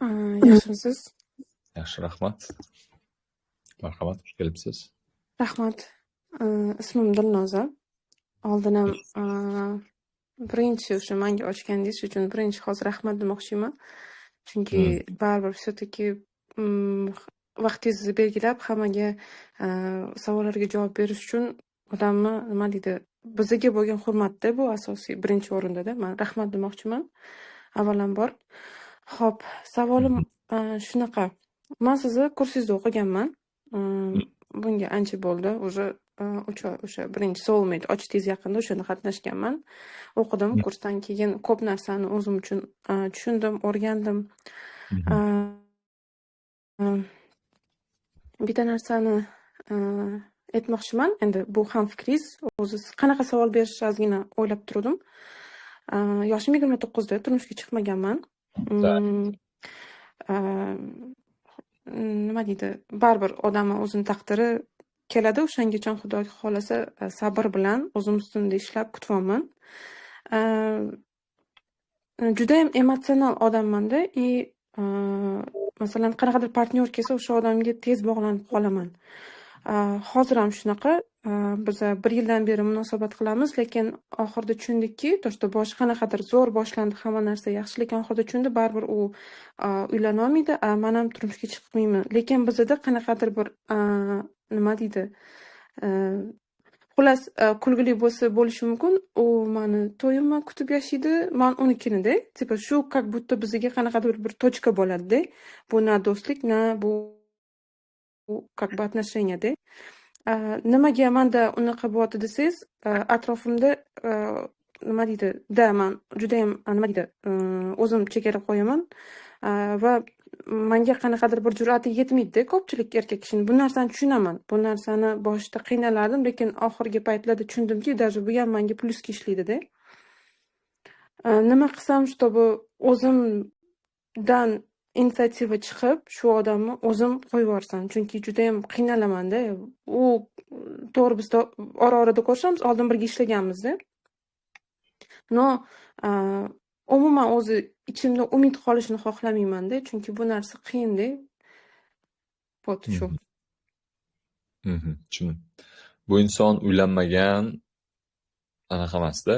Yaxshimisiz? Yaxshi, rahmat. Marhamat, xush kelibsiz. Rahmat. Ismim Dilnoza. Oldin ham birinchi o'sha menga ochganingiz uchun birinchi hozir rahmat demoqchiman. Chunki baribir все-таки vaqtingizni belgilab hammaga savollarga javob berish uchun odamni nima deydi, bizga bo'lgan hurmatda bu asosiy birinchi o'rindada. Men rahmat demoqchiman avvalambor. Xo'p, savolim shunaqa. Men sizni kursingizda o'qiganman. Bunga ancha bo'ldi. O'sha birinchi soulmate ochdingiz yaqinda o'shanda qatnashganman. O'qidim, kursdan keyin ko'p narsani o'zim uchun tushundim, o'rgandim. Bitta narsani aytmoqchiman. Endi bu ham fikringiz. O'zi qanaqa savol berishni ozgina o'ylab turdim. Yoshim 29da, turmushga chiqmaganman. Nima deydi, baribir odamni o'zini taqdiri keladi. O'shangacha xudo xolasa sabr bilan o'zim ustimda ishlab kutyapman. Juda ham emotsional odamman-da, masalan, qanaqadir partnyor kelsa, o'sha odamga tez bog'lanib qolaman. Hozir ham shunaqa. Biz 1 yildan beri munosabat qilamiz, lekin oxirida tushundikki, to'g'ri bosh qanaqadir zo'r boshlandi hamma narsa yaxshi, lekin oxirida tushundi, baribir u uylana olmaydi, men ham turmushga chiqmayman. Lekin bizda qanaqadir bir nima deydi, xullas kulgili bo'lishi mumkin. U meni to'yimni kutib yashaydi, men unikini-da. Tipa shu как будто bizga qanaqadir bir точка bo'ladi-da. Bu na do'stlik, na bu как бы отношения-da. Nimaga menda unaqa bo'lyapti desangiz, atrofimda nima deydi, men juda ham nima deydi, o'zim chegara qo'yaman va menga qanaqadir bir jur'ati yetmaydi-da ko'pchilik erkak kishining. Bu narsani tushunaman. Bu narsani boshida qiynalardim, lekin oxirgi paytlarda tushundimki, даже bu ham menga plyusga ishlaydi-da. Nima qilsam, чтобы o'zimdan inisiativa chiqib, shu odamni o'zim qo'yib yuborsam, chunki juda ham qiynalaman-da. U to'g'ri biz ora-orada ko'rishamiz, oldin birga ishlaganmiz-da. No, umuman o'zi ichimda umid qolishini xohlamayman-da, chunki bu narsa qiyin-da. Bo'pti shu. Tushundim. Bu inson uylanmagan, anaqa emas-da,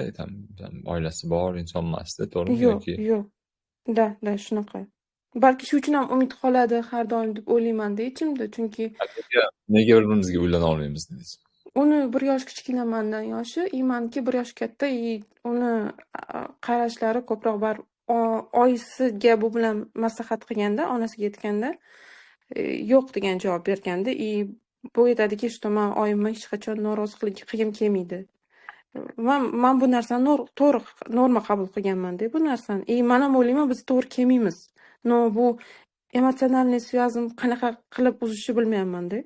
oilasi bor inson emas-da, to'g'rimi? Yo'q. Da, shunaqa. Balki shu uchun ham umid qoladi har doim deb o'ylayman-da ichimda, chunki nega bir-birimizga uylana olmaymiz dedingiz? uni 1 yosh kichkina mendan yoshi, meniki 1 yosh katta, uni qarashlari ko'proq oyisiga bu bilan maslahat qilganda, onasiga aytganda, yo'q degan javob berganda, bu aytadiki, что men oyimni hech qachon norozi qilgim kelmaydi. Men bu narsani to'g'ri norma qabul qilganman-da bu narsani. Men ham o'ylayman, biz to'g'ri kelmaymiz. No, bu emotsionalniy связim qanaqa qilib uzishni bilmayapman-da.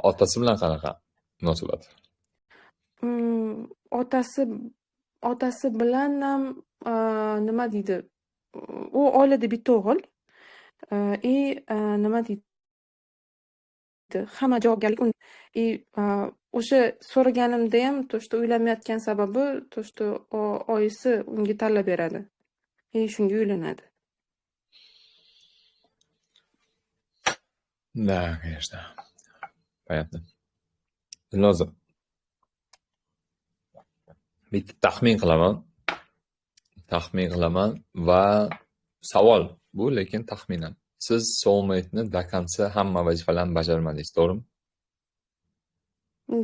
Otasi bilan qanaqa munosabat? Otasi bilan ham nima deydi? U oilada bitta o'g'il. Nima deydi? Hamma javobgarlik o'sha so'raganimda ham to'shta uylanmayotgan sababi to'shta oyisi unga tanlab beradi. Shunga uylanadi. Да, конечно. Понятно. Dilnoza. Bitta taxmin qilaman va savol bu, lekin taxminan. Siz soulmate'ni до конца hamma vazifalarni bajarmadingiz, to'g'rimi?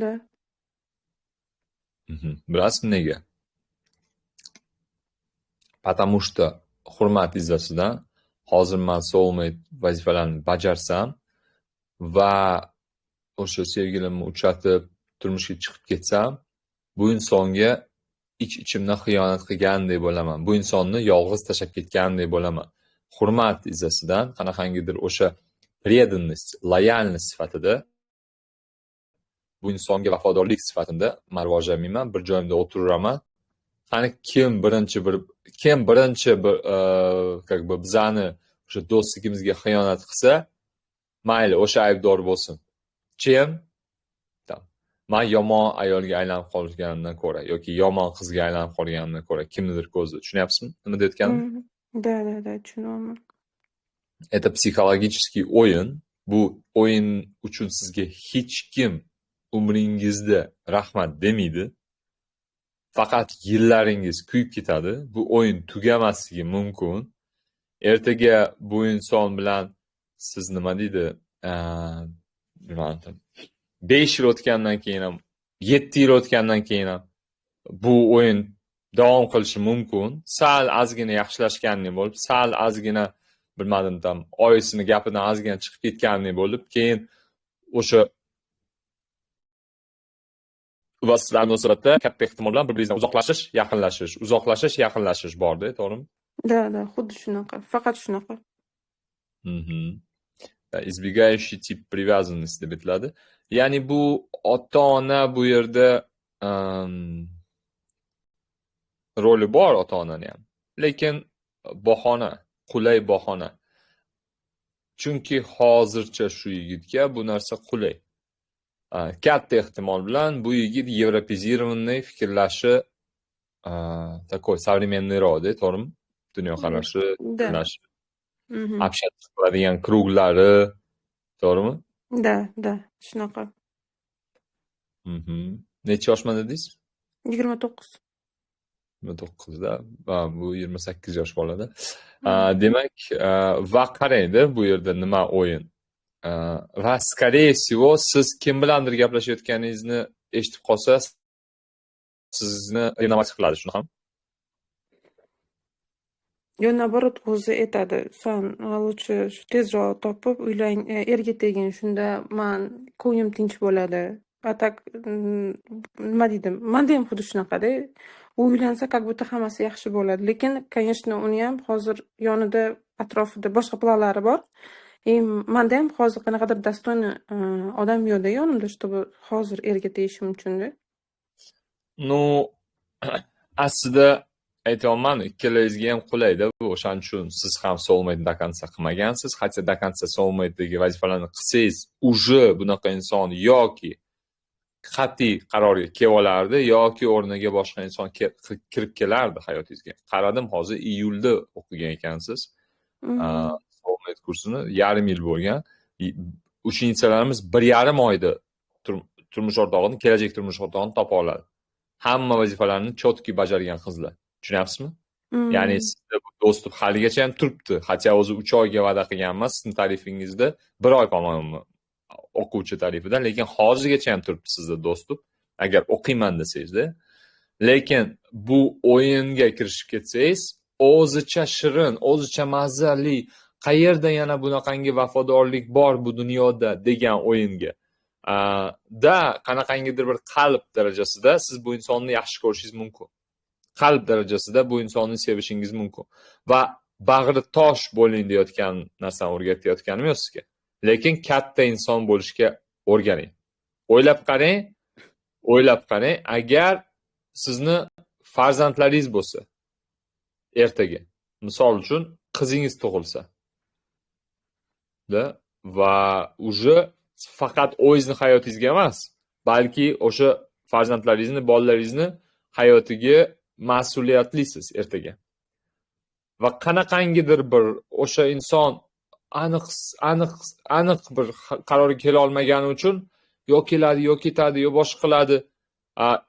Да. Bilasiz nega? Потому что hurmat yuzasidan hozir men soulmate vazifalarini bajarsam va o'sha sevgilimni uchratib turmushga chiqib ketsam, bu insonga ichimdan xiyonat qilgandek bo'laman. Bu insonni yolg'iz tashlab ketgandek bo'laman. Hurmat yuzasidan qanaqangidir o'sha predanность, loyalность sifatida bu insonga vafodorlik sifatida men rivojlanmayman, bir joyimda o'tiraman. Qani kim birinchi как бы bizani o'sha do'stligimizga xiyonat qilsa, mayli o'sha aybdor bo'lsin. Kim? Men yomon ayolga aylanib qolganimdan ko'ra yoki yomon qizga aylanib qolganimdan ko'ra kimnidir ko'zida. Tushunyapsizmi? Nima deyotganim? Да, tushunyapman. Это psixologический o'yin. Bu o'yin uchun sizga hech kim umringizda rahmat demaydi. Faqat yillaringiz kuyib ketadi. Bu o'yin tugamasligi mumkin. Ertaga bu inson bilan siz nima deydi, bilmadim, 5 yil o'tgandan keyin ham, 7 yil o'tgandan keyin ham bu o'yin davom qilishi mumkin. Sal ozgina yaxshilashganlik bo'lib, sal ozgina bilmadim tam oyisini gapidan ozgina chiqib ketganlik bo'lib, keyin o'sha va sizlarning munosabatda katta ehtimol bilan bir-biringizdan uzoqlashish bor-da, to'g'rimi? Da, xuddi shunaqa. Faqat shunaqa. Избегающий тип привязанности deb aytiladi. Ya'ni bu ota-ona bu yerda roli bor ota-onani ham. Lekin bahona, qulay bahona. Chunki hozircha shu yigitga bu narsa qulay. Katta ehtimol bilan bu yigit yevropizirованный fikrlashi такой современныйroq-da, to'g'rimi? Dunyoqarashi, fikrlashi, общаться qiladigan kruglari, to'g'rimi? Da, shunaqa. Necha yoshman dedingiz? 29. 29da, bu 28 yosh bolada. Demak, va qarangda bu yerda nima o'yin. Va скорее всего siz kim bilandir gaplashayotganingizni eshitib qolsa, sizni renovasiya qiladi, shuni ham. Yo, naborot o'zi aytadi, sen lучше tezroq topib uylang, erga tegin, shunda men ko'nglim tinch bo'ladi. Atak nima deydim? Menda ham xuddi shunaqada. U uylansa, как будто hammasi yaxshi bo'ladi. Lekin, конечно, uni ham hozir yonida, atrofida boshqa planlari bor. Menda ham hozir qanaqadir достойный odam yo'qda yonimda, чтобы hozir erga tegishim uchun-da. Ну, aslida aytayapman, ikkalangizga ham qulayda bu. O'shaning uchun siz ham soulmate dokonsa qilmagansiz. Hatto dokonsa soulmate'dagi vazifalarni qilsangiz, уже bunaqa inson yoki qat'iy qarorga kelib olardi yoki o'rniga boshqa inson kirib kelardi hayotingizga. Qaradim, hozir iyulda o'qigan ekansiz. Soulmate kursini yarim yil bo'lgan. Uchinchilarimiz 1,5 oyda turmush o'rtog'ini, kelajak turmush o'rtog'ini topa oladi. Hamma vazifalarni chotki bajargan qizlar. Tushunyapsizmi? Ya'ni sizda bu do'stlik haligacha ham turibdi. Hatto o'zi 3 oyga va'da qilgan emas, sizning tarifingizda 1 oy qolganmi o'quvchi tarifidan, lekin hozirgacha ham turibdi sizda do'stlik. Agar o'qiyman desangizda. Lekin bu o'yinga kirishib ketsangiz, o'zicha shirin, o'zicha mazali, qayerda yana bunaqangi vafodorlik bor bu dunyoda degan o'yinga da qanaqangidir bir qalb darajasida siz bu insonni yaxshi ko'rishingiz mumkin. Qalb darajasida bu insonni sevishingiz mumkin. Va bag'ri tosh bo'ling deyotgan narsani o'rgatayotganim yo'q sizga. Lekin katta inson bo'lishga o'rganing. O'ylab qarang, agar sizni farzandlaringiz bo'lsa, ertaga, misol uchun qizingiz tug'ilsa, va уже faqat o'zingizni hayotingizga emas, balki o'sha farzandlaringizni, bolalaringizni hayotiga mas'uliyatlisiz ertaga. Va qanaqangidir bir o'sha inson aniq bir qarorga kela olmagani uchun yo keladi, yo ketadi, yo boshqa qiladi.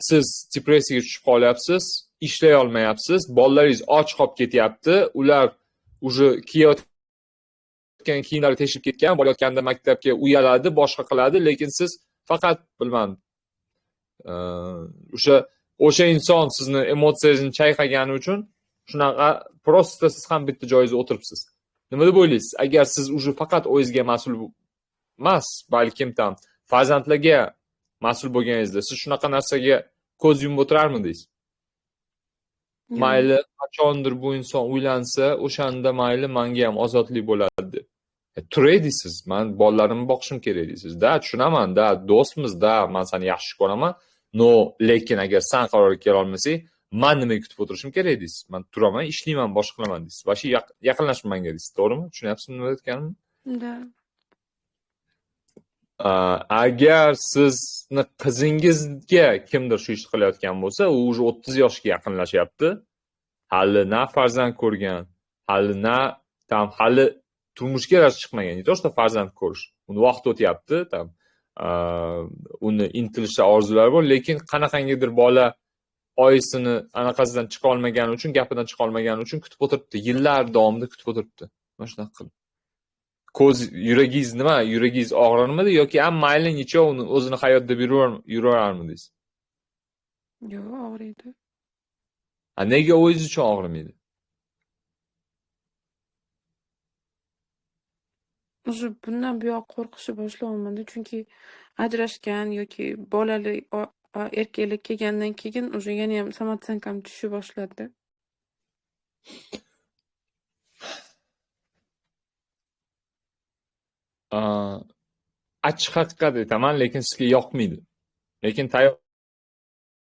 Siz depressiyaga tushib qolyapsiz, ishlay olmayapsiz, bolalaringiz och qolib ketyapti, ular уже kiyayotgan kiyimlari teshib ketgan, borayotganda maktabga uyaladi, boshqa qiladi, lekin siz faqat bilmadim, o'sha inson sizni emotsiyangizni chayqagani uchun shunaqa prosta siz ham bitta joyingizda o'tiribsiz. Nima deb o'ylaysiz? Agar siz уже faqat o'zingizga mas'ul emas, balkim tam farzandlarga mas'ul bo'lganingizda siz shunaqa narsaga ko'z yumib o'tirarmidingiz? Mayli, qachondir bu inson uylansa, o'shanda mayli menga ham ozodlik bo'ladi deb. Turay deysiz, men bolalarimni boqishim kerak deysiz. Da, tushunaman, da, do'stmiz, da, men seni yaxshi ko'raman. No, lekin agar sen qarorga kela olmasang, men nimaga kutib o'tirishim kerak deysiz. Men turaman, ishlayman, boshqa qilaman deysiz. Va shu yaqinlashib menga deysiz, to'g'rimi? Tushunyapsizmi nima aytganimni? Da. Agar sizni qizingizga kimdir shu ishni qilayotgan bo'lsa, u уже 30 yoshga yaqinlashyapti. Hali na farzand ko'rgan, hali turmushga rad chiqmagan, не то что farzand ko'rish. Uni vaqt o'tyapti, uni intilishi, orzulari bor, lekin qanaqangidir bola oyisini anaqasidan chiqa olmagani uchun, gapidan chiqa olmagani uchun kutib o'tiribdi. Yillar davomida kutib o'tiribdi. Mana shunaqa qilib. Yuragingiz og'rirmidi yoki ham mayli necha o'zini hayot deb yurarmidingiz? Yo'q, og'riydi. Nega o'zingiz uchun og'rimaydi? O'sha bundan buyoq qo'rqishni boshlaganman-da, chunki ajrashgan yoki bolali erkaklik kelgandan keyin o'sha yana ham samootsyonkam tushishni boshladi. Achchiq haqiqat aytaman, lekin sizga yoqmaydi. Lekin tayyor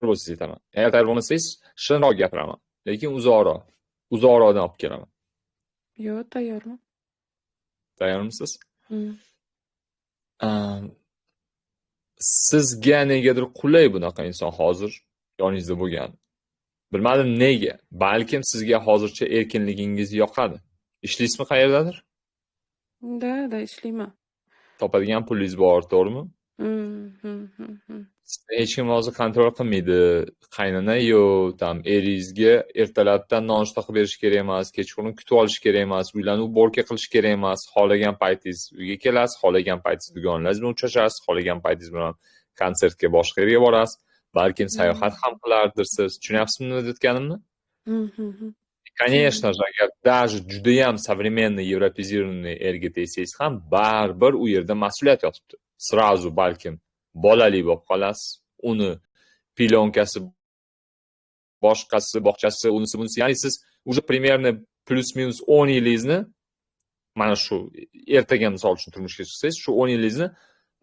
bo'lsangiz aytaman. Agar tayyor bo'lmasangiz, shirinroq gapiraman, lekin uzoqroqdan olib kelaman. Yo'q, tayyorman. Tayyormisiz? Sizga negadir qulay bunaqa inson hozir yoningizda bo'lgan. Bilmadim nega. Balkim sizga hozircha erkinligingiz yoqadi. Ishlaysizmi qayerdadir? Da, ishlayman. Topadigan pulingiz bor, to'g'rimi? Hech kim hozir kontrol qilmaydi. Qaynona yo'q, eringizga ertalabdan nonushta qilib berish kerak emas, kechqurun kutib olish kerak emas, uylanib borka qilish kerak emas. Xohlagan paytingiz uyga kelasiz, xohlagan paytingiz dugonalaringiz bilan uchrashasiz, xohlagan paytingiz bilan konsertga boshqa yerga borasiz, balkim sayohat ham qilardirsiz. Tushunyapsizmi nima deyotganimni? Конечно же, agar даже judayam современный, европезированный erga tegsangiz ham baribir u yerda mas'uliyat yotibdi. Srazu balkim bolali bo'lib qolasiz. Uni pilonkasi, boshqasi, bog'chasi, unisi bunisi. Ya'ni siz уже примерно plus-minus 10 yilingizni, mana shu ertaga misol uchun turmushga chiqsangiz, shu 10 yilingizni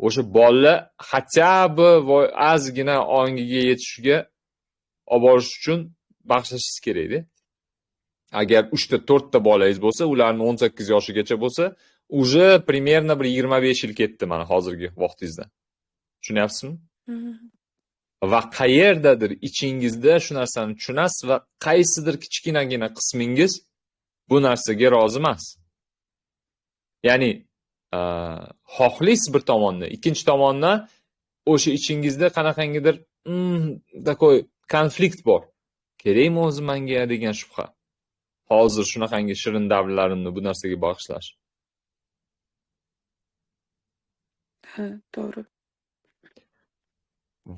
o'sha bola хотя бы ozgina ongiga yetishiga olib borish uchun bag'ishlashingiz kerak-da. Agar 3 ta 4 ta bolangiz bo'lsa, ularni 18 yoshigacha bo'lsa, уже примерно bir 25 yil ketdi mana hozirgi vaqtingizdan. Tushunyapsizmi? Va qayerdadir ichingizda shu narsani tushunasiz va qaysidir kichkinagina qismingiz bu narsaga rozi emas. Ya'ni xohlaysiz bir tomondan, ikkinchi tomondan o'sha ichingizda qanaqangidir takoy konflikt bor. Kerakmi o'zi menga degan shubha. Hozir shunaqangi shirin davrlarimni bu narsaga bag'ishlash. Ha, to'g'ri.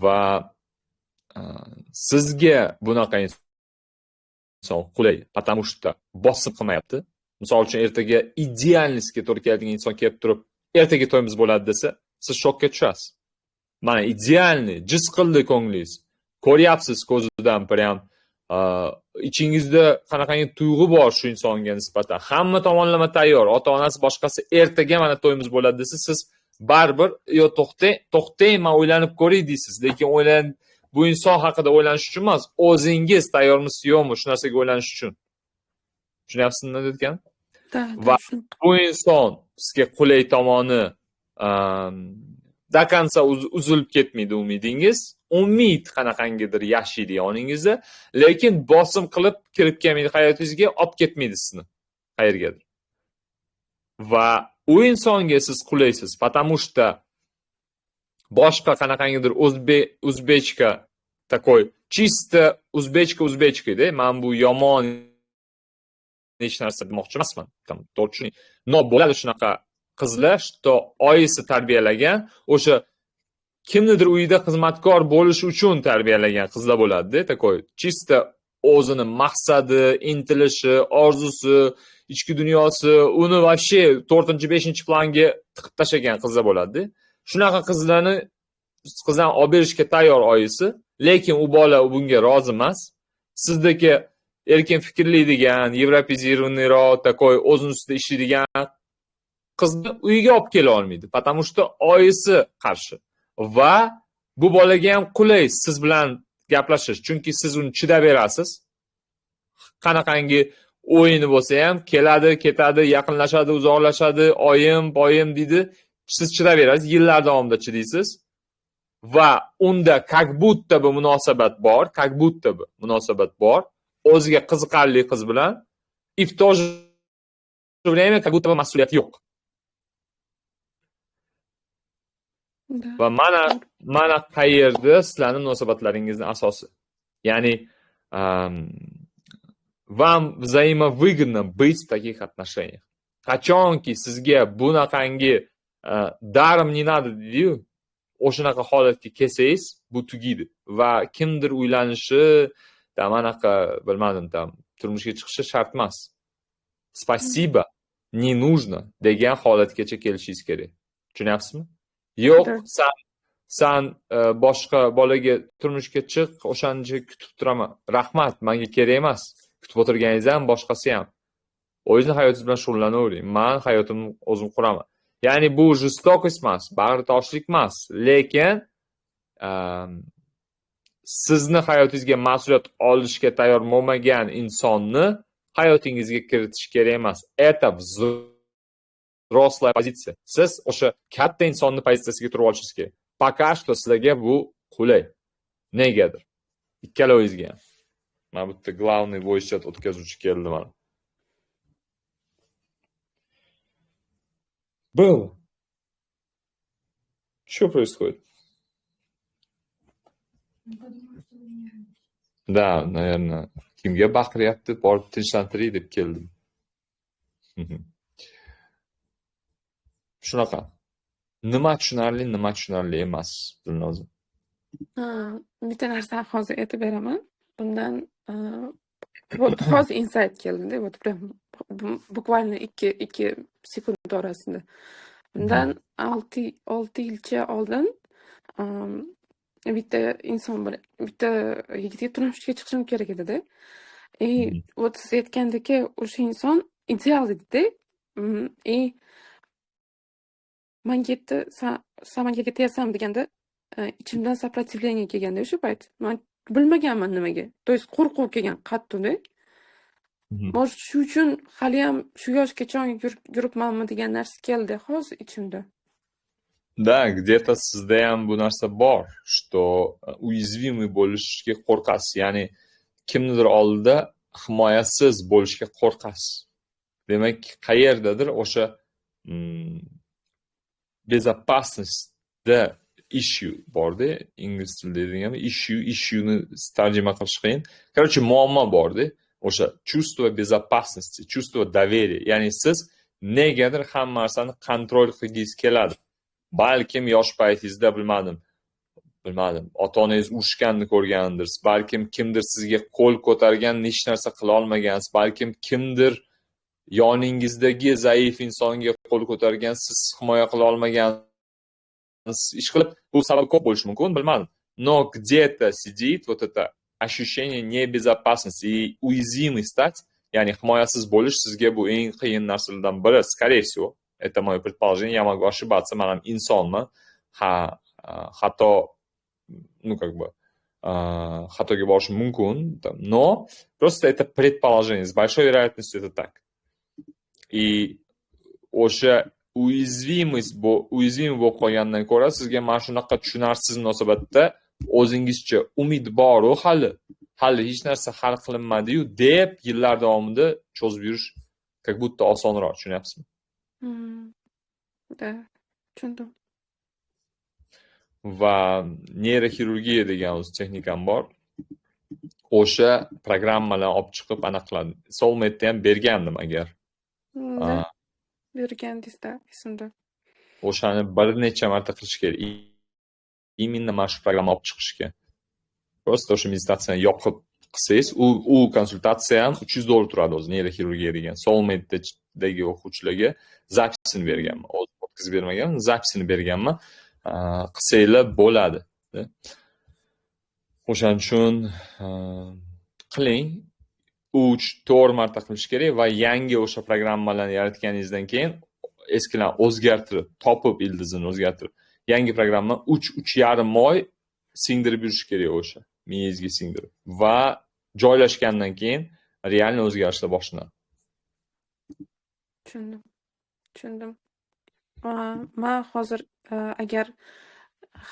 Va sizga bunaqa inson qulay, потому что bosim qilmayapti. Misol uchun ertaga idealnizga to'g'ri keladigan inson kelib turib, ertaga to'yimiz bo'ladi desa, siz shokka tushasiz. Mana idealni, jiz qildi ko'nglingiz. Ko'ryapsiz ko'zidan prям ichingizda qanaqangi tuyg'u bor shu insonga nisbatan. Hamma tomonlama tayyor. Ota-onasi boshqasi ertaga mana to'yimiz bo'ladi desa, siz baribir yo to'xtang, men o'ylanib ko'ray deysiz. Lekin bu inson haqida o'ylanish uchun emas, o'zingiz tayyormisiz yo'qmi shu narsaga o'ylanish uchun. Tushunyapsizmi nima deyotganim? Va bu inson sizga qulay tomoni do konca uzilib ketmaydi umidingiz. Umid qanaqangidir yashaydi yoningizda, lekin bosim qilib kirib kelmaydi hayotingizga, olib ketmaydi sizni qayergadir. Va u insonga siz qulaysiz, потому что boshqa qanaqangidir o'zbekcha takoy чисто o'zbekcha-da, men bu yomon hech narsa demoqchi emasman. To'g'ri, no bo'ladi shunaqa qizlar, что oyisi tarbiyalagan, o'sha kimnidir uyida xizmatkor bo'lish uchun tarbiyalagan qizlar bo'ladi-da, takoy чисто o'zini maqsadi, intilishi, orzusi, ichki dunyosi uni вообще 4-5-planga tiqib tashlagan qizlar bo'ladi-da. Shunaqa qizlarni qizdan olib berishga tayyor oyisi, lekin u bola bunga rozi emas. Sizdagi erkin fikrlaydigan, европезированныйroq, takoy o'zini ustida ishlaydigan qizni uyiga olib kela olmaydi, потому что oyisi qarshi. Va bu bolaga ham qulay siz bilan gaplashish, chunki siz uni chidab berasiz. Qanaqangi o'yini bo'lsa ham keladi, ketadi, yaqinlashadi, uzoqlashadi, oyim, boyim deydi. Siz chidab berasiz, yillar davomida chidaysiz. Va unda как будто bir munosabat bor, o'ziga qiziqarli qiz bilan, и в то же время как будто бы mas'uliyati yo'q. Да. Va mana qayerda sizlarning munosabatlaringizni asosi. Ya'ni вам взаимовыгодно быть в таких отношениях. Qachonki sizga bunaqangi даром не надо deydi-yu, o'shanaqa holatga kelsangiz, bu tugaydi va kimdir uylanishi, anaqa bilmadim, turmushga chiqishi shart emas. Spasiba, не нужно degan holatgacha kelishingiz kerak. Tushunyapsizmi? Yo'q, Да. san boshqa bolaga turmushga chiq, o'shancha kutib turaman. Rahmat, menga kerak emas. Kutib o'tirganingiz ham, boshqasi ham. O'zingizni hayotingiz bilan shug'ullanavering. Men hayotimni o'zim quraman. Ya'ni bu жестокость emas, bag'ritoshlik emas, lekin sizni hayotingizga mas'uliyat olishga tayyor bo'lmagan insonni hayotingizga kiritish kerak emas. Это взрослая pozitsiya. Siz o'sha katta insonni pozitsiyasiga turib olishingiz kerak. Пока что sizlarga bu qulay. Negadir. Ikkalovingizga ham. Mana bu yerda главный voice chat o'tkazuvchi keldi mana. Было. Что происходит? Да, наверное, kimga baqiryapti, borib tinchlantiring deb keldim. Shunaqa. Nima tushunarli, nima tushunarli emas, Dilnoza. Bitta narsani hozir aytib beraman. Bundan hozir insight keldi-da, вот прям bukvalno 2 sekund orasida. Bundan 6 yilcha oldin bitta inson bilan, bitta yigitga turmushga chiqishim kerak edi-da. Вот siz aytgandek, o'sha inson ideal edi-da. Sen menga ketasan deganda, ichimdan сопротивление kelganda o'sha payt. Men bilmaganman nimaga. То есть qo'rquv kelgan qattiq-da. Может, shu uchun hali ham shu yoshgacha yuribmanmi degan narsa keldi hozir ichimda. Да, где-то sizda ham bu narsa bor, что уязвимый bo'lishga qo'rqasiz. Ya'ni kimnidir oldida himoyasiz bo'lishga qo'rqasiz. Demak, qayerdadir o'sha безопасностьda issue borda, ingliz tilida deyilgan issueni tarjima qilish qiyin. Короче, muammo borda. O'sha чувство безопасности, чувство доверия. Ya'ni siz negadir hamma narsani kontrol qilgingiz keladi. Balkim yosh paytingizda bilmadim, ota-onangiz urushganini ko'rgandirsiz. Balkim kimdir sizga qo'l ko'targan, hech narsa qila olmagansiz. Balkim kimdir yoningizdagi zaif insonga qo'l ko'targan, siz himoya qila olmagansiz. Ish qilib, bu sabab ko'p bo'lishi mumkin, bilmadim. Но где-то сидит вот это ощущение небезопасности и уязвимый стать, ya'ni himoyasiz bo'lish sizga bu eng qiyin narsalardan biri, скорее всего. Это мое предположение, я могу ошибаться, man ham insonman. Xato, xatoga borishim mumkin, но просто это предположение, с большой вероятностью это так. И o'sha uyaзвим bo'lib qolgandan ko'ra sizga mana shunaqa tushunarsiz munosabatda o'zingizcha umid bor-u hali hech narsa hal qilinmadi-yu deb yillar davomida cho'zib yurish как будто osonroq, tushunyapsizmi? Da, tushundim. Va neyroxirurgiya degan o'zi texnikam bor. O'sha programmalarni olib chiqib aniq qiladi. Soulmate'ni ham bergandim agar. Bergandingizda, esimda. O'shani bir necha marta qilish kerak. Именно mana shu programma olib chiqishga. Просто o'sha meditatsiyani yoqib qilsangiz, u konsultatsiya ham $300 turadi o'zi, neyroxirurgiya degan. Soulmate'dagi o'quvchilarga zapisini berganman. O'zim o'tkazib bermaganman, zapisini berganman. Qilsanglar bo'ladi. O'shaning uchun qiling. 3-4 marta qilish kerak va yangi o'sha programmalarni yaratganingizdan keyin eskilarni o'zgartirib, topib ildizini o'zgartirib, yangi programma 3-3,5 oy singdirib yurish kerak o'sha, miyangizga singdirib. Va joylashgandan keyin realniy o'zgarishlar boshlanadi. Tushundim. Men hozir agar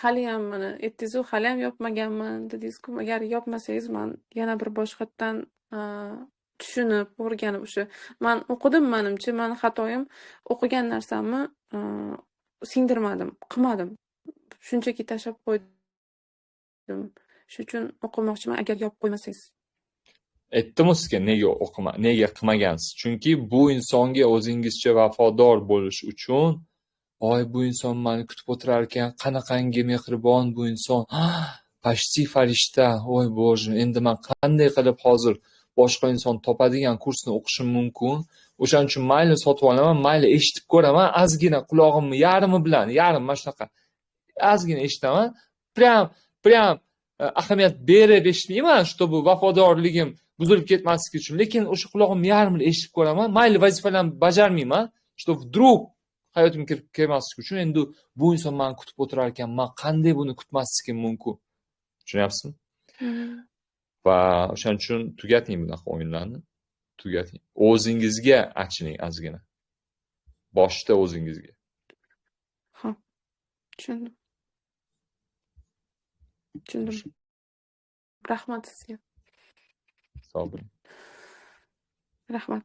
hali ham mana aytdingiz-ku, hali ham yopmaganman dedingiz-ku. Agar yopmasangiz, men yana bir boshqatdan tushunib, o'rganib o'sha man o'qidim, manimcha, mani xatoyim o'qigan narsamni singdirmadim, qilmadim. Shunchaki tashlab qo'ydim. Shuning uchun o'qimoqchiman, agar yopib qo'ymasangiz. Aytdim sizga nega qilmagansiz? Chunki bu insonga o'zingizcha vafodor bo'lish uchun, bu inson meni kutib o'tirar ekan, qanaqangi mehribon bu inson. Почти farishta. Voy boje, endi men qanday qilib hozir boshqa inson topadigan kursni o'qishim mumkin? O'shaning uchun mayli sotib olaman, mayli eshitib ko'raman, ozgina qulog'imni yarmi bilan, mana shunaqa ozgina eshitaman. Прям ahamiyat berib eshitmayman, чтобы vafodorligim buzilib ketmasligi uchun. Lekin o'sha qulog'imni yarmini eshitib ko'raman, mayli vazifalarni bajarmayman, что вдруг hayotimga kirib kelmasligi uchun. Endi bu inson meni kutib o'tirar ekan, men qanday buni kutmasligim mumkin? Tushunyapsizmi? Va o'shaning uchun tugating bunaqa o'yinlarni. Tugating. O'zingizga achining ozgina. Boshda o'zingizga. Ha, tushundim. Rahmat sizga. Sog' bo'ling. Rahmat.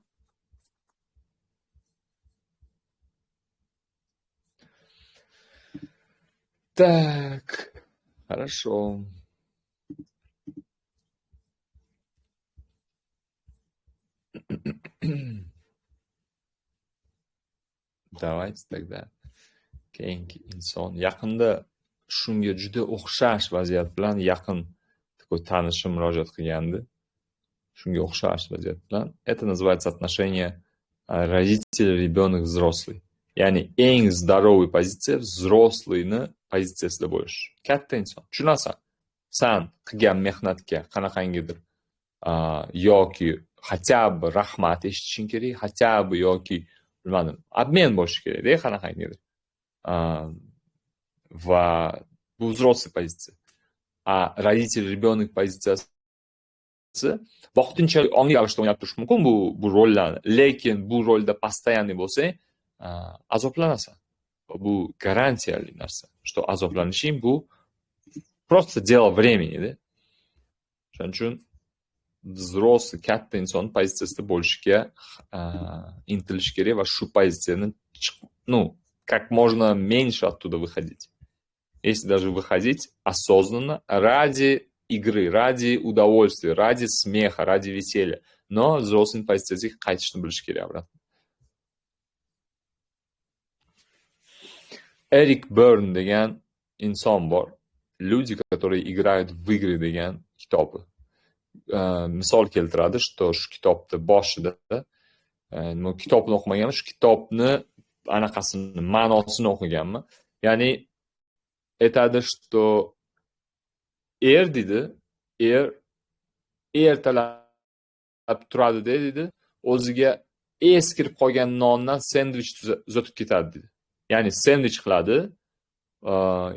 Так, хорошо. Давайте тогда keyingi inson yaqinda shunga juda o'xshash vaziyat bilan yaqin tanishim murojaat qilgandi. Shunga o'xshash vaziyat bilan. Это называется отношение родитель, ребенок, взрослый. Ya'ni eng здоровый pozitsiya взрослыйni pozitsiyasida bo'lish. Katta inson. Tushunasan? Sen qilgan mehnatga qanaqangidir yoki хотя бы rahmat eshitishing kerak, хотя бы yoki bilmadim, обмен bo'lishi kerak-da qanaqangidir. Va bu взрослый pozitsiya. A родитель, rебенок pozitsiyasi vaqtinchalik ongli ravishda o'ynab turish mumkin bu rollarni. Lekin bu rolda постоянный bo'lsang, azoblanasan. Bu garantiyali narsa. Что azoblanishing bu просто дело времени-da. Shuning uchun взрослый katta inson pozitsiyasida bo'lishga intilish kerak va shu pozitsiyani как можно меньше оттуда выходить. Если даже выходить осознанно ради игры, ради удовольствия, ради смеха, ради веселья. Но взрослый позицияga qaytishni bilish kerak обратно. Erik Bern degan inson bor. Люди, которые играют в игры degan kitobi. Misol keltiradi, что shu kitobni boshida kitobni o'qimaganman, shu kitobni anaqasini, ma'nosini o'qiganman. Ya'ni aytadi, что deydi, ertalab turadi deydi, o'ziga eskirib qolgan nondan sendvich uzatib ketadi deydi. Ya'ni sendvich qiladi,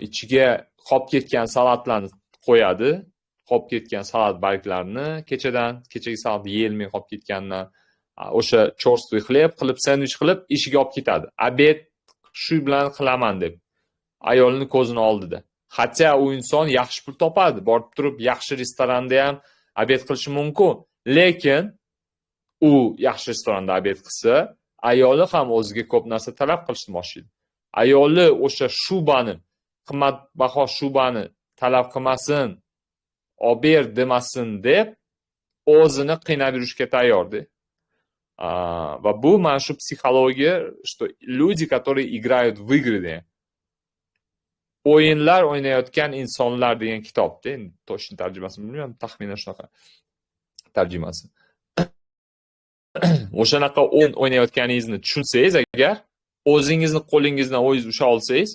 ichiga qolib ketgan salatlarni qo'yadi, qolib ketgan salat barglarini, kechagi salat yeyilmay qolib ketgandan o'sha chorstvoy xleb qilib sendvich qilib ishiga olib ketadi. Obed shu bilan qilaman deb ayolning ko'zini oldida. Hatto u inson yaxshi pul topadi, borib turib yaxshi restoranda ham obed qilishi mumkin. Lekin u yaxshi restoranda obed qilsa, ayoli ham o'ziga ko'p narsa talab qilishni boshlaydi. Ayoli o'sha shubani, qimmatbaho shubani talab qilmasin, ober demasin deb o'zini qiynab yurishga tayyordi. Va bu mana shu psixologiya, что люди, которые играют в игры, o'yinlar o'ynayotgan insonlar degan kitobda, endi to'g'ri tarjimasini bilmayman, taxminan shunaqa tarjimasi. O'shanaqa o'yin o'ynayotganingizni tushunsangiz agar, o'zingizni qo'lingizdan o'zingiz usha olsangiz,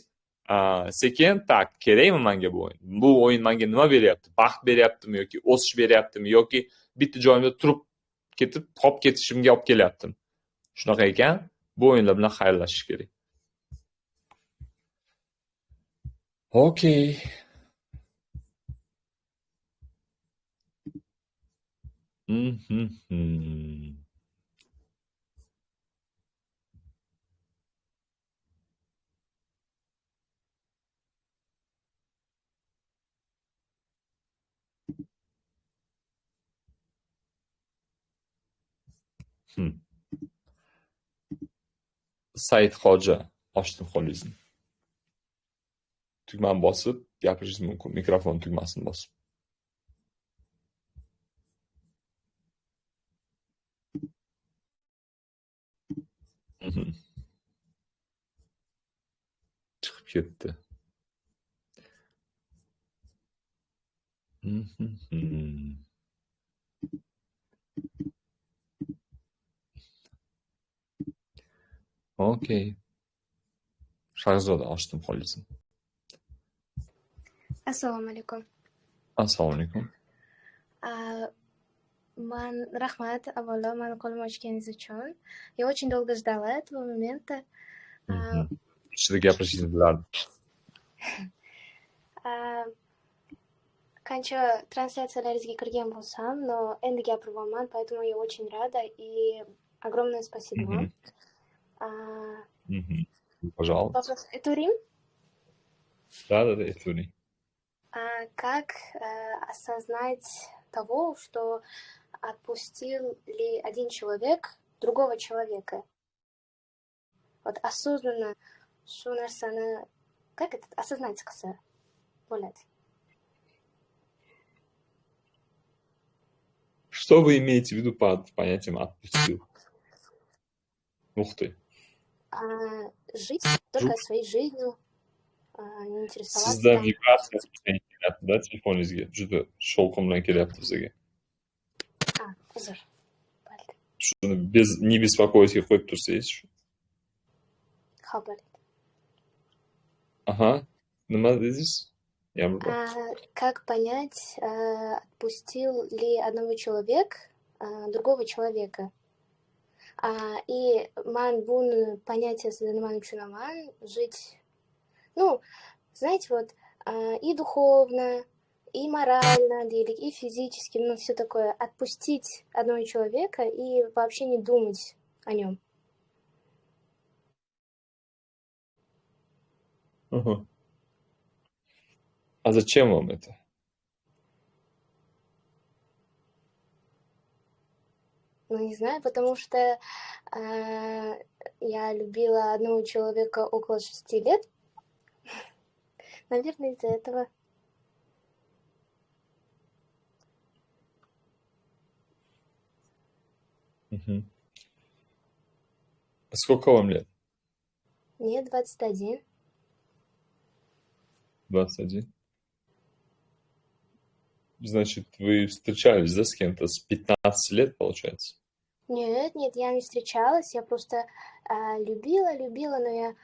sekin tak, kerakmi menga bu o'yin? Bu o'yin menga nima beryapti? Baxt beryaptimi yoki o'sish beryaptimi yoki bitta joyimda turib ketib, qolib ketishimga olib kelyaptimi? Shunaqa ekan, bu o'yinlar bilan xayrlashish kerak. Okey. Saidxo'ja, ochdim qo'lingizni. Tugmani bosib gapirishingiz mumkin. Mikrofon tugmasini bosib. Chiqib ketdi. Okey. Shahzoda, ochdim qo'lingizni. Assalomu alaykum. Assalomu alaykum. Rahmat, avvalo, mani qo'limni ochganingiz uchun. Я очень долго ждала этого момента. Ichida gapirishingizni bilardim. Qancha translyatsiyalaringizga kirgan bo'lsam, но endi gapiryapman, поэтому я очень рада и огромное спасибо вам. Пожалуйста. Вопрос Этурим? Да, Этурим. Как осознать того, что отпустил ли один человек другого человека? Вот осознанно shu narsani как это осознать qilsa bo'ladi? Что вы имеете в виду под понятием «отпустил»? Ух ты. Жить только своей жизнью, не интересоваться. Sizda vibratsiya kelyapti, da, telefoningizga. Juda shovqin bilan kelyapti bizga. Uzr. Shuni не беспокойтga qo'yib tursangiz. Xo'p, bo'ldi. Ага. Nima dedingiz? Как понять, отпустил ли одного человека другого человека? И man buni понятиясida nimani tushunaman? Жить, ну, знаете, вот и духовно, и морально, и физически, ну, все такое. Отпустить одного человека и вообще не думать о нем. Ага. А зачем вам это? Ну, не знаю, потому что я любила одного человека около 6 лет. Наверное, из-за этого. Угу. Сколько вам лет? Мне 21. 21. Значит, вы встречались, да, с кем-то с 15 лет, получается? Нет, я не встречалась, я просто любила, но я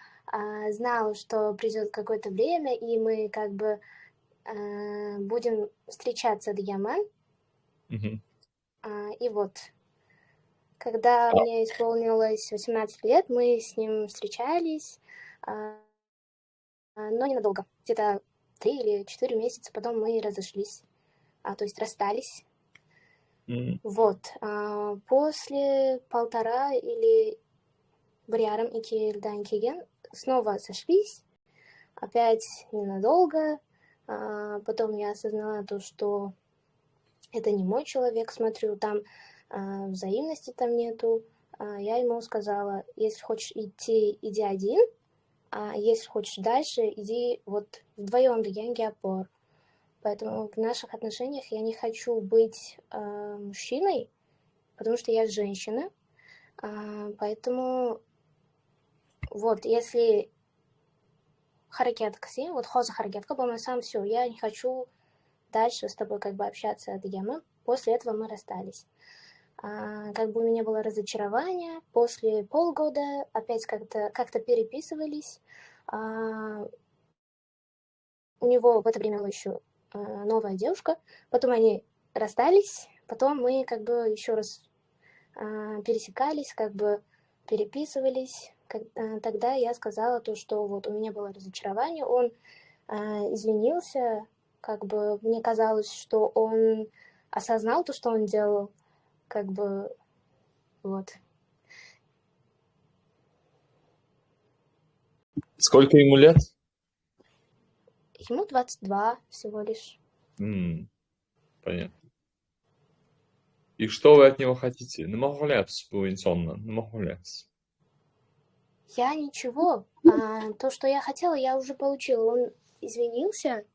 знала, что придет какое-то время, и мы как бы будем встречаться дьяман. Угу. И вот, когда мне исполнилось 18 лет, мы с ним встречались, но ненадолго, где-то 3 или 4 месяца, потом мы разошлись, то есть расстались. Вот, после 1,5 или Бриаром и Кельданкиген снова сошлись, опять ненадолго, потом я осознала то, что это не мой человек, смотрю, там взаимности там нету, я ему сказала, если хочешь идти, иди один, а если хочешь дальше, иди вот вдвоем, Янги опор. Поэтому в наших отношениях я не хочу быть мужчиной, потому что я женщина. Поэтому вот, если харакет кси, вот хоза харакетка, сам все, я не хочу дальше с тобой как бы общаться дьямы. После этого мы расстались. Как бы у меня было разочарование. После полгода опять как-то переписывались. У него в это время была еще новая девушка. Потом они расстались. Потом мы как бы еще раз пересекались, как бы переписывались. Тогда я сказала то, что вот у меня было разочарование. Он извинился. Как бы мне казалось, что он осознал то, что он делал. Как бы вот. Сколько ему лет? Ему 22 всего лишь. Понятно. И что вы от него хотите? Nima xohlayapsiz bu insondan? Nima xohlayapsiz? Я ничего. То, что я хотела, я уже получила. Он извинился,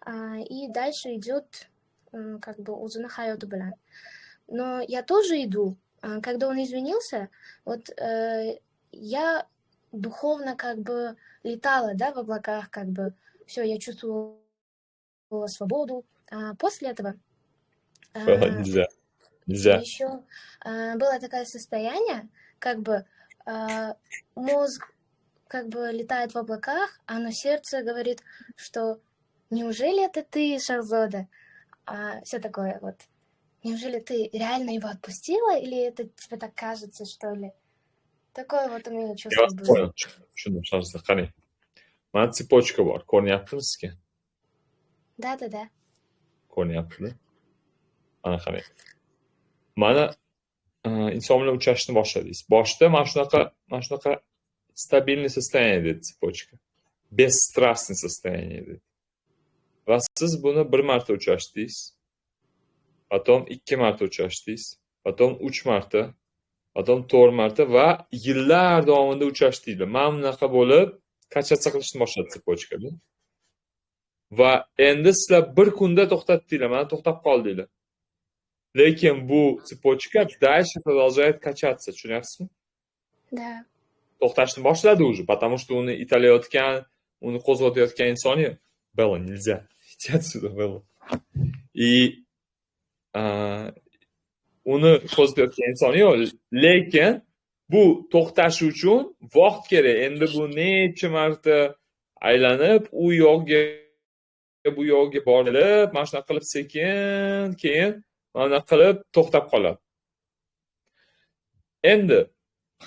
и дальше идет как бы o'zini hayoti bilan. Но я тоже иду. Когда он извинился, вот я духовно как бы летала, да, в облаках, как бы все, я чувствовала свободу. После этого Nельзя. Nельзя. еще было такое состояние, как бы мозг как бы летает в облаках, но сердце говорит, что неужели это ты, Шахзода? Все такое вот. Неужели ты реально его отпустила, или это тебе так кажется, что ли? Такое вот у меня Я чувство вас было. понял. Tushundim, Shahzoda. Qarang. Mana tsepочка bor. Ko'ryaptimi sizga? Да. Ko'ryapti. Ana qarang. Mana inson bilan uchrashishni boshladingiz. Boshida mana shunaqa stabilniy состояние dedi tsepочка. Бесстрастный состояние dedi. Va siz buni 1 marta uchrashdingiz. Потом 2 marta uchrashdingiz. Потом 3 marta. Потом 4 marta va yillar davomida uchrashdinglar. Mana bunaqa bo'lib, kachatsiya qilishni boshladi tsepочкада. Va endi sizlar bir kunda to'xtatdinglar, mana to'xtab qoldinglar. Lekin bu tsepочка дальше продолжает качаться, tushunyapsizmi? Да. To'xtashni boshladi уже, потому что uni italayotgan, uni qo'zg'atayotgan inson yo'q. Bella, nельзя. Иди отсюда, Bella. И uni qo'zg'atayotgan inson yo'q, lekin bu to'xtashi uchun vaqt kerak. Endi bu necha marta aylanib, u yoqga bu yoqga borilib, mana shunaqa qilib sekin, keyin mana qilib to'xtab qoladi. Endi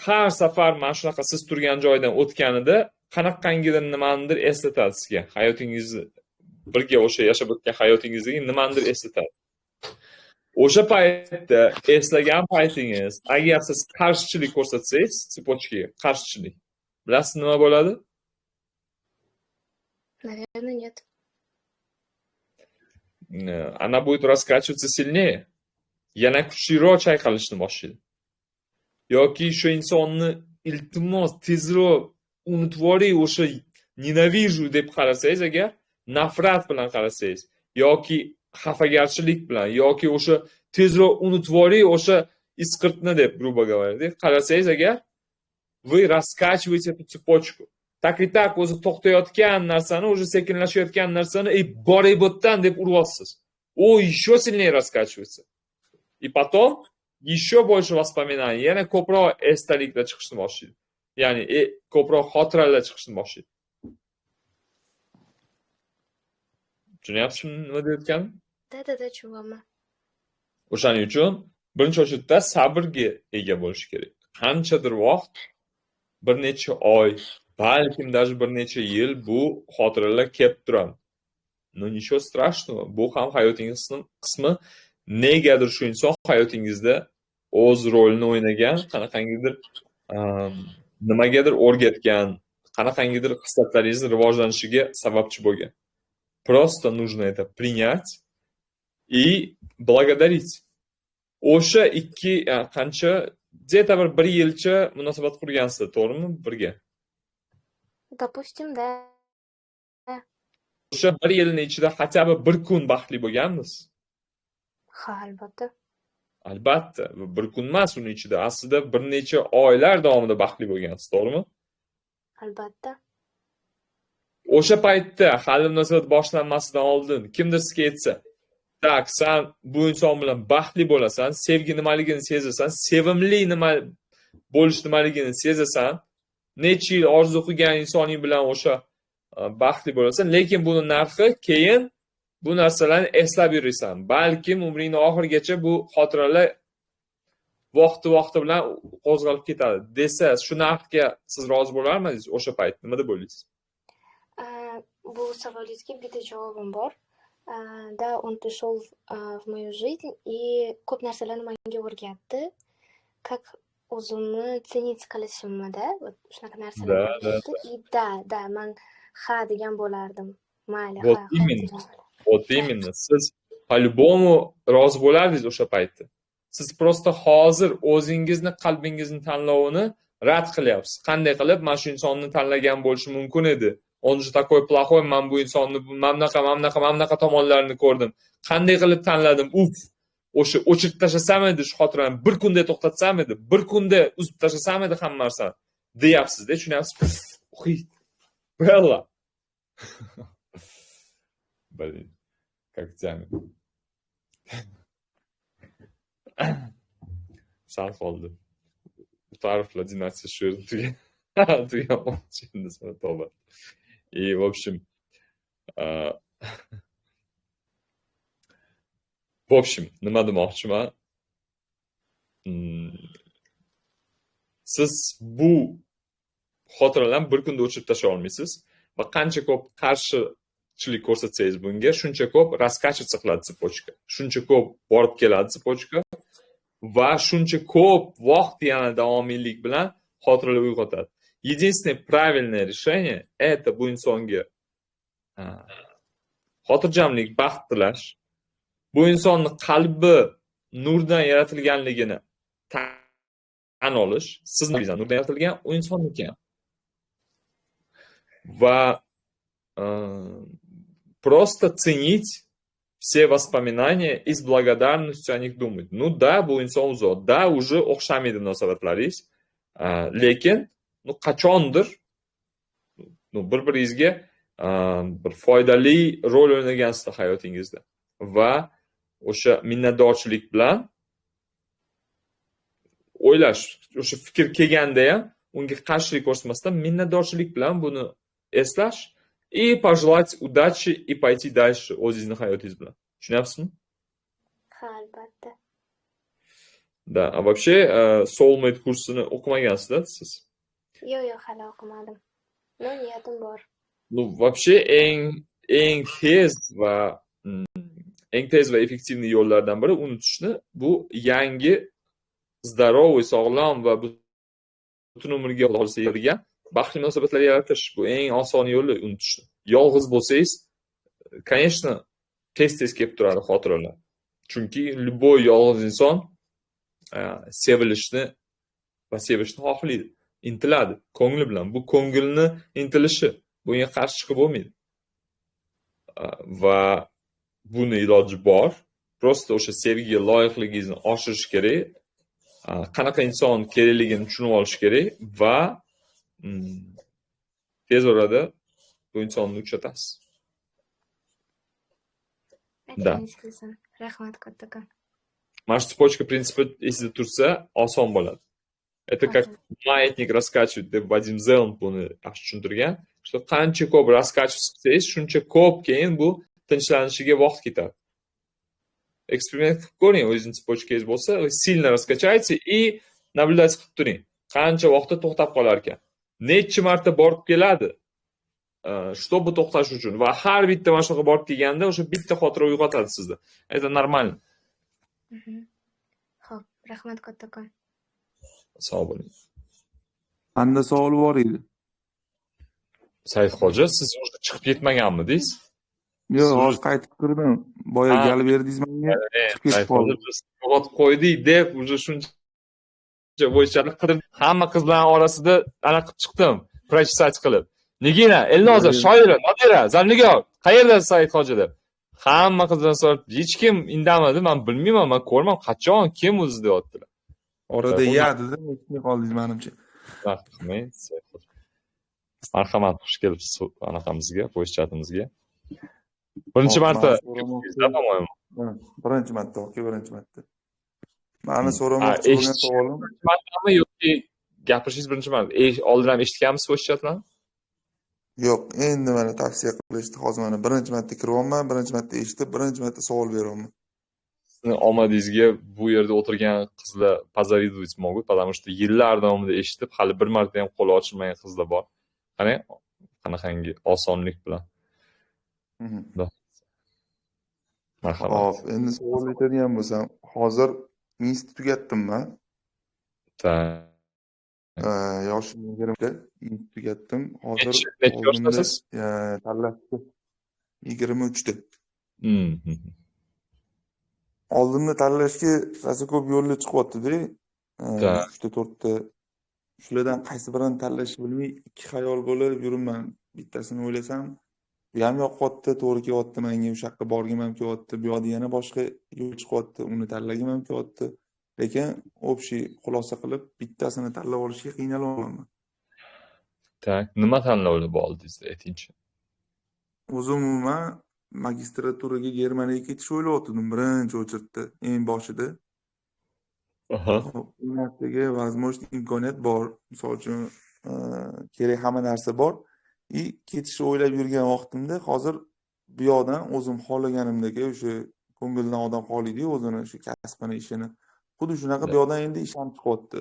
har safar mana shunaqa siz turgan joydan o'tganida qanaqangidir nimanidir eslatadi sizga. Hayotingizni birga o'sha yashab o'tgan hayotingizdagi nimanidir eslatadi. O'sha paytda eslagan paytingiz, agar siz qarshichilik ko'rsatsangiz, tsepочкаga qarshichilik. Bilasiz nima bo'ladi? Наверное, нет. Она будет раскачиваться сильнее. Yana kuchliroq chayqalishni boshlaydi. Yoki shu insonni iltimos tezroq unutib yuboring, o'sha nenavижу deb qarasangiz agar, nafrat bilan qarasangiz, yoki xafagarchilik bilan, yoki o'sha tezroq unutib yuboring, o'sha isqirtni deb, грубо говоря, deb qarasangiz agar, вы раскачиваете эту цепочку. Так и так o'zi to'xtayotgan narsani, o'zi sekinlashayotgan narsani, boray bo'tdan deb uryapsiz. O еще сильнее раскачивается. И потом еще больше воспоминаний, yana ko'proq esdaliklar chiqishni boshlaydi. Ya'ni ko'proq xotiralar chiqishni boshlaydi. Tushunyapsizmi nima deyotganim? Да, чувама. O'shaning uchun birinchi o'rinda sabrga ega bo'lish kerak. Qanchadir vaqt, bir necha oy, balkim даже bir necha yil bu xotiralar kelib turadi. Но ничего страшного, bu ham hayotingizning qismi. Negadir shu inson hayotingizda o'z rolini o'ynagan, qanaqangidir nimagadir o'rgatgan, qanaqangidir hislatlaringizni rivojlanishiga sababchi bo'lgan. Просто нужно это принять и благодарить. O'sha qancha, где-то bir yilcha munosabat qurgansizlar, to'g'rimi? Birga. Допустим, да. O'sha bir yilning ichida хотя бы bir kun baxtli bo'lganmiz? Ha, albatta. Albatta, bir kun emas uning ichida, aslida bir necha oylar davomida baxtli bo'lgansiz, to'g'rimi? Albatta. O'sha paytda hali munosabat boshlanmasidan oldin kimdir sizga aytsa, "Tak, sen bu inson bilan baxtli bo'lasan, sevgi nimaligini sezasan, sevimli nima bo'lish nimaligini sezasan, necha yil orzu qilgan insoning bilan o'sha baxtli bo'lasan, lekin buni narxi keyin bu narsalarni eslab yurasan. Balkim umringning oxirigacha bu xotiralar vaqti bilan qo'zg'alib ketadi" desa, shu narxga siz rozi bo'larmidingiz o'sha payt? Nima deb o'ylaysiz? Bu savolingizga bitta javobim bor. Да, он пришел в мою жизнь и ko'p narsalarni menga o'rgatdi. Как o'zimni ценить qilishimni, da, shunaqa narsalar o'rgatdi. И да, men ha degan bo'lardim. Mayli, ha. Вот именно. Siz по-любому rozi bo'lardingiz o'sha paytda. Siz prosta hozir o'zingizni qalbingizni tanlovini rad qilyapsiz. Qanday qilib mana shu insonni tanlagan bo'lishi mumkin edi? Он же такой плохой, men bu insonni mana bunaqa tomonlarini ko'rdim. Qanday qilib tanladim? O'sha o'chirib tashlasam edi, shu xotirani bir kunda to'xtatsam edi, bir kunda uzib tashlasam edi hamma narsani deyapsiz-da, tushunyapsiz? Bella. Блин, как тянет. Sal qoldi. Ta'riflar dinasiya shu yerda tugamoqchi endi sana tavba. И, в общем, nima demoqchiman? Siz bu xotiralarni bir kunda o'chirib tashlay olmaysiz va qancha ko'p qarshichilik ko'rsatsangiz bunga, shuncha ko'p raskachivаться qiladi цепочка. Shuncha ko'p borib keladi цепочка va shuncha ko'p vaqt yana davomiylik bilan xotiralar uyg'otadi. Единственное правильное решение это bu insonga xotirjamlik, baxt tilash, bu insonni qalbi nurdan yaratilganligini tan olish, sizni qalbingizdan nurdan yaratilgan, u insonniki ham. Va просто ценить все воспоминания и с благодарностью о них думать. Ну да, bu inson uzot, da уже o'xshamaydi munosabatlaringiz, lekin qachondir bir-biringizga bir foydali rol o'ynagansizlar hayotingizda va o'sha minnatdorchilik bilan o'ylash, o'sha fikr kelganda ham unga qarshilik ko'rsatmasdan minnatdorchilik bilan buni eslash и пожелать удачи и пойти дальше o'zingizni hayotingiz bilan. Tushunyapsizmi? Ha, albatta. Да, а вообще soulmate kursini o'qimagansiz-da siz? Yo'q, hali o'qimadim. Men niyatim bor. Ну, вообще eng tez va effektivniy yo'llardan biri unutishni, bu yangi здоровый, sog'lom va butun umrga qolsa yurgan baxtli munosabatlar yaratish. Bu eng oson yo'li unutishni. Yolg'iz bo'lsangiz, конечно, tez kelib turadi xotiralar. Chunki любой yolg'iz inson sevilishni va sevishni xohlaydi, intiladi ko'ngli bilan. Bu ko'ngilni intilishi, bunga qarshi chiqib bo'lmaydi. Va buni iloji bor. Prosta o'sha sevgiga loyiqligingizni oshirish kerak. Qanaqa inson kerakligini tushunib olish kerak va tez orada bu insonni uchratasiz. Да. Rahmat kattakon. Mana shu цепочка принципи esida tursa, oson bo'ladi. Это как маятник раскачивать deb Vadim Zeln buni yaxshi tushuntirgan. Что qancha ko'p раскачивать qilsangiz, shuncha ko'p keyin bu tinchalanishiga vaqt ketadi. Eksperiment qilib ko'ring, o'zingiz цепочканgiz bo'lsa, sильно раскачайте и наблюдать qilib turing. Qancha vaqtda to'xtab qolar ekan. Necha marta borib keladi, чтобы to'xtash uchun va har bitta mana shunaqa borib kelganda o'sha bitta xotira uyg'otadi sizda. Это нормально. Xo'p, rahmat kattakon. Sog' bo'ling. Menda savol bor edi. Saidxo'ja, siz o'sha chiqib ketmaganmidingiz? Yo'q, hozir qaytib kirdim. Boya gal berdingiz menga. Chiqib ketib qoldim. Yo'qotib qo'ydik deb, уже shuncha bo'ychalik qilib, hamma qizlar orasida ana qilib chiqdim, prochesать qilib. Nigina, Elnoza, shoira, Nodira, Zarnigor, qayerdasiz Saidxo'ja deb. Hamma qizlar so'rab, hech kim indamadi, men bilmayman, men ko'rmam, qachon, kim o'zi deyaptilar. Orada yadida, eshitmay qoldingiz menimcha. Rahmat, Saidxo'ja. Marhamat, xush kelibsiz anaqamizga, voice chatimizga. Birinchi marta birinchi marta, birinchi marta. Mani so'ramoqchi bo'lgan savolim, birinchi martami yoki gapirishingiz birinchi marta? Oldin ham eshitganmisiz voice chatlarni? yo'q, endi meni tavsiya qilishdi. Hozir mana birinchi marta kiryapman, birinchi marta eshitib, birinchi marta savol beryapman. Sizni omadingizga bu yerda o'tirgan qizlar позавидовать могут, потому что yillar davomida eshitib, hali bir marta ham qo'li ochilmagan qizlar bor. Qarang, qanaqangi osonlik bilan. Marhamat. Xo'p, endi savol beradigan bo'lsam, hozir institut tugatdim-man. Yoshim 20da institut tugatdim. Hozir necha yoshdasiz? Tanlashga 23da. oldinda tanlashga rosa ko'p yo'llar chiqyapti-da. Da. 3 ta 4 ta. Shulardan qaysi birini tanlashni bilmay ikki xayol bo'lib yuribman. Bittasini o'ylasam, bu ham yoqyapti, to'g'ri kelyapti menga, o'sha yoqqa borgim ham kelyapti. Bu yoqda yana boshqa yo'l chiqyapti, uni tanlagim ham kelyapti. Lekin общий xulosa qilib bittasini tanlab olishga qiynalyapman. Tak, nima tanlovlar bor oldingizda aytingchi? O'zim umuman magistraturaga Germaniyaga ketishni o'ylayotgandim birinchi очередda, eng boshida. Aha. Bu narsaga возможность imkoniyat bor. Misol uchun kerak hamma narsa bor. Ketishni o'ylab yurgan vaqtimda hozir bu yoqdan o'zim xohlaganimdagi o'sha ko'ngildan odam xohlaydi o'zini shu kasbini, ishini. Xuddi shunaqa bu yoqdan endi ish ham chiqyapti.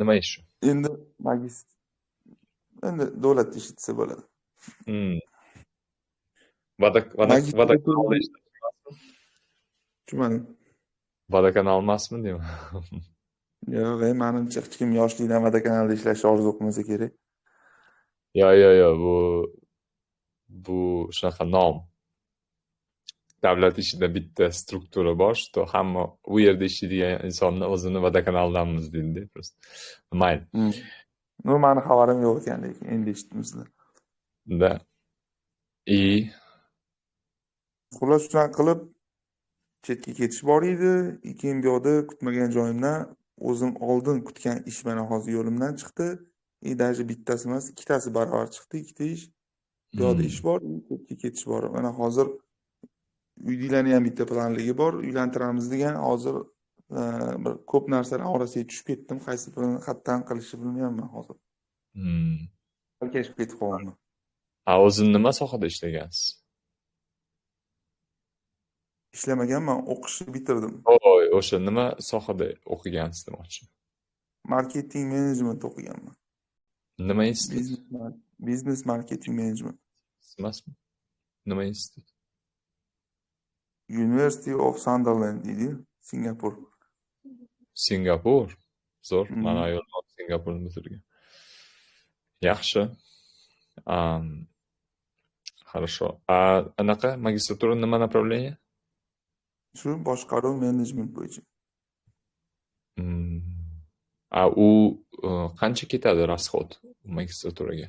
Nima ish? Endi endi davlat ishi desa bo'ladi. Vodokanalda Tushunmadim. Vodokanal emasmi deyman. Yo'q, menimcha hech kim yoshlikdan vodokanalda ishlashni orzu qilmasa kerak. Yo'q, bu shunaqa nom. Davlat ishida bitta struktura bor, что hamma u yerda ishlaydigan insonni o'zini vodokanaldamiz deydi просто. Mayli. No, mani xabarim yo'q ekan, lekin endi eshitdim sizdan. Da. Xullas shunday qilib chetga ketish bor edi. Keyin bu yoqda kutmagan joyimdan o'zim oldin kutgan ish mana hozir yo'limdan chiqdi. Даже bittasi emas, ikkitasi baravar chiqdi, ikkita ish. Bu yoqda ish bor, chetga ketish bor. Mana hozir uydilarni ham bitta planligi bor. Uylantiramiz degan, hozir bir ko'p narsalar orasiga tushib ketdim. Qaysi birini xatdan qilishni bilmayapman hozir. Kashf etib qoldim. O'zing nima sohada ishlagansiz? Ishlamaganman, o'qishni bitirdim. O'sha nima sohada o'qigansiz demoqchi. Marketing menejment o'qiganman. Nima institut? Business marketing management. Emasmi? Nima institut? University of Sunderland deydi, Singapur. Singapur. Zo'r. Mana ayol Singapurni bitirgan. Yaxshi. Хорошо. Anaqa magistratura nima направление? Shu boshqaruv menejment bo'yicha. U qancha ketadi расход magistraturaga?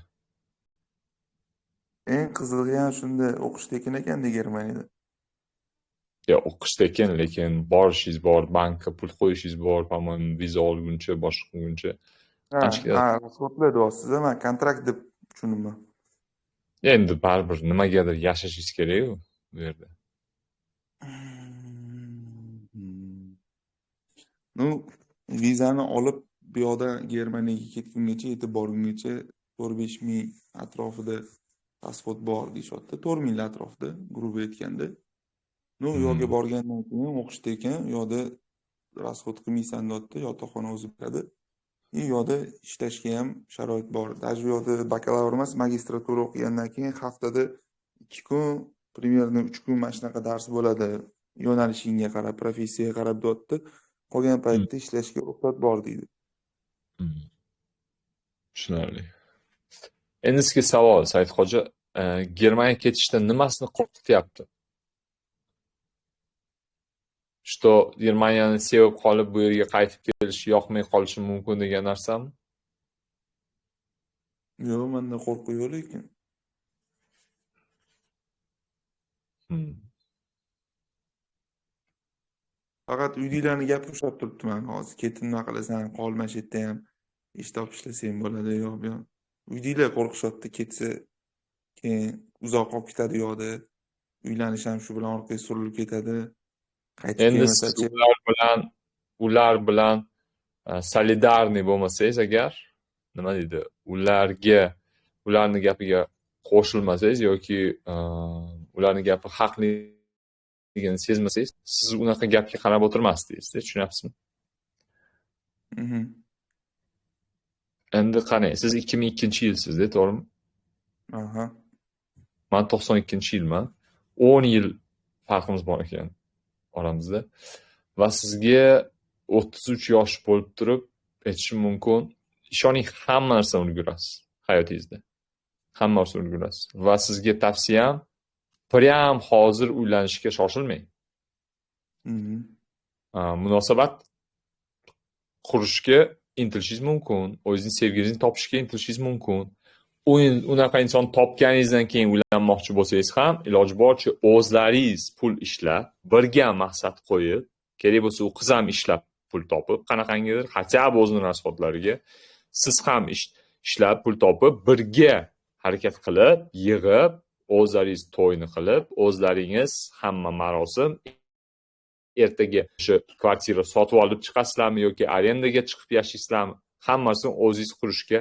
Eng qizig'i ham shunda o'qish tekin ekanda Germaniyada. O'qish tekin, lekin borishingiz bor, bankka pul qo'yishingiz bor, по-моему, viza olguncha, boshqa qilguncha. Qancha ketadi? Расходlar deyapsiz, men kontrakt deb tushundim. Endi baribir nimagadir yashashingiz kerak-ku bu yerda. Vizani olib bu yoqda Germaniyaga ketgungacha, yetib borgungacha 4-5 ming atrofida pasport bor deyishyapti. 4 ming atrofida, gruba aytganda. U yoqqa borgandan keyin o'qishda ekan, u yoqda расход qilmaysan deyapti, yotoqxona o'zi beradi. U yoqda ishlashga ham sharoit bor. Даже bu yoqda bakalavr emas, magistratura o'qigandan keyin haftada 2 kun, примерно 3 kun mana shunaqa dars bo'ladi. Yo'nalishingga qarab, professiyaga qarab deyapti. Qolgan paytda ishlashga ruxsat bor deydi. Tushunarli. Endi sizga savol, Saidxo'ja, Germaniyaga ketishdan nimasini qo'rqityapti? Что Germaniyani sevib qolib bu yerga qaytib kelishi yoqmay qolishi mumkin degan narsami? Yo'q, menda qo'rquv yo'q lekin. Faqat uydagilarning gapi ushlab turibman hozir. Ketib nima qilasan, qolma shu yerda ham ish topib ishlasang bo'ladi, yo'q. Uydagilar qo'rqishyapti, ketsa keyin uzoq qolib ketadi yo'qda. Uylanish ham shu bilan orqaga surilib ketadi. Endi siz ular bilan solidarniy bo'lmasangiz agar, nima deydi, ularning gapiga qo'shilmasangiz yoki ularning gapi haqligini sezmasangiz, siz unaqa gapga qarab o'tirmasdingiz, tushunyapsizmi? Endi qarang, siz 2002-yilsizda, to'g'rimi? Aha. Men 92-yilman. 10 yil farqimiz bor ekan oramizda. Va sizga 33 yosh bo'lib turib, aytishim mumkin, ishoning hamma narsani ulgurasiz hayotingizda. Hamma narsani ulgurasiz. Va sizga tavsiyam, prям hozir uylanishga shoshilmang. Mhm. Munosabat qurishga intilishingiz mumkin, o'zingizni sevgilingizni topishga intilishingiz mumkin. Unaqa inson topganingizdan keyin uylanmoqchi bo'lsangiz ham iloji boricha o'zlaringiz pul ishlab, birga maqsad qo'yib, kerak bo'lsa u qiz ham ishlab pul topib, qanaqangidir хотя бы o'zini rasxodlariga, siz ham ishlab pul topib, birga harakat qilib, yig'ib, o'zlaringiz to'yni qilib, o'zlaringiz hamma marosim ertaga o'sha kvartira sotib olib chiqasizlarmi yoki arendaga chiqib yashaysizlarmi, hammasini o'zingiz qurishga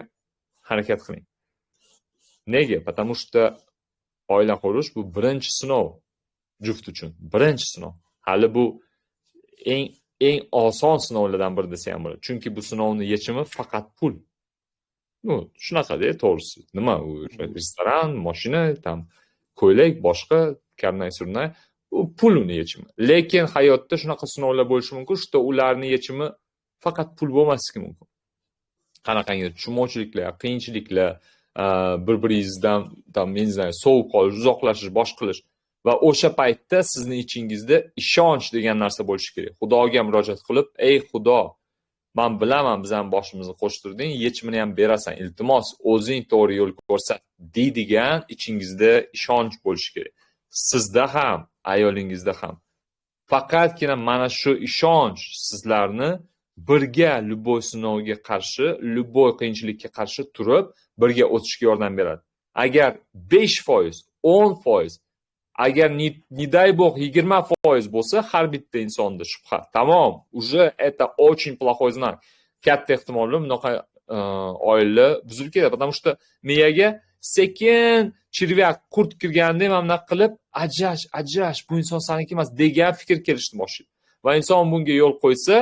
harakat qiling. Nega? Потому что oila qurish bu birinchi sinov juft uchun. Birinchi sinov. Hali bu eng oson sinovlardan biri desa ham bo'ladi. Chunki bu sinovning yechimi faqat pul. Shunaqa-da, to'g'risi. Nima u restoran, mashina, tam ko'ylak, boshqa karnay-surnay, u pul uni yechimi. Lekin hayotda shunaqa sinovlar bo'lishi mumkin, что ularning yechimi faqat pul bo'lmasligi mumkin. Qanaqangi tushunmovchiliklar, qiyinchiliklar, bir-biringizdan men sovuq qolish, uzoqlashish, bosh qilish va o'sha paytda sizning ichingizda ishonch degan narsa bo'lishi kerak. Xudoga murojaat qilib, "Ey Xudo, men bilaman, bizning boshimizni qo'shtirding, yechimini ham berasan. Iltimos, o'zing to'g'ri yo'l ko'rsat" deydigan ichingizda ishonch bo'lishi kerak. Sizda ham, ayolingizda ham. Faqatgina mana shu ishonch sizlarni birga luboy sinovga qarshi, luboy qiyinchilikka qarshi turib, birga o'tishga yordam beradi. Agar 5%, 10%, agar не дай бог 20% bo'lsa har bitta insonda shubha. Tamom, уже это очень плохой знак. Katta ehtimol bilan bunaqa oila buzilib ketadi, потому что miyaga sekin chirvyak qurt kirganda ham naq qilib ajrash, bu inson saniki emas degan fikr kelishni boshlaydi. Va inson bunga yo'l qo'ysa,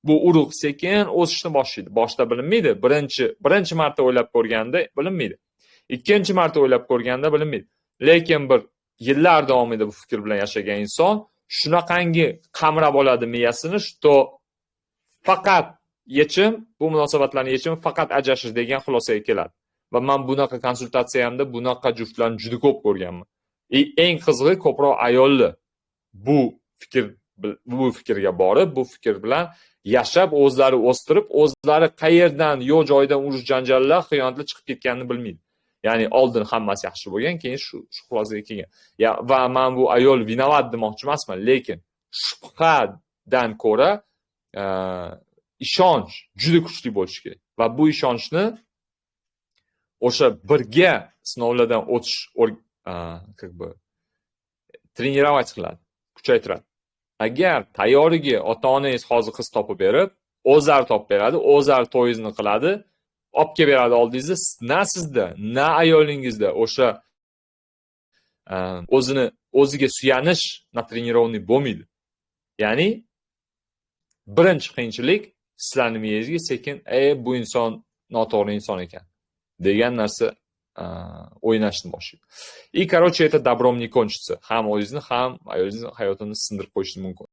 bu urug' sekin o'sishni boshlaydi. Boshda bilinmaydi. Birinchi marta o'ylab ko'rganda bilinmaydi. Ikkinchi marta o'ylab ko'rganda bilinmaydi. Lekin bir yillar davomida bu fikr bilan yashagan inson shunaqangi qamrab oladi miyasini, что faqat yechim, bu munosabatlarning yechimi faqat ajrashish degan xulosaga keladi. Va men bunaqa konsultatsiyamda bunaqa juftlarni juda ko'p ko'rganman. Eng qizig'i ko'proq ayollar bu fikrga borib, bu fikr bilan yashab, o'zlari o'stirib, o'zlari qayerdan, yo'q joydan urush janjallar, xiyonatlar chiqib ketganini bilmaydi. Ya'ni oldin hammasi yaxshi bo'lgan, keyin shu xulosaga kelgan. Va men bu ayol vinovat demoqchi emasman, lekin shubhadan ko'ra ishonch juda kuchli bo'lishi kerak. Va bu ishonchni o'sha birga sinovlardan o'tish trenirovать qiladi, kuchaytiradi. Agar tayyoriga ota-onangiz hozir qiz topib berib, o'zlari topib beradi, o'zlari to'yingizni qiladi, olib kelib beradi oldingizda, na sizda, na ayolingizda o'sha o'ziga suyanish natrenirovniy bo'lmaydi. Ya'ni birinchi qiyinchilik sizlarning miyangizga sekin bu inson noto'g'ri inson ekan degan narsa o'ynashni boshlaydi. И, короче, это добром не кончится. Ham o'zingizni, ham ayolingizni hayotini sindirib qo'yishingiz mumkin.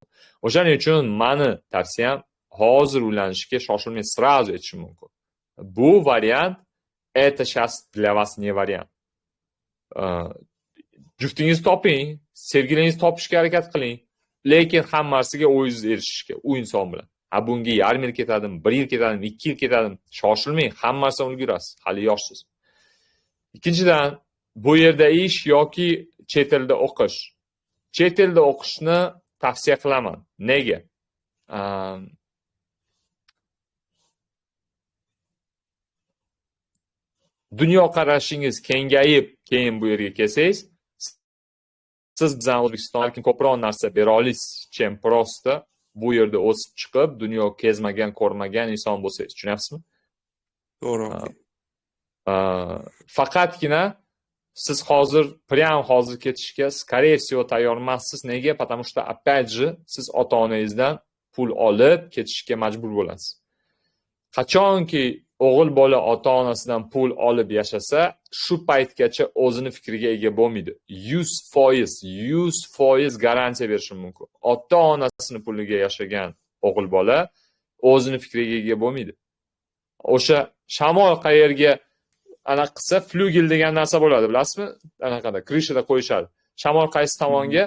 O'shaning uchun meni tavsiyam hozir uylanishga shoshilmay сразу aytish mumkin. Bu variant это сейчас для вас не вариант. Juftingizni toping, sevgilingizni topishga harakat qiling, lekin hammasiga o'zingiz erishishga, u inson bilan. Bunga yarim yil ketadimi, 1 yil ketadimi, 2 yil ketadimi, shoshilmang, hammasidan ulgurasiz, hali yoshsiz. Ikkinchidan, bu yerda ish yoki chet elda o'qish. Chet elda o'qishni tavsiya qilaman. Nega? Dunyoqarashingiz kengayib, keyin bu yerga kelsangiz, siz bizning O'zbekistonga ko'proq narsa bera olasiz, chem prosta bu yerda o'sib chiqib, dunyo kezmagan, ko'rmagan inson bo'lsangiz, tushunyapsizmi? To'g'ri. Faqatgina siz hozir ketishga, скорее всего, tayyor emassiz. Nega? Потому что опять же siz ota-onangizdan pul olib ketishga majbur bo'lasiz. Qachonki o'g'il bola ota-onasidan pul olib yashasa, shu paytgacha o'zini fikriga ega bo'lmaydi. 100% garantiya berishim mumkin. Ota-onasini puliga yashagan o'g'il bola o'zini fikriga ega bo'lmaydi. O'sha shamol qayerga anaqa qilsa, flugel degan narsa bo'ladi, bilasizmi? Anaqada krishada qo'yishadi. Shamol qaysi tomonga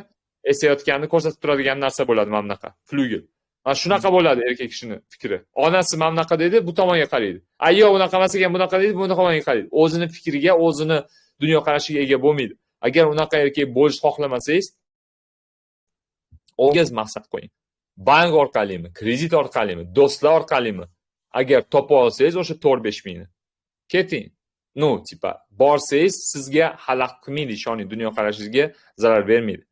esayotganini ko'rsatib turadigan narsa bo'ladi mana bunaqa. Flyugel. Mana shunaqa bo'ladi erkak kishini fikri. Onasi mana bunaqa dedi, bu tomonga qaraydi. Ayyo unaqa emas ekan, bunaqa deydi, bu tomonga qaraydi. O'zini fikriga, o'zini dunyoqarashiga ega bo'lmaydi. Agar unaqa erkak bo'lishni xohlamasangiz, o'zingiz maqsad qo'ying. Bank orqalimi, kredit orqalimi, do'stlar orqalimi? Agar topa olsangiz o'sha 4-5 mingni, keting. Borsangiz sizga xalaqit qilmaydi, ishoning, dunyoqarashingizga zarar bermaydi.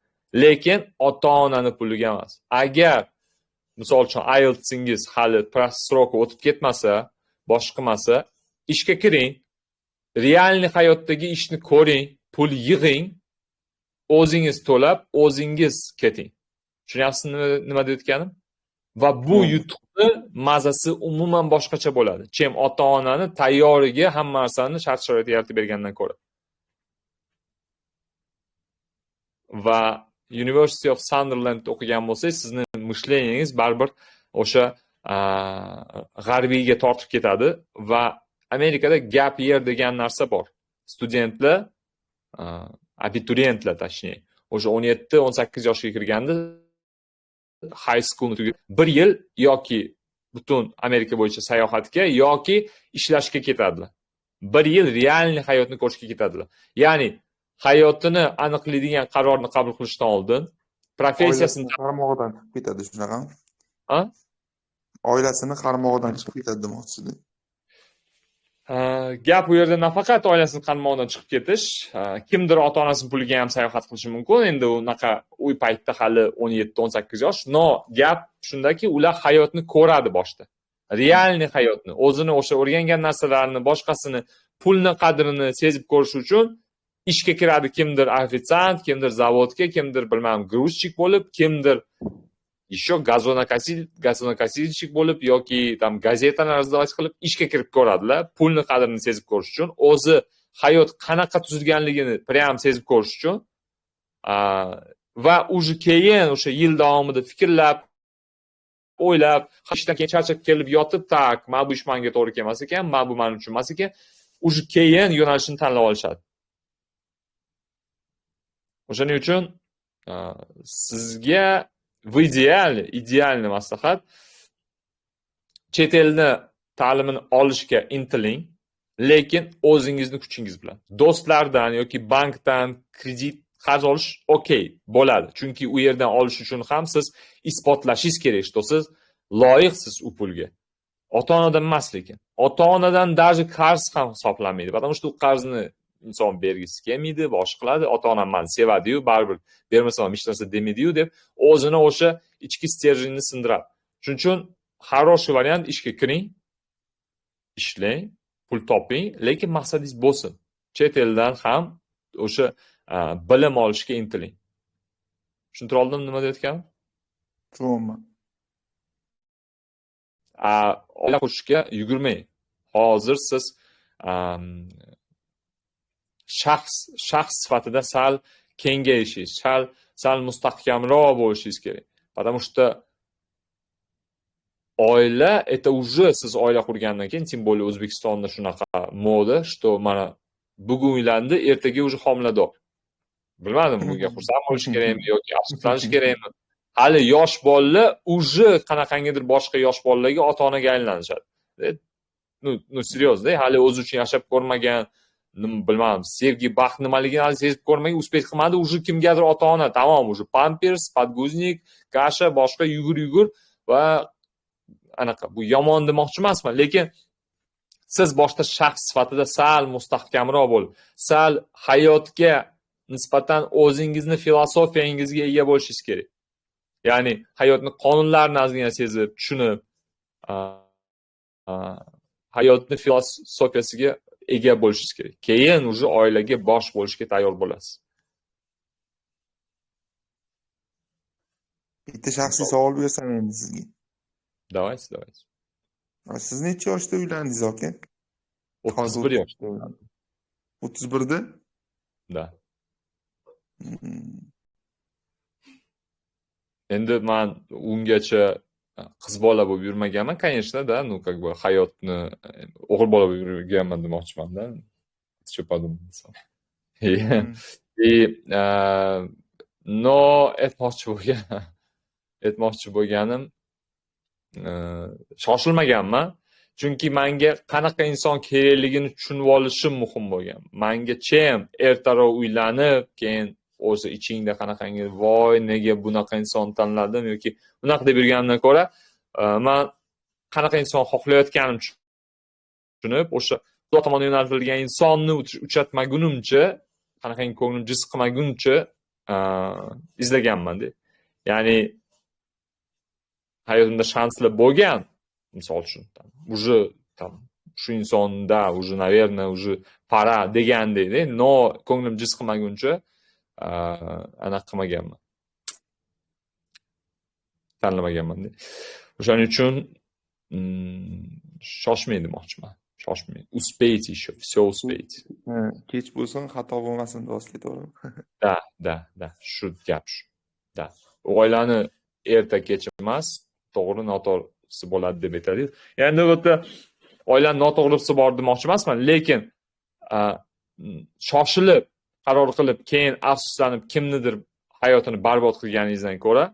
Lekin ota-onani puliga emas. Agar misol uchun IELTSingiz hali sroki o'tib ketmasa, boshqa qilmasa, ishga kiring. Realniy hayotdagi ishni ko'ring, pul yig'ing, o'zingiz to'lab, o'zingiz keting. Tushunyapsizmi nima deyotganim? Va bu yutuqni mazasi umuman boshqacha bo'ladi. Chem ota-onani tayyoriga hamma narsani shart-sharoit yaratib bergandan ko'ra. Va University of Sunderland o'qigan bo'lsangiz, sizni mishleningiz baribir o'sha g'arbiyga tortib ketadi va Amerikada gap year degan narsa bor. Studentlar, abituriyentlar точнее, o'sha 17-18 yoshga kirganda high school tugab 1 yil yoki butun Amerika bo'yicha sayohatga yoki ishlashga ketadilar. 1 yil realniy hayotni ko'rishga ketadilar. Ya'ni hayotini aniqlaydigan qarorni qabul qilishdan oldin professiyasini qaramog'idan chiqib ketadi, shunaqami? Ha? Oilasini qaramog'idan chiqib ketadi demoqchisiz. Gap u yerda nafaqat oilasini qaramog'idan chiqib ketish, kimdir ota-onasining puliga ham sayohat qilishi mumkin. Endi unaqa u paytda hali 17-18 yosh. No, gap shundaki, ular hayotni ko'radi boshda. Realniy hayotni, o'zini o'sha o'rgangan narsalarni, boshqasini, pulni qadrini sezib ko'rish uchun ishga kiradi. Kimdir ofitsiant, kimdir zavodga, kimdir bilmam gruzchik bo'lib, kimdir еще gazonokosильщик bo'lib yoki tam gazetani razdavать qilib ishga kirib ko'radilar. Pulni qadrini sezib ko'rish uchun, o'zi hayot qanaqa tuzilganligini prям sezib ko'rish uchun va уже keyin o'sha yil davomida fikrlab, o'ylab, ishdan keyin charchab kelib yotib, tak, mana bu ish menga to'g'ri kelmas ekan, mana bu men uchun emas ekan, уже keyin yo'nalishini tanlab olishadi. O'shaning uchun sizga idealniy maslahat, chet elni ta'limini olishga intiling, lekin o'zingizni kuchingiz bilan. Do'stlardan yoki bankdan kredit qarz olish okey bo'ladi. Chunki u yerdan olish uchun ham siz isbotlashingiz kerak, что siz loyiqsiz u pulga. Ota-onadan emas lekin. Ota-onadan даже qarz ham hisoblanmaydi. Потому что u qarzni inson bergisi kelmaydi, boshqa qiladi. Ota-onam meni sevadi-yu, baribir bermasam hech narsa demaydi-yu deb o'zini o'sha ichki stерженьni sindiradi. Shuning uchun хороший variant ishga kiring, ishlang, pul toping, lekin maqsadingiz bo'lsin. Chet eldan ham o'sha bilim olishga intiling. Tushuntira oldim nima deyotganim? Tushunman. Oila qurishga yugurmang. Hozir siz shaxs sifatida sal kengayishingiz, sal mustahkamroq bo'lishingiz kerak. Потому что oila это уже siz oila qurgandan keyin, tем более O'zbekistonda shunaqa moda, что mana bugun uylandi, ertaga уже homilador. Bilmadim, bunga xursand bo'lish kerakmi yoki afsuslanish kerakmi? Hali yosh bolalar уже qanaqangidir boshqa yosh bolalarga ota-onaga aylanishadi. Ну, серьезно, hali o'zi uchun yashab ko'rmagan, bilmadim, sevgi, baxt nimaligini hali sezib ko'rmagan, uspet qilmadi, уже kimgadir ota-ona, tamom, уже pampers, podguznik, kasha, boshqa yugur va anaqa. Bu yomon demoqchi emasman, lekin siz boshqa shaxs sifatida sal mustahkamroq bo'lib, sal hayotga nisbatan o'zingizni filosofiyangizga ega bo'lishingiz kerak. Ya'ni hayotni qonunlarini ozgina sezib, tushunib, hayotni filosofiyasiga ega bo'lishingiz kerak. Keyin уже oilaga bosh bo'lishga tayyor bo'lasiz. Bitta shaxsiy savol bersam endi sizga. Давайте. Siz necha yoshda uylandingiz, aka? 31 yoshda uylandim. 31da? Da. Endi men ungacha qiz bola bo'lib yurmaganman, конечно, да, ну как бы hayotni o'g'il bola bo'lib yurganman demoqchiman-da. Что подумал. И aytmoqchi bo'lganim, shoshilmaganman. Chunki menga qanaqa inson kerakligini tushunib olishim muhim bo'lgan. Menga chem ertaroq uylanib, keyin o'zi ichingda qanaqangi voy nega bunaqa inson tanladim yoki bunaqa deb yurganimdan ko'ra, men qanaqa inson xohlayotganimni tushunib, o'sha Xudo tomonidan yo'naltirilgan insonni uchratmagunimcha, qanaqangi ko'nglim jiz qilmaguncha izlaganman-da. Ya'ni hayotimda shanslar bo'lgan, misol uchun, уже shu insonda уже, наверное, уже para degandek-da, no ko'nglim jiz qilmaguncha anaqa qilmaganman. Tanlamaganman-da. O'shaning uchun shoshmay demoqchiman. Shoshmay. Успейте еще, все успейте. Kech bo'lsin, xato bo'lmasin do'stlik, to'g'rimi? Da. Shu gap shu. Da. Oilani erta kech emas, to'g'ri noto'g'risi bo'ladi deb aytadi. Endi bu yerda oilani noto'g'risi bor demoqchi emasman, lekin shoshilib qaror qilib, keyin afsuslanib kimnidir hayotini barbod qilganingizdan ko'ra,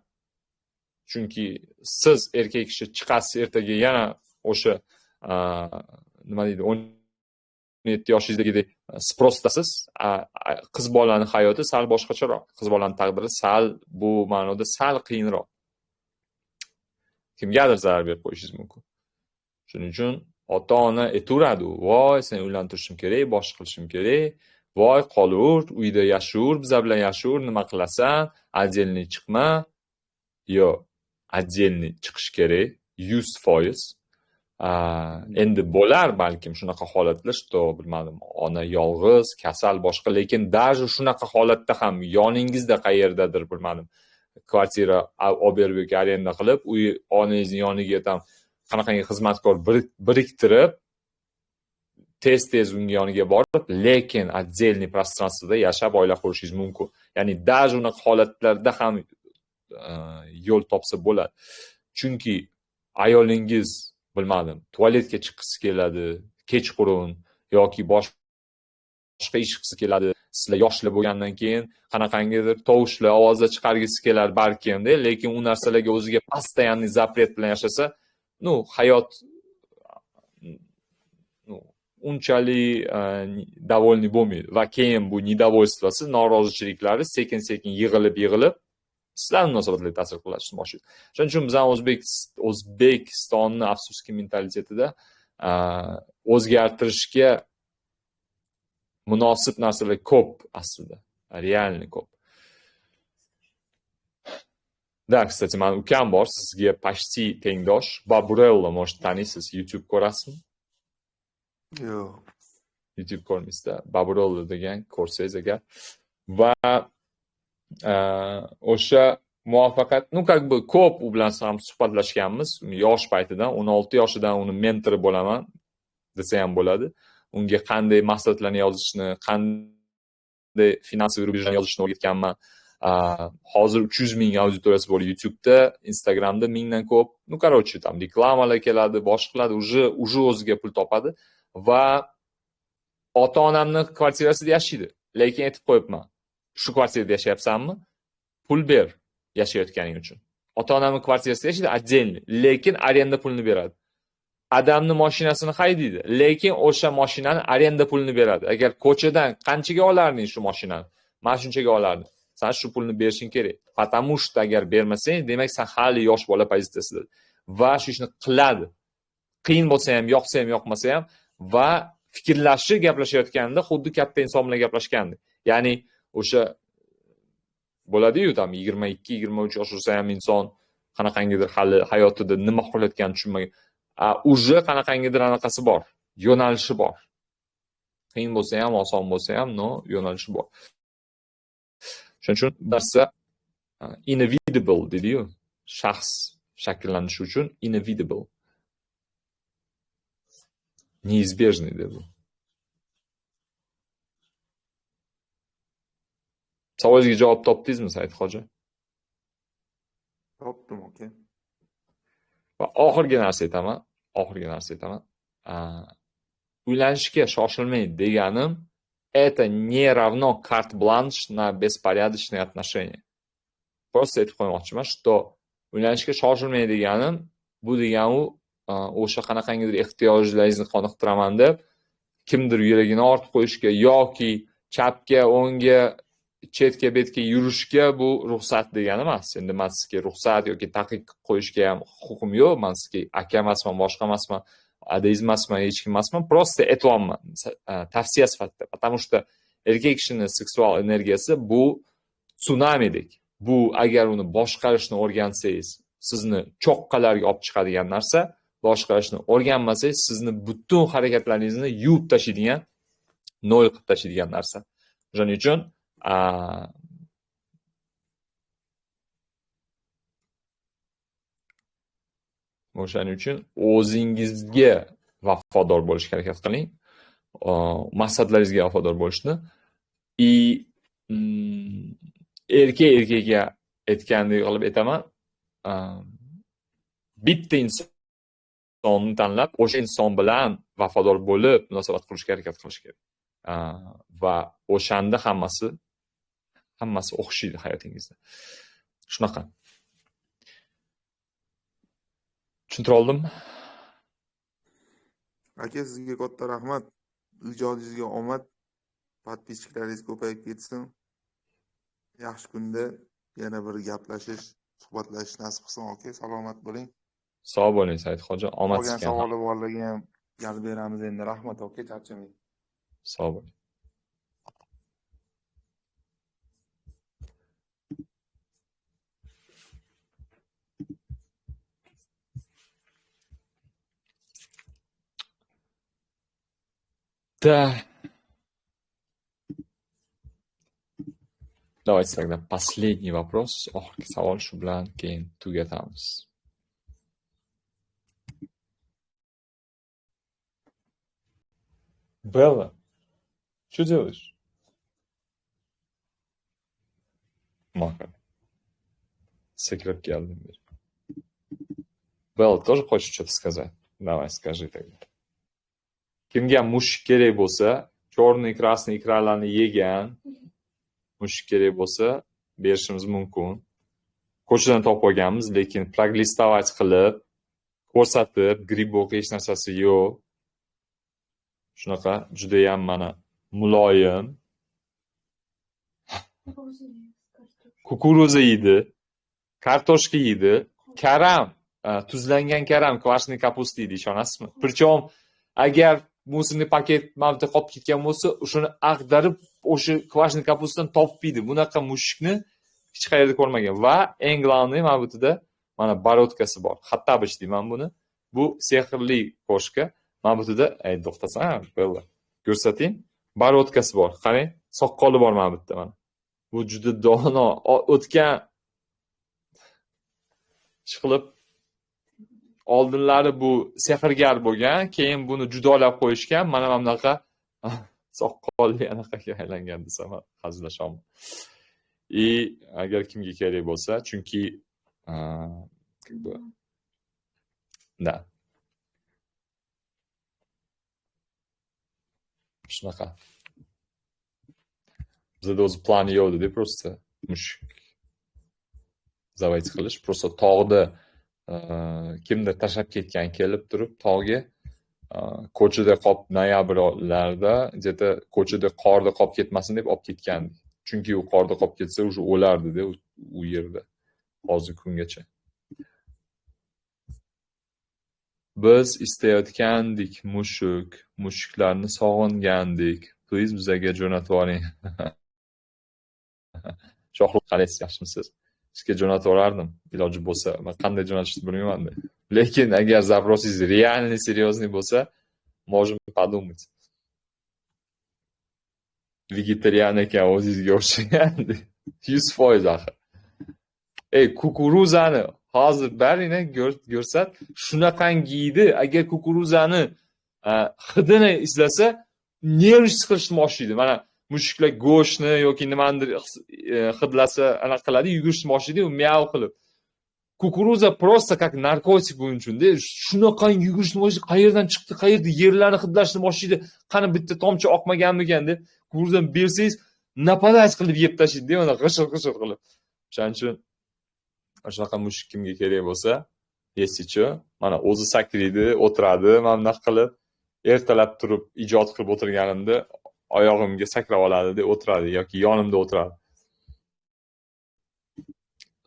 chunki siz erkak kishi chiqasiz ertaga yana o'sha nima deydi, 17 yoshingizdagidek sprosdasiz. Qiz bolaning hayoti sal boshqacharoq. Qiz bolaning taqdiri sal bu ma'noda sal qiyinroq. Kimgadir zarar berib qo'yishingiz mumkin. Shuning uchun ota-ona aytaveradi, voy sen uylantirishim kerak, boshqa qilishim kerak, voy qolaver, uyda yashur, bizlar bilan yashur, nima qilasan, отдельный chiqma. Yo'q, отдельный chiqish kerak 100%. Endi bo'lar balkim shunaqa holatlar, что bilmadim, ona yolg'iz, kasal, boshqa, lekin даже shunaqa holatda ham yoningizda qayerdadir bilmadim, kvartira olib berib yoki arenda qilib, uy onangizning yoniga ham qanaqangi xizmatkor biriktirib, tez unga yoniga borib, lekin отдельный пространствоda yashab oila qurishingiz mumkin. Ya'ni даже unaqa holatlarda ham yo'l topsa bo'ladi. Chunki ayolingiz bilmadim, tualetga chiqisi keladi, kechqurun yoki boshqa ish qilsa keladi. Sizlar yoshlar bo'lgandan keyin qanaqangidir tovushlar, ovozlar chiqargisi kelar balkim-da, lekin u narsalarga o'ziga постоянный запрет bilan yashasa, hayot unchalik довольный bo'lmaydi va keyin bu недовольствоsi, noroziliklari sekin-sekin yig'ilib sizlar munosabatlarga ta'sir qilishni boshlaydi. Shuning uchun biz ham O'zbekistonni afsuski mentalitetida o'zgartirishga munosib narsalar ko'p aslida, realniy ko'p. Da, kстати, men ukam bor, sizga почти tengdosh, Baburello, может, taniysiz, YouTube ko'rasizmi? Yo'q. YouTube ko'rmaysizda. Baburello degan ko'rsangiz agar. Va o'sha muvaffaqiyat, как бы ko'p u bilan ham suhbatlashganmiz. Yosh paytidan, 16 yoshidan uni mentori bo'laman desa ham bo'ladi. Unga qanday mahsulotlarni yozishni, qanday finansiy birjani yozishni o'rgatganman. Hozir 300 ming auditoriyasi bor YouTube'da, Instagramda mingdan ko'p. Короче, там reklamalar keladi, boshqalar уже o'ziga pul topadi va ota-onamni kvartirasida yashaydi. Lekin aytib qo'yibman, shu kvartirada yashayapsanmi? Pul ber yashayotganing uchun. Ota-onamni kvartirasida yashaydi, отдельный, lekin arenda pulini beradi. Adamni mashinasini haydaydi, lekin o'sha mashinani arenda pulini beradi. Agar ko'chadan qanchaga olarding shu mashinani? Mana shunchaga olardim. Sen shu pulni berishing kerak. Потому что agar bermasang, demak sen hali yosh bola pozitsiyasida va shu ishni qiladi. Qiyin bo'lsa ham, yoqsa ham, yoqmasa ham va fikrlashi, gaplashayotganda xuddi katta inson bilan gaplashgandi. Ya'ni o'sha bo'ladi-yu, tam 22-23 yosh bo'lsa ham inson qanaqangidir hali hayotida nima qilayotganini tushunmagan. Уже qanaqangidir anaqasi bor, yo'nalishi bor. Qiyin bo'lsa ham, oson bo'lsa ham, yo'nalishi bor. Shuning uchun narsa inevitable deydi-yu, shaxs shakllanishi uchun inevitable. Неизбежный dedi. Savolingizga javob topdingizmi, Said hoji? Topdim, aka. Va oxirgi narsa aytaman. Uylanishga shoshilmang deganim, это не равно карт-бланш на беспорядочные отношения. Просто aytib qo'ymoqchiman, что uylanishga shoshilmang deganim, bu degani u o'sha qanaqangidir ehtiyojlaringizni qoniqtiraman deb kimdir yuragini ortib qo'yishga yoki chapga, o'ngga, chetga, betga yurishga bu ruxsat degani emas. Endi men sizga ruxsat yoki taqiq qo'yishga ham huquqim yo'q. Men sizga aka emasman, boshqa emasman, adeist emasman, hech kim emasman. Просто aytyapman tavsiya sifatida. Потому что erkak kishining seksual energiyasi bu tsunamidek. Bu agar uni boshqarishni o'rgansangiz, sizni cho'qqalarga olib chiqadigan narsa, boshqarishni o'rganmasangiz, sizni butun harakatlaringizni yuvib tashlaydigan, nol qilib tashlaydigan narsa. Shuning uchun o'shaning uchun o'zingizga vafodor bo'lishga harakat qiling. Maqsadlaringizga vafodor bo'lishni erkakga aytgandek qilib aytaman. Bitta insonni tanlab, o'sha inson bilan vafodor bo'lib munosabat qurishga harakat qilish kerak. Va o'shanda hammasi o'xshaydi hayotingizda. Shunaqa. Tushuntira oldimmi? Aka, sizga katta rahmat. Ijodingizga omad. Podpischalaringiz ko'payib ketsin. Yaxshi kunda yana bir gaplashish, suhbatlashish nasib qilsin, aka. Salomat bo'ling. Sog' bo'ling, Saidxo'ja. Omad Qolgan sizga. savoli borligi ham yozib beramiz endi. Rahmat, aka. Charchamang. Sog' bo'ling. Да. Давайте тогда последний вопрос. Oxirgi savol, shu bilan keyin tugatamiz. Bella, что делаешь? Мака. Секрет келdim. Bella тоже хочет что-то сказать? Давай, скажи тогда. Kimga mushuk kerak bo'lsa, черный, красный ikralarni yegan mushuk kerak bo'lsa, berishimiz mumkin. Ko'chadan topib olganmiz, lekin proglistavать qilib, ko'rsatib, gribok hech narsasi yo'q. Shunaqa juda ham mana muloyim. Kukuruza yeydi, kartoshka yeydi, karam, tuzlangan karam, kvarshniy kapusta yeydi, ishonasizmi? Причем agar musini paket mavda qolib ketgan bo'lsa, shuni ag'darib, o'sha kvarshniy kapustani topib yeydi. Bunaqa mushukni hech qayerda ko'rmagan. Va eng glавный mavjudida mana barodkasi bor. Xattabish deyman buni. Bu sehrli koshka. Mavjudida, to'xtasan, Bella. Ko'rsating. Barodkasi bor. Qarang, soqqoli bor mavjudda mana. Bu juda dono, o'tgan ishqilib oldinlari bu sehrgar bo'lgan, keyin buni judolab qo'yishgan, mana bunaqa soqqolli anaqaga aylangan desam, hazillashaman. Agar kimga kerak bo'lsa, chunki da. Shunaqa. Bizda o'zi plani yo'q edi, просто mushuk zavayt qilish, просто tog'da kimdir tashlab ketgan, kelib turib tog'ga ko'chada qolib, noyabrlarda где-то ko'chada qorda qolib ketmasin deb olib ketgan. Chunki u qorda qolib ketsa, уже o'lardi-da u yerda hozir kungacha. Biz istayotgandik mushuklarni sog'ingandik. Please bizga jo'natib yuboring. Shohruh qalaysiz, yaxshimisiz? Sizga jo'natib yuborardim, iloji bo'lsa. Men qanday jo'natishni bilmayman-da. Lekin agar zaprosingiz реальный, серьезный bo'lsa, можем подумать. Vegetarian ekan o'zingizga o'xshagan. 100% axir. Kukuruzani hozir barini ko'rsat, shunaqangi yeydi. Agar kukuruzani hidini izlasa, nerv siqilishni boshlaydi. Mana mushuklar go'shtni yoki nimandir hidlasa, ana qiladi, yugurishni boshlaydi, u miyav qilib. Kukuruza просто как narkotik buning uchun-da. Shunaqangi yugurishni boshlaydi, qayerdan chiqdi, qayerda yerlarni hidlashni boshlaydi. Qani bitta tomchi oqmaganmikan deb, kukuruzani bersangiz, napadayz qilib yeb tashlaydi, mana g'ishir qilib. Shuning uchun shunaqa mushuk kimga kerak bo'lsa, yesichi, mana o'zi sakraydi, o'tiradi, mana bunaqa qilib, ertalab turib ijod qilib o'tirganimda oyog'imga sakrab oladi, o'tiradi yoki yonimda o'tiradi.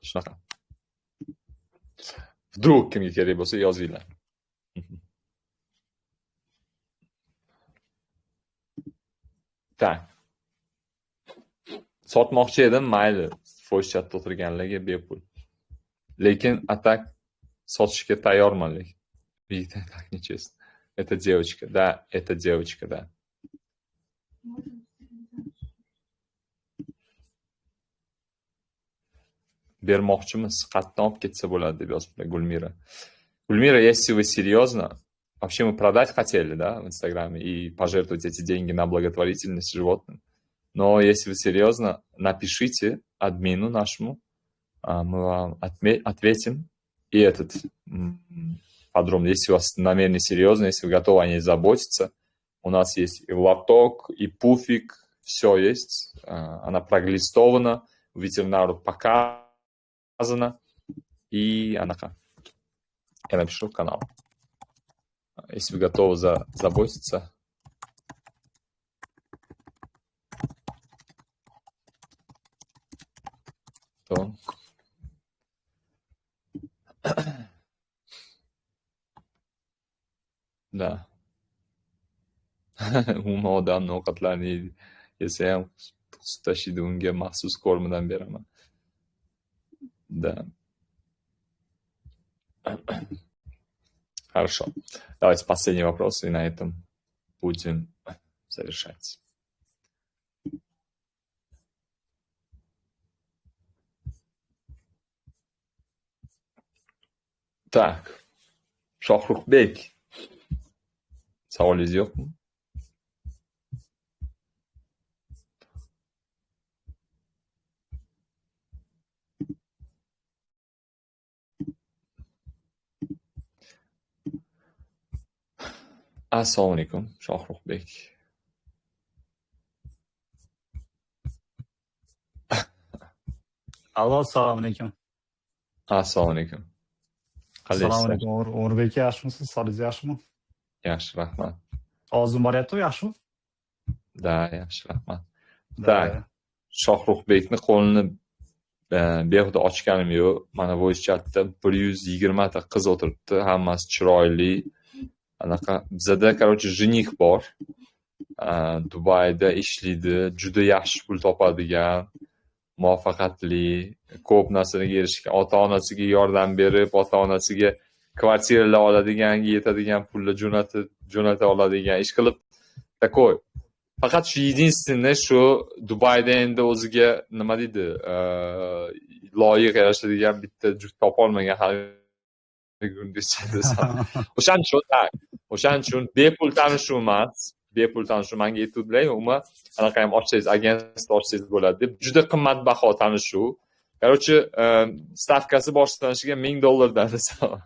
Shunaqa. Vdrug kimga kerak bo'lsa yozinglar. Tak. Sotmoqchi edim, mayli, foiz chatda o'tirganlarga bepul. Lekin atak sotishga tayyorman, lekin. Видите, так нечестно. Это девочка, да, это девочка, да. Bermoqchimiz, qatdan olib ketsa bo'ladi deb yozibdi Gulmira. Gulmira, если вы серьезно, вообще мы продать хотели, да, в Инстаграме и пожертвовать эти деньги на благотворительность животным. Но если вы серьезно, напишите админу нашему, мы вам ответим. И этот подробно, если у вас намерение серьезно, если вы готовы о ней заботиться, у нас есть и лоток, и пуфик, все есть. Она проглистована, ветеринару показана, и она... Я напишу в канал. Если вы готовы заботиться, то... Да. Umuman odamni ovqatlarini yesa ham qutib tashlaydi, unga maxsus kormidan beraman. Да. Хорошо. Давайте последний вопрос, и на этом будем завершать. Так. Shohruxbek. Savolingiz yo'qmi? Assalomu alaykum, Shohruxbek. Allo, assalomu alaykum. Assalomu alaykum. Assalomu alaykum. O'murbek, yaxshimisiz? Sog'ligingiz yaxshimi? Yaxshi, rahmat. Ovozim boryapti, yaxshimi? Da, yaxshi, rahmat. Tak, Shohruxbekni qo'lini behuda ochganim yo'q. Mana voice chatda 120 ta qiz o'tiribdi, hammasi chiroyli. Anaqa bizada, короче, жених bor. Dubayda ishlaydi, juda yaxshi pul topadigan, muvaffaqiyatli, ko'p narsaga erishgan, ota-onasiga yordam berib, ota-onasiga kvartiralar oladigan, yetadigan pulni jo'nata oladigan ish qilib, takoy. Faqat shu единственный shu Dubayda endi o'ziga nima deydi, loyiq yarashadigan bitta juft topolmagan hali o'shaning uchun bepul tanishuv emas, bepul tanishuv menga YouTube'da umuman anaqa ham ochsangiz, agentство ochsangiz bo'ladi deb juda qimmatbaho tanishuv. Короче, stavkasi boshlanishiga $1000 desam.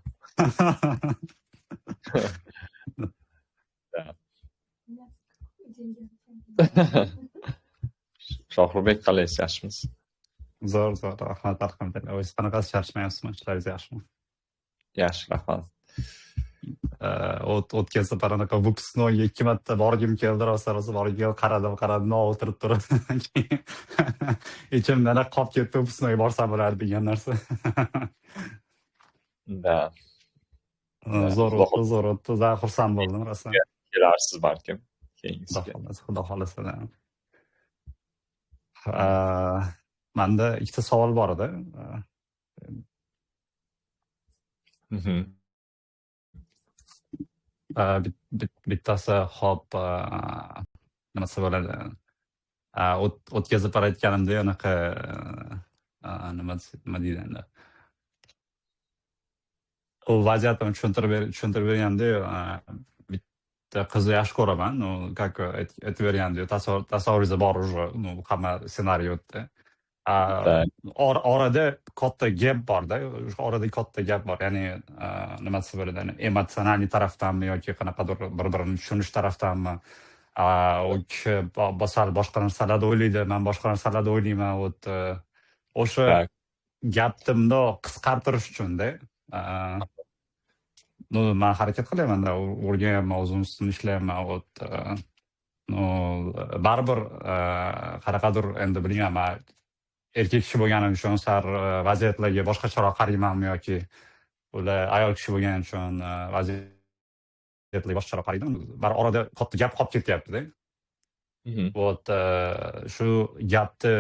Shohruxbek, qalaysiz, yaxshimisiz? Zo'r, rahmat, alhamdulillah. O'zingiz qanaqasiz, charchamayapsizmi? Ishlaringiz yaxshimi? Yaxshi, rahmat. O'tgan safar anaqa Vuksnoyga 2 marta borgim keldi, rosa borgim qaradim, o'tirib turib. Ichimdan qolib ketdi, Vuksnoyga borsam bo'lardi degan narsa. Da. Zo'r o'tdi, xursand bo'ldim rosa. Kelarsiz balkim. Keyingisiga. Xudo xolasa. Menda ikkita savol bor edi. Bittasi hop nimasi bo'ladi. O'tkazib borayotganimda anaqa nima deydi endi. U vaziyatni tushuntirib berganda bitta qizni yaxshi ko'raman. Ну, как aytib berganda, tasavvuringiz bor уже, ну, hamma ssenariy o'tdi. Orada katta gap bor-da, orada katta gap bor. Ya'ni nimasi bo'ladi, emotsional tarafdanmi yoki qanaqadir bir-birini tushunish tarafdanmi? U kishi boshqa narsalarda o'ylaydi, men boshqa narsalarda o'ylayman. O'sha gapni bundoq qisqartirish uchunda man harakat qilyapman-da, o'rganyapman, o'zim ustida ishlayapman. Baribir qanaqadir endi bilmayman, erkak kishi bo'lganim uchun sal vaziyatlarga boshqacharoq qaraymanmi yoki ular ayol kishi bo'lgani uchun vaziyatlarga boshqacharoq qaraydimi? Baribir orada katta gap qolib ketyapti-da. Shu gapni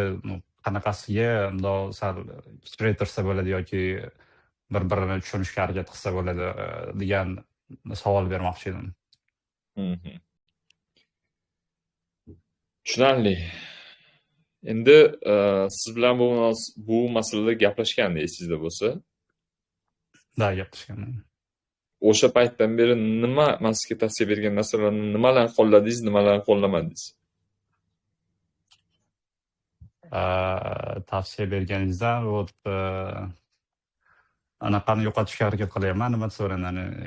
qanaqasiga bundoq sal kichraytirsa bo'ladi yoki bir-birini tushunishga harakat qilsa bo'ladi degan savol bermoqchi edim. Tushunarli. Endi siz bilan bu masalada gaplashganda esingizda bo'lsa, gaplashganman. O'sha paytdan beri nima men sizga tavsiya bergan narsalarni nimalarni qo'lladingiz, nimalarni qo'llamadingiz? Tavsiya berganingizda anaqani yo'qotishga harakat qilyapman. Nima desam,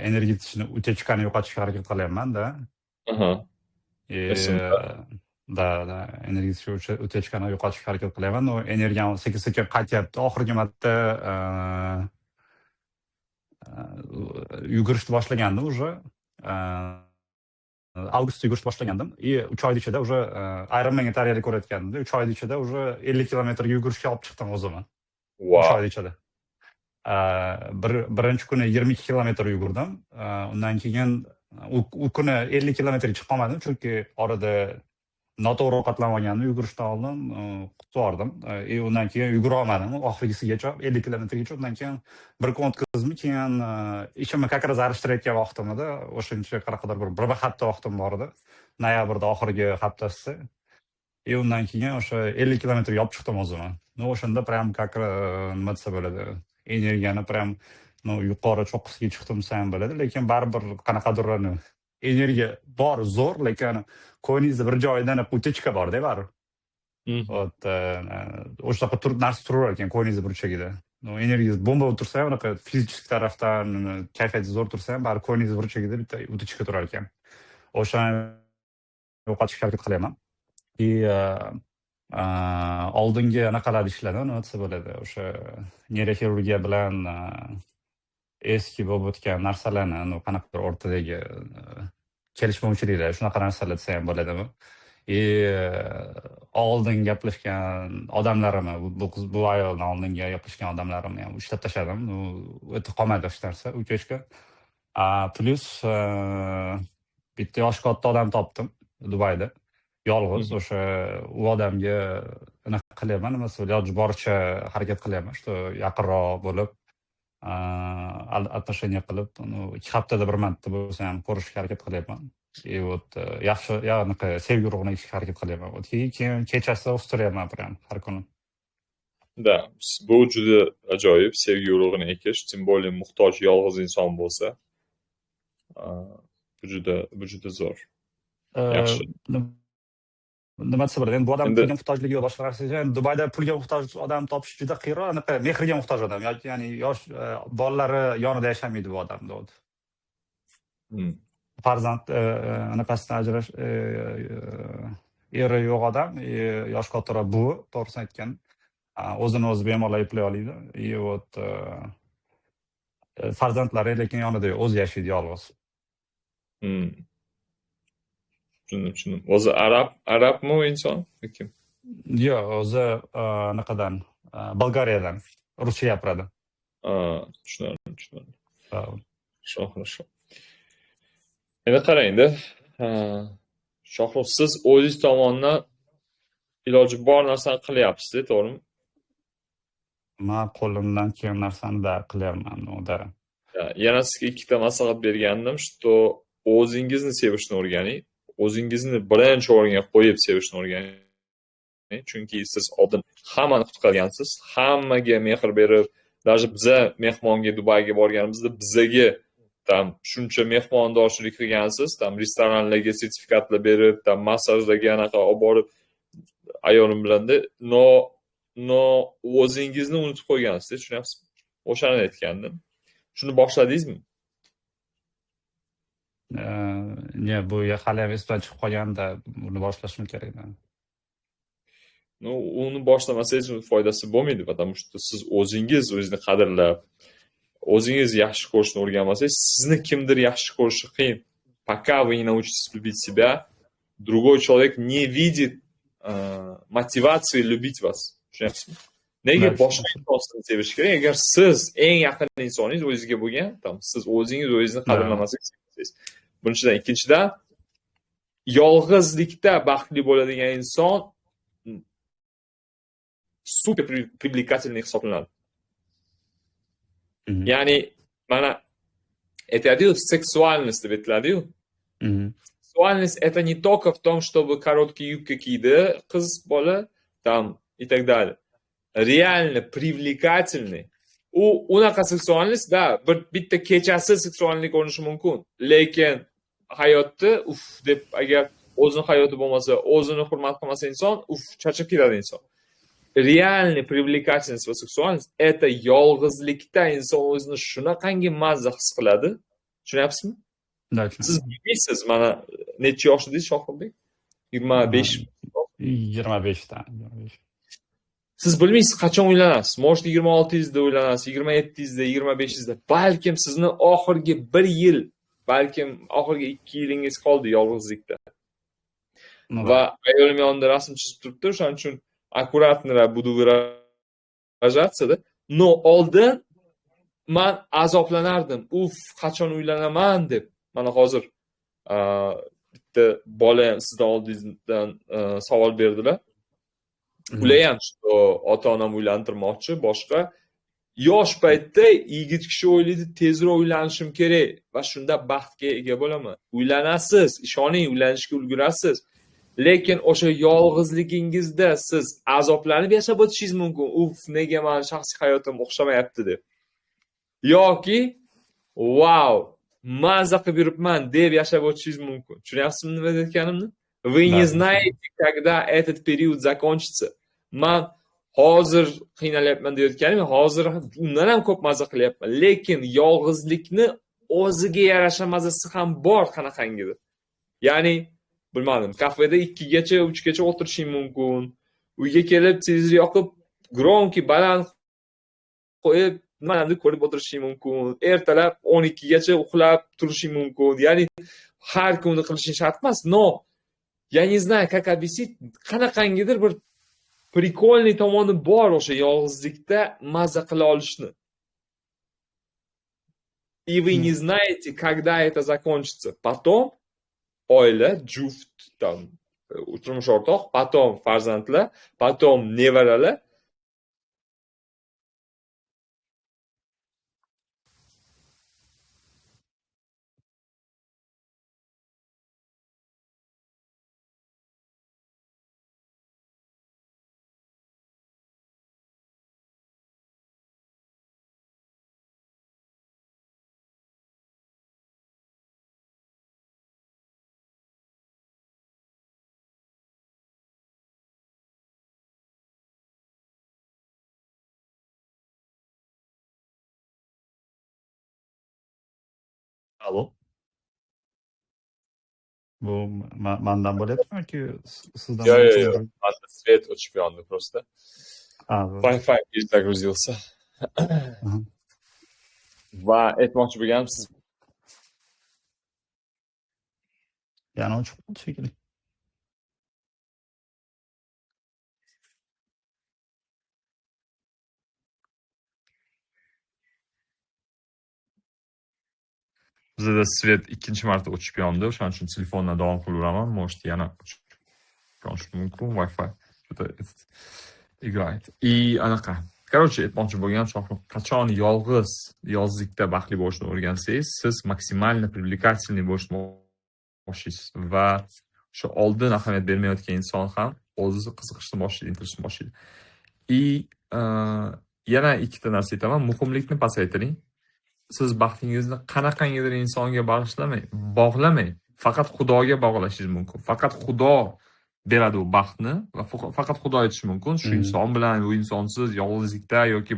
energetikni utechkani yo'qotishga harakat qilyapman-da. Energetik utechkani yo'qotishga harakat qilyapman. Energiyam sekin-sekin qaytyapti. Oxirgi marta yugurishni boshlagandim уже. Avgustda yugurishni boshlagandim. 3 oyning ichida уже Ironmanga tayyorgarlik ko'rayotgandim. 3 oyning ichida уже 50 kilometrga yugurishga olib chiqdim o'zimni. 3 oyning ichida. Birinchi kuni 22 kilometr yugurdim. Undan keyin u kuni 50 kilometrga chiqib qolmadim, chunki orada noto'g'ri ovqatlanib olgandim. Yugurishdan oldin qutib yubordim. Undan keyin yugura olmadim. Oxirgisigacha 50 kilometrgacha. Undan keyin bir kun o'tkazdim. Keyin ishimni как раз arishtirayotgan vaqtim edi. O'shancha qanaqadir bir hafta vaqtim bor edi. Noyabrda oxirgi haftasi. Undan keyin o'sha 50 kilometrga olib chiqdim o'zimni. O'shanda prям как nima desa bo'ladi. Energiyani prям yuqori cho'qqisiga chiqdim desam bo'ladi, lekin baribir qanaqadir energiya bor, zo'r, lekin qo'yningizda bir joydan utechka bor-da, baribir. O'shaqa narsa turar ekan qo'yningizda burchagida. Energiyangiz bomba o'tirsa ham, unaqa fizik tarafdan kayfiyatingiz zo'r tursa ham, baribir qo'yningizda burchagida bitta utechka turar ekan. O'shani yo'qotishga harakat qilyapman. Oldingi anaqalar ishladim, nima desa bo'ladi, o'sha neyroxirurgiya bilan eski bo'lib o'tgan narsalarni qanaqadir o'rtadagi kelishmovchiliklar, shunaqa narsalar desa ham bo'ladimi? Oldin gaplashgan odamlarimni, bu ayoldan oldingi gaplashgan odamlarimni ham ishlab tashladim. O'ta qolmadi o'sha narsa, uchashga. Plus bitta yosh katta odam topdim Dubayda. Yolg'iz o'sha u odamga anaqa qilyapman, masalan, iloji boricha harakat qilyapman, shu yaqinroq bo'lib, отношение qilib, 2 haftada bir marta bo'lsa ham ko'rishga harakat qilyapman. Yaxshi, anaqa sevgi urug'ini ekishga harakat qilyapman. Keyin kechasi o'stiryapman prям har kuni. Da, bu juda ajoyib, sevgi urug'ini ekish, tim более muhtoj yolg'iz inson bo'lsa, bu juda zo'r. Yaxshi. Nima desa bo'ladi, endi bu odam pulga muhtojligi boshqa narsa. Dubayda pulga muhtoj odam topish juda qiyin, anaqa mehrga muhtoj odam, ya'ni yosh bolalari yonida yashamaydi bu odam. Farzand anaqasidan ajrash, eri yo'q odam, yosh kattaroq buvi, to'g'risini aytgan, o'zini o'zi bemalol eplay oladi. Farzandlari lekin yonida yo'q, o'zi yashaydi yolg'iz. Tushundim. O'zi arabmi u inson? Kim? Yo'q, o'zi anaqadan, Bolgariyadan, ruscha gapiradi. Tushundim. Хорошо. Endi qarang-da. Shohrux, siz o'zingiz tomonidan iloji bor narsani qilyapsiz, to'g'rimi? Men qo'limdan kelgan narsani qilyapman, Yana sizga ikkita maslahat bergandim, что o'zingizni sevishni o'rganing. O'zingizni birinchi o'ringa qo'yib sevishni o'rganing. Chunki siz oldin hammani qutqargansiz, hammaga mehr berib, даже biza mehmonga Dubayga borganimizda bizaga tam shuncha mehmondorchilik qilgansiz, tam restoranlarga sertifikatlar berib, tam massajlarga anaqa olib borib ayolim bilanda o'zingizni unutib qo'ygansiz, tushunyapsizmi? O'shani aytgandim. Shuni boshladingizmi? Bu hali ham esdan chiqib qolganda buni boshlashim kerak. uni boshlamasangiz uni foydasi bo'lmaydi, потому что siz o'zingiz o'zingizni qadrlab, o'zingiz yaxshi ko'rishni o'rganmasangiz, sizni kimdir yaxshi ko'rishi qiyin. Пока вы не научитесь любить себя, другой человек не видит мотивации любить вас. Tushunyapsizmi? Nega boshqa insonni sevish kerak? Agar siz eng yaqin insoningiz o'zingizga bo'lgan, siz o'zingiz o'zingizni qadrlamasangiz. Birinchidan, ikkinchidan, yolg'izlikda baxtli bo'ladigan inson super привлекательный hisoblanadi. Ya'ni mana aytadiyu, seksualность deb aytiladiyu. Сексуальность это не только в том, чтобы короткие юбки kiydi qiz bola, там и так далее. Реально привлекательный. Unaqa seksualность, да, bitta kechasi seksuallik ko'rinishi mumkin. Lekin hayotda deb agar o'zini hayoti bo'lmasa, o'zini hurmat qilmasa inson, charchab ketadi inson. Реальная привлекательность va seksualность это yolg'izlikda inson o'zini shunaqangi mazza his qiladi. Tushunyapsizmi? Siz bilmaysiz, mana necha yoshidasiz Shohirbek? 25. 25 ta. Siz bilmaysiz qachon uylanasiz. Может 26-da uylanasiz, 27-da, 25-da. Balkim sizni oxirgi 1 yil, balkim oxirgi 2 yilingiz qoldi yolg'izlikda. Va ayolim yonida rasm chizib turibdi, o'shaning uchun аккуратно буду выражаться-da. No, oldin men azoblanardim. Qachon uylanaman deb. Mana hozir bitta bola sizdan oldingizdan savol berdilar. Ular ham ota-onam uylantirmoqchi, boshqa. Yosh paytda yigit kishi o'ylaydi, tezroq uylanishim kerak va shunda baxtga ega bo'laman. Uylanasiz, ishoning, uylanishga ulgurasiz. Lekin o'sha yolg'izligingizda siz azoblanib yashab o'tishingiz mumkin. Nega men shaxsiy hayotim o'xshamayapti deb. Yoki wow, mazza qilib yuribman deb yashab o'tishingiz mumkin. Tushunyapsizmi nima deyotganimni? Вы не знаете, когда этот период закончится. Men hozir qiynalyapman deyotganim, hozir undan ham ko'p mazza qilyapman. Lekin yolg'izlikni o'ziga yarasha mazasi ham bor qanaqangidir. Ya'ni bilmadim, kafeda 2 gacha, 3 gacha o'tirishing mumkin. Uyga kelib televizor yoqib, gronki baland qo'yib, nimalarni ko'rib o'tirishing mumkin. Ertalab 12 gacha uxlab turishing mumkin. Ya'ni har kuni qilishing shart emas. No. Я не знаю, как объяснить, qanaqangidir bir прикольный tomoni bor o'sha yolg'izlikda mazza qila olishni. И вы не знаете, когда это закончится. Потом oila, juft, turmush o'rtoq, потом farzandlar, потом nevaralar. Alo. Bu mendan bo'lyaptimi yoki sizdan? Yo. Свет o'chib yondi просто. Wi-Fi загрузился. Va aytmoqchi bo'lganim, siz yana o'chib qoldi shekilli. bizda svet ikkinchi marta o'chib yondi, o'shaning uchun telefondan davom qilaveraman. Может, yana o'chib qolishi mumkin. Wi-Fi juda играет. И anaqa. Короче, aytmoqchi bo'lganim, qachon yolg'izlikda baxtli bo'lishni o'rgansangiz, siz maksimalni привлекательный bo'lishni boshlaysiz va o'sha oldin ahamiyat bermayotgan inson ham o'zi qiziqishni boshlaydi, intilishni boshlaydi. И yana ikkita narsa aytaman, muhimlikni pasaytiring. Siz baxtingizni qanaqangidir insonga bog'lamang. Faqat Xudoga bog'lashingiz mumkin. Faqat Xudo beradi u baxtni va faqat Xudo aytishi mumkin. Shu inson bilan, u insonsiz yolg'izlikda yoki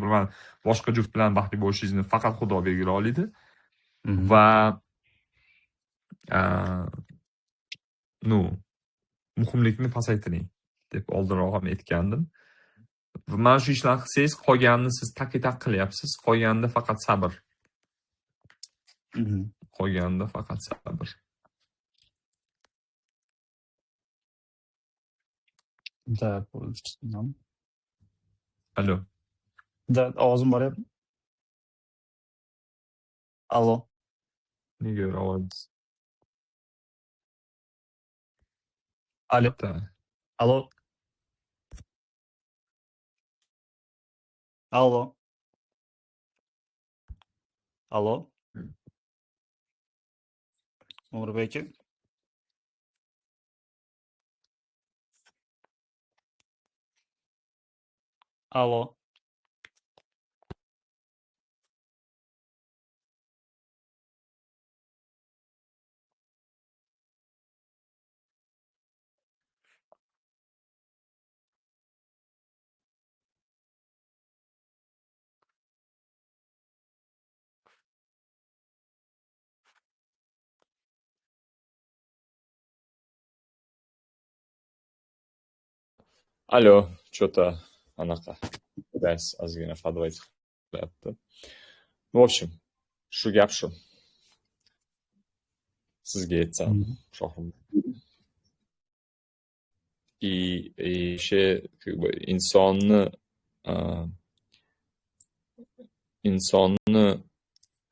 boshqa juft bilan baxtli bo'lishingizni faqat Xudo belgilay oladi. Va muhimlikni pasaytiring. deb oldinroq ham aytgandim. Mana shu ishlarni qilsangiz, qolganini siz tak qilyapsiz. Qolganida faqat sabr. Qolganida faqat sabr. Da, Alo. da ovozim boryapti. Allo. Nega ovoz? Allo. Allo. Allo. Allo. Umrbek aka. Allo. Alo, что-то anaqa. Dars ozgina подводить qilyapti. В общем, shu gap shu. Sizga aytsam, Shohim. И вообще, как бы, insonni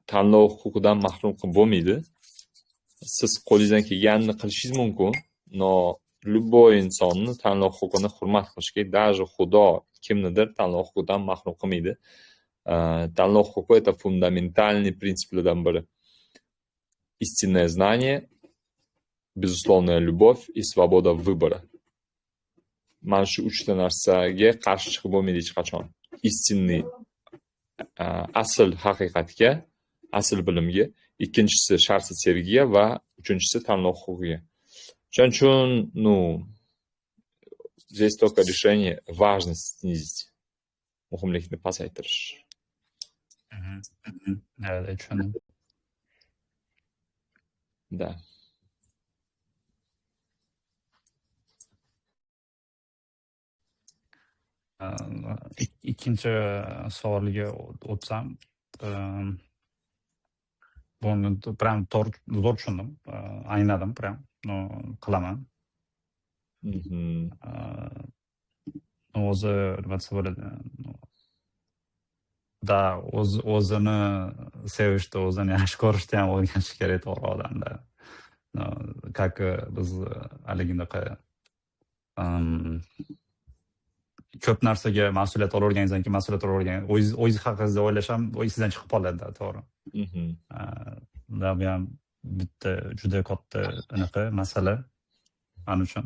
tanlov huquqidan mahrum qilib bo'lmaydi. Siz qo'lingizdan kelganini qilishingiz mumkin, но любой insonni tanlov huquqini hurmat qilish kerak. Даже Xudo kimnidir tanlov huquqidan mahrum qilmaydi. Tanlov huquqi это фундаментальный принципlardan biri. Истинное знание, безусловная любовь и свобода выбора. Mana shu uchta narsaga qarshi chiqib bo'lmaydi hech qachon. Istinniy asl haqiqatga, asl bilimga, ikkinchisi shartsiz sevgiga va uchinchisi tanlov huquqiga. Shuning uchun, здесь только решение важность снизить. Muhimlikni pasaytirish. Evet, tushundim. Da. Ikkinchi savoliga o'tsam, buni prям zo'r tushundim, angladim prям, qilaman. O'zi nima desa bo'ladi? Da, o'zini sevishda, o'zini yaxshi ko'rishda ham o'rganish kerak to'g'ri odamda. Как biz haligidaqa ko'p narsaga mas'uliyat olaverganingizdan keyin mas'uliyat olavergan, o'zingiz haqingizda o'ylash ham o'zingizdan chiqib qoladi, to'g'ri. Bu ham bitta juda katta anaqa masala men uchun.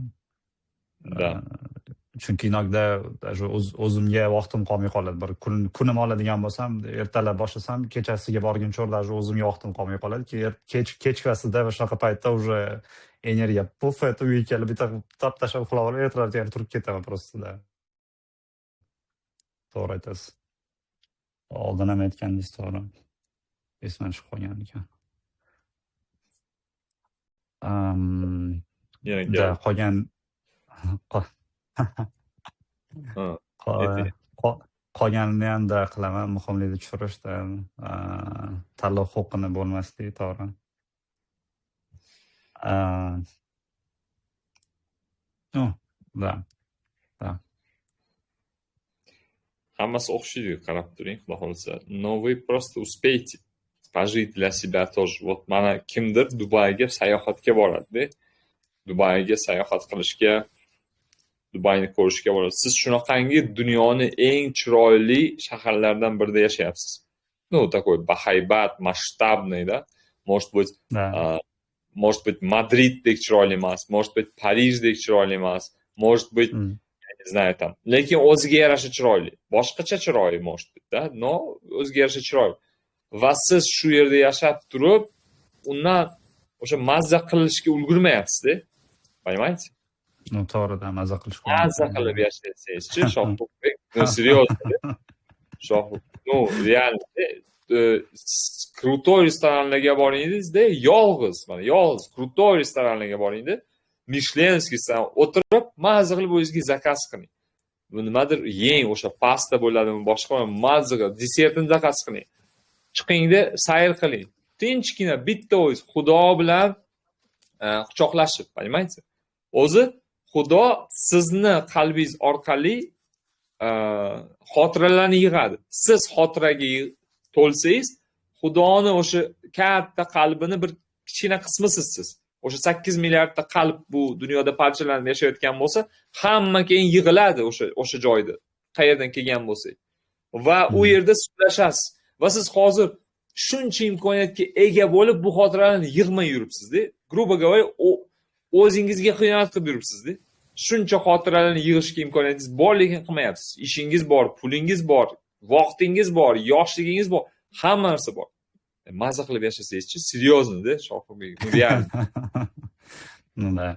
Chunki inogda o'zimga vaqtim qolmay qoladi. Bir kunim oladigan bo'lsam, ertalab boshlasam, kechasiga borguncha o'zimga vaqtim qolmay qoladi. Kechqasida va shunaqa paytda уже energiya puf etib uyga kelib bitta tap tashlab uxlavorib, ertalab turib ketaman просто. To'g'ri aytasiz. Oldin ham aytgandingiz, to'g'ri. Esdan chiqib qolgan ekan. Da qolgan qolganini ham da qilaman, muhimlikni tushirishda, tanlov huquqini bo'lmaslik, to'g'ri. Da. Hammasi o'xshaydi, qarab turing, xudo xolisa. Но вы просто успеете пожить для себя тоже. Вот mana kimdir Dubayga sayohatga boradi. Dubayga sayohat qilishga, Dubayni ko'rishga boradi. Siz shunaqangi dunyoni eng chiroyli shaharlardan birida yashayapsiz. Такой bahaybat, масштабный, да? Может быть, Madriddek chiroyli emas, может быть, Parijdek chiroyli emas, может быть, не знаю, там. Lekin o'ziga yarasha chiroyli. Boshqacha chiroyli может быть, да? Но o'ziga yarasha chiroyli. Va siz shu yerda yashab turib, undan o'sha mazza qilishga ulgurmayapsiz-da. Понимаете? To'g'ridan mazza qilish. Mazza qilib yashaysangiz-chi, Shohruxbek. Серьезно. Shohruх. Реально. Krutoy restoranlarga boringizda, yolg'iz, mana yolg'iz krutoy restoranlarga boringda, mishlenskisidan o'tirib mazza qilib o'zingizga zakaz qiling. Bu nimadir yeng, o'sha pasta bo'ladimi, boshqa mazza qilib desertni zakaz qiling. Chiqingda sayr qiling. Tinchgina bitta o'z Xudo bilan quchoqlashib, понимаете? O'zi Xudo sizni qalbingiz orqali xotiralarni yig'adi. Siz xotiraga to'lsangiz, Xudoni o'sha katta qalbini bir kichkina qismisiz siz. O'sha 8 milliardta qalb bu dunyoda parchalanib yashayotgan bo'lsa, hamma keyin yig'iladi o'sha joyda. Qayerdan kelgan bo'lsa. Va u yerda suhbatlashasiz. Va siz hozir shuncha imkoniyatga ega bo'lib bu xotiralarni yig'may yuribsiz-da. Грубо говоря, o'zingizga xiyonat qilib yuribsiz-da. Shuncha xotiralarni yig'ishga imkoniyatingiz bor, lekin qilmayapsiz. Ishingiz bor, pulingiz bor, vaqtingiz bor, yoshligingiz bor, hamma narsa bor. Mazza qilib yashasangiz-chi, серьезно-da, Shohirbek. Real. Да.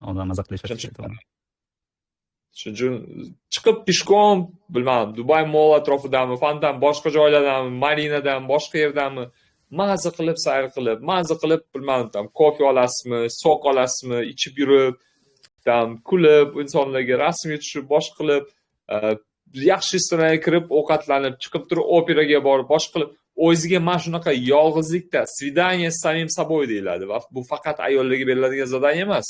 Odam mazza qilish kerak. Shuning uchun chiqib pishkom, bilmadim, Dubay Mall atrofidami, Fandan boshqa joylardami, Marinadan, boshqa yerdami, mazza qilib sayr qilib, mazza qilib, bilmadim, kofe olasizmi, sok olasizmi, ichib yurib, kulib, insonlarga rasmga tushib, bosh qilib, yaxshi restoranga kirib, ovqatlanib, chiqib turib operaga borib, bosh qilib, o'ziga mana shunaqa yolg'izlikda svidaniya с самим собой deyiladi va bu faqat ayollarga beriladigan zadaniya emas.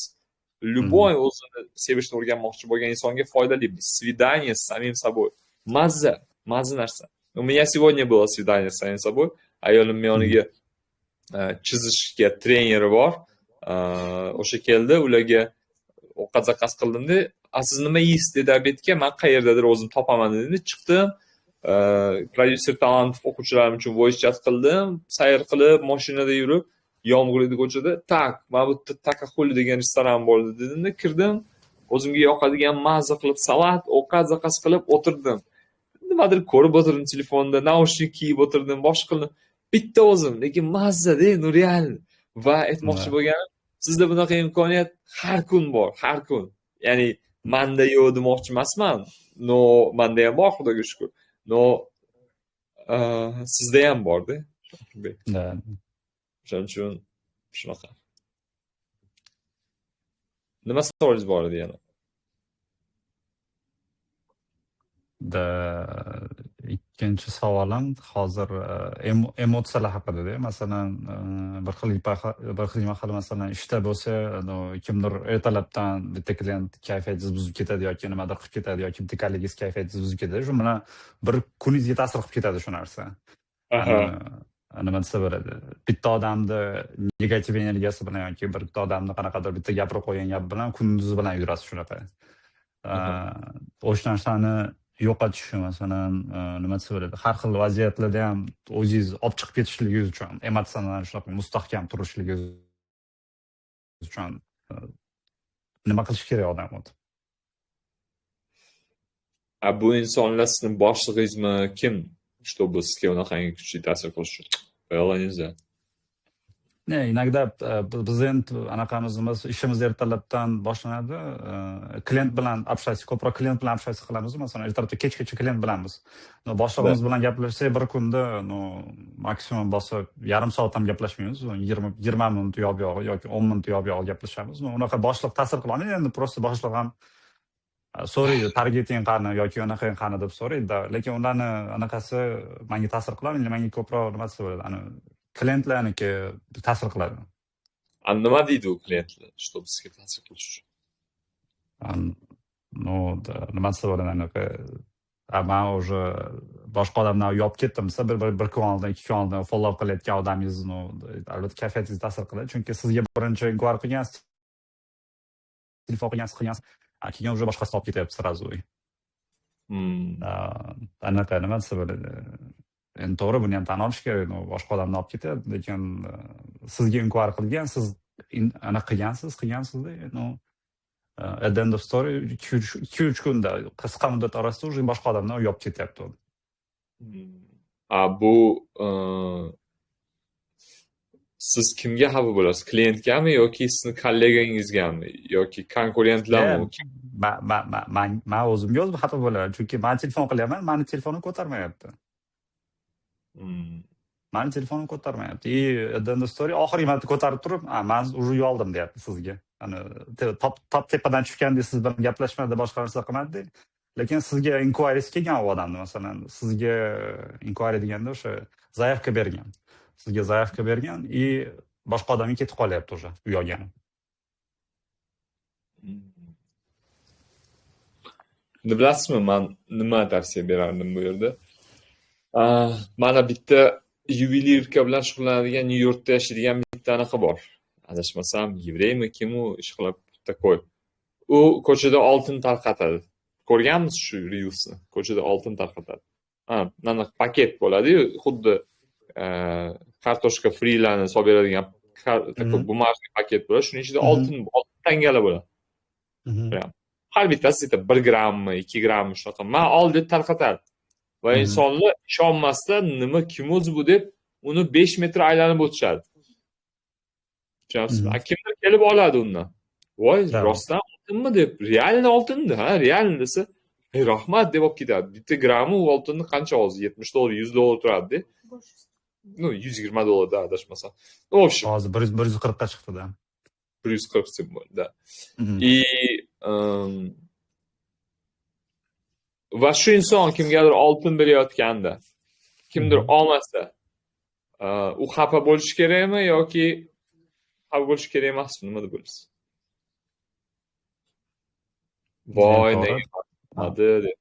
Любой o'zini sevishni o'rganmoqchi bo'lgan insonga foydali. Svidaniya с самим собой. Mazza narsa. У меня сегодня было свидание с самим собой. Ayolim yoniga chizishga treneri bor. O'sha keldi, ularga ovqat zakaz qildimda, siz nima yeysiz dedi obedga, men qayerdadir o'zim topaman dedi. Chiqdim, prodyuser talant o'quvchilarim uchun voice chat qildim, sayr qilib, mashinada yurib, yomg'ir edi ko'chada, mana bu Takahuli degan restoran bor dedimda, kirdim, o'zimga yoqadigan mazza qilib salat, ovqat zakaz qilib o'tirdim. Nimadir ko'rib o'tirdim telefonda, naushnik kiyib o'tirdim, boshqa qildim. Bitta o'zim, lekin mazza-da, real. Va aytmoqchi bo'lganim, sizda bunaqa imkoniyat har kun bor, har kun. Ya'ni menda yo'q demoqchi emasman. No, menda ham bor, Xudoga shukr. No, sizda ham bor-da. Shuning uchun shunaqa. Nima savolingiz bor edi yana? Ikkinchi savolim hozir emotsiyalar haqida-da. Masalan, bir xil mahal masalan ishda bo'lsa, kimdir ertalabdan bitta klient kayfiyatingiz buzib ketadi yoki nimadir qilib ketadi yoki imtihonligingiz kayfiyatingiz buzib ketadi. Shu bilan bir kuningizga ta'sir qilib ketadi shu narsa. Nima desa bo'ladi? Bitta odamni negativ energiyasi bilan yoki bitta odamni qanaqadir bitta gapirib qo'ygan gap bilan kuningiz bilan yurasiz shunaqa. O'sha narsani yo'qotish, masalan, nima desa bo'ladi? Har xil vaziyatlarda ham o'zingiz olib chiqib ketishligingiz uchun, emotsional shunaqa mustahkam turishligingiz uchun nima qilish kerak odam o'zi? Bu insonlar sizning boshlig'ingizmi, kim? Чтобы sizga unaqangi kuchli ta'sir qilish uchun. Qo'ya neza. Inogda biz endi anaqamiz ishimiz ertalabdan boshlanadi. Klient bilan общаться, ko'proq klient bilan общаться qilamiz. Masalan, ertalabda kechgacha klient bilanmiz. Boshlig'imiz bilan gaplashsak, bir kunda maksimum bo'lsa yarim soat ham gaplashmaymiz. 20 minut yo'q yoki 10 minut yo'q gaplashamiz. Unaqa boshliq ta'sir qiladi. Endi prosta boshliq ham so'raydi, targeting qani yoki unaqa qani deb so'raydi. Lekin ularni anaqasi menga ta'sir qiladi. Menga ko'proq nima desa bo'ladi? Klientlarniki ta'sir qiladi. Nima deydi u klientlar, чтобы sizga ta'sir qilish uchun? Nima desa bo'ladi? Men уже boshqa odamlarni yopib ketdim desa, bir kun oldin, 2 kun oldin follow qilayotgan odamingiz, albatta kayfiyatingizga ta'sir qiladi. Chunki sizga birinchi inquiry qilgansiz, telefon qilgansiz, keyin уже boshqasi olib ketyapti сразу. Anaqa nima desa bo'ladi? Endi to'g'ri, buni ham tan olish kerak. Boshqa odamni olib ketadi, lekin sizga inquiry qilgan, siz anaqa qilgansizda, at the end of story 2-3 kunda qisqa muddat orasida уже boshqa odamni olib ketyapti. Bu siz kimga xafa bo'lasiz? Klientgami yoki sizni kollegangizgami yoki konkurentlarmi? Men o'zimga xafa bo'laman, chunki men telefon qilyapman, meni telefonim ko'tarmayapti. mani telefonim ko'tarmayapti. Endi story oxirgi marta ko'tarib turib, men уже uyaldim deyapti sizga. Hani top tepadan tushganda siz bilan gaplashmadi, boshqa narsa qilmadi. Lekin sizga inquiries kelgan u odamni, masalan, sizga inquiry deganda o'sha zaявка bergan. Sizga zaявка bergan boshqa odamga ketib qolyapti уже uyalgani. Bilasizmi, men nima tavsiya berardim bu yerda? Mana bitta yuvelirka bilan shug'ullanadigan Nyu-Yorkda yashaydigan bitta anaqa bor. Adashmasam, yevreymi, kim u ish qilib такой. U ko'chada oltin tarqatadi. Ko'rganmisiz shu reelsni? Ko'chada oltin tarqatadi. Mana paket bo'ladi-yu, xuddi kartoshka frilarni solib beradigan такой бумажный paket bo'ladi. Shuning ichida oltin tangalar bo'ladi. Har bittasi 1 grammmi, 2 grammmi shunaqa. Men ol deb tarqatardi. Va insonlar ishonmasdan nima kim o'zi bu deb uni 5 metr aylanib o'tishadi. Tushunasizmi? Kimdir kelib oladi undan. Voy, rostdan oltinmi deb, realni oltindi, ha, realni desa, rahmat deb olib ketadi. Bitta grammi u oltinni qancha hozir? $70, $100 turadi-da. No, $120 da adashmasam. O'sha. Hozir 140 ga chiqdi-da. 140 sim bo'ldi. Va shu inson kimgadir oltin berayotganda, kimdir olmasa, u xafa bo'lish kerakmi yoki xafa bo'lish kerak emasmi? Nima deb o'ylaysiz? Voy, nega olmadi deb.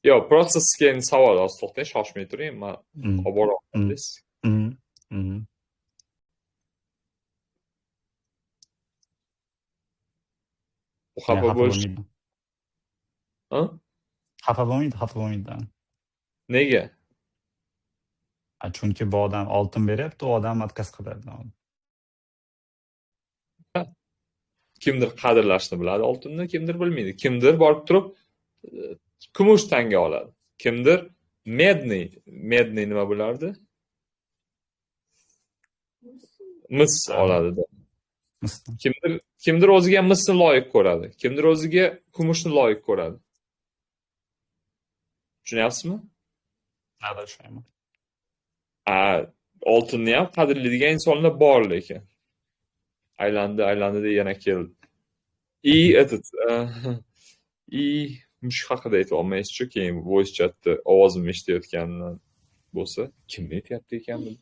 Yo, просто sizga savol, to'xtang, shoshmay turing, men olib boraman deysiz. Xafa bo'lish. Xafa bo'lmaydi. Nega? Chunki bu odam oltin beryapti, u odam отказ qiladi. Kimdir qadrlashni biladi oltinni, kimdir bilmaydi. Kimdir borib turib kumush tanga oladi. Kimdir medniy nima bo'lardi? Mis oladi. Kimdir o'ziga misni loyiq ko'radi. Kimdir o'ziga kumushni loyiq ko'radi. Tushunyapsizmi? Tushunaman. Oltinni ham qadrlaydigan insonlar bor lekin. Aylandi yana keldi. Mushuk haqida aytib olmaysiz-ku, keyin voice chatda ovozimni eshitayotganidan bo'lsa, kim aytyapti ekan bu?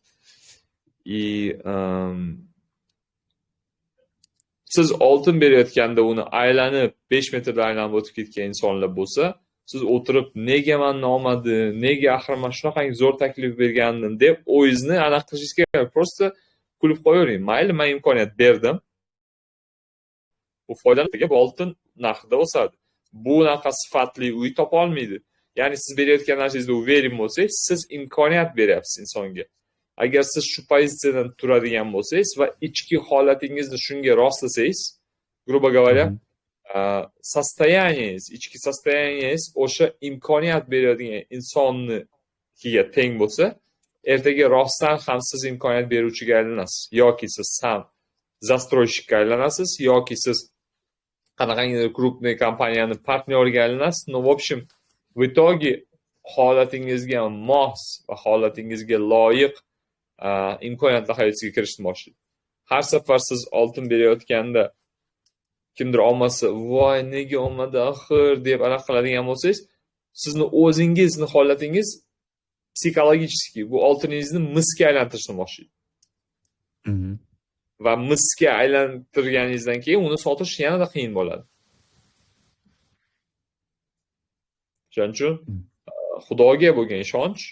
Siz oltin berayotganda uni aylanib 5 metrda aylanib o'tib ketgan insonlar bo'lsa, siz o'tirib nega menni olmadi, nega axir men shunaqangi zo'r taklif bergandim deb o'zingizni aniq qilishingiz kerak. Prosta kulib qo'yavering. Mayli, men imkoniyat berdim. Bu foydalanadigan oltin narxida o'sadi. Bu naqa sifatli uy topa olmaydi. Ya'ni siz berayotgan narsangizda uverin bo'lsangiz, siz imkoniyat beryapsiz insonga. Agar siz shu pozitsiyadan turadigan bo'lsangiz va ichki holatingizni shunga rostlasangiz, грубо говоря, ichki состояниеңiz o'sha imkoniyat beradigan insonnikiga teng bo'lsa, ertaga rostdan ham siz imkoniyat beruvchiga aylanasiz, yoki siz ham застройщикка aylanasiz, yoki siz qanaqangidir krupniy kompaniyani partneriga aylanasiz. No, в общем, в итоге holatingizga mos va holatingizga loyiq imkoniyatlar hayotiga kirishni boshlaydi. Har safar siz oltin berayotganda kimdir olmasa, voy nega olmadi axir deb anaqa qiladigan bo'lsangiz, sizni o'zingizni holatingiz psixologически bu oltiningizni misga aylantirishni boshlaydi. Va misga aylantirganingizdan keyin uni sotish yanada qiyin bo'ladi. Shuning uchun Xudoga bo'lgan ishonch,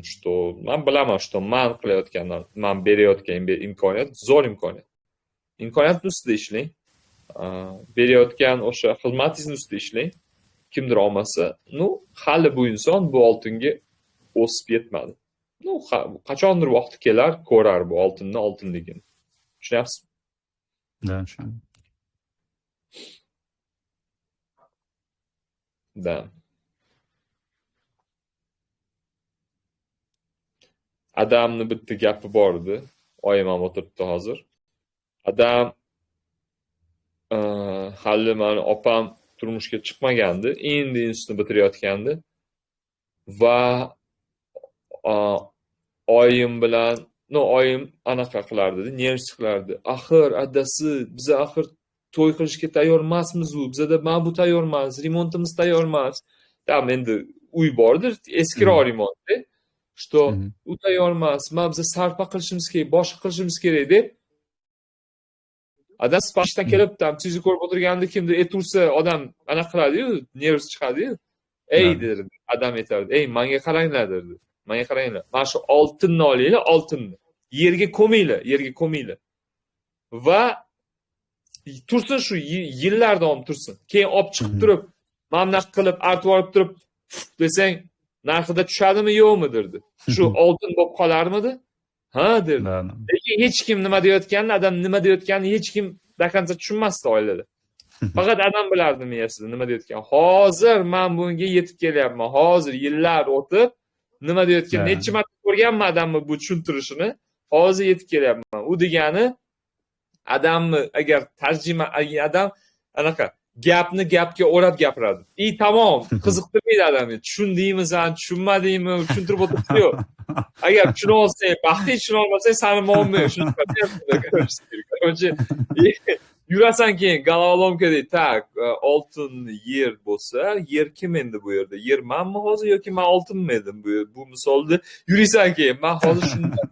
что men bilaman, что men qilayotgandan, men berayotgan imkoniyat zo'r imkoniyat. Imkoniyatning ustida ishlang. Berayotgan o'sha xizmatingizni ustida ishlang. Kimdir olmasa, hali bu inson bu oltinga o'sib yetmadi. Qachondir vaqti kelar, ko'rar bu oltinligini. Tushunyapsizmi? Da, tushunaman. Da. Adamni bitta gapi bor edi. Oyim ham o'tiribdi hozir. Adam hali meni opam turmushga chiqmagandi, endi institutni bitirayotgandi va oyim bilan, oyim anaqa qilardi, nervs qilardi. Axir adasi, biz axir to'y qilishga tayyor emasmiz, bizada mana bu tayyor emas, remontimiz tayyor emas. Tam endi uy bordir, eskiroq remontda. Что u tayyor emas, mana biz sarpa qilishimiz kerak, boshqa qilishimiz kerak deb adam sifatdan kelib, tam televizor ko'rib o'tirganda kimdir tursa, odam anaqa qiladi-yu, nervs chiqadi-yu. Ey derdi, adam aytardi, ey menga qaranglar derdi. Menga qaranglar. Mana shu oltinni olinglar, oltinni. Yerga ko'minglar. Va tursin shu yillar davom tursin. Keyin olib chiqib turib, mana bunaqa qilib artib olib turib desang, narxida tushadimi, yo'qmi derdi. Shu oltin bo'lib qolarmidi? Ha derdi. Lekin hech kim nima deyotganini, adam nima deyotganini hech kim dakancha tushunmasdi oilada. Faqat adam bilardi miyasida nima deyotgan. Hozir men bunga yetib kelyapman. Hozir yillar o'tib nima deyotgan, necha marta ko'rganman adamni bu tushuntirishini. Hozir yetib kelyapman. U degani adamni agar tarjima adam anaqa gapni gapga o'rab gapiradi. Tamom, qiziqtirmaydi adamni. Tushundingmi sen, tushunmadingmi, tushuntirib o'tiribdi yo'q. Agar tushuna olsang, baxting, tushuna olmasang, sani muammo yo'q. Korоче, yurasan keyin Головоломкada tak, oltin yer bo'lsa, yer kim endi bu yerda? Yer menmi hozir yoki men oltinmi edim bu misolda? Yuraysan keyin, men hozir shunda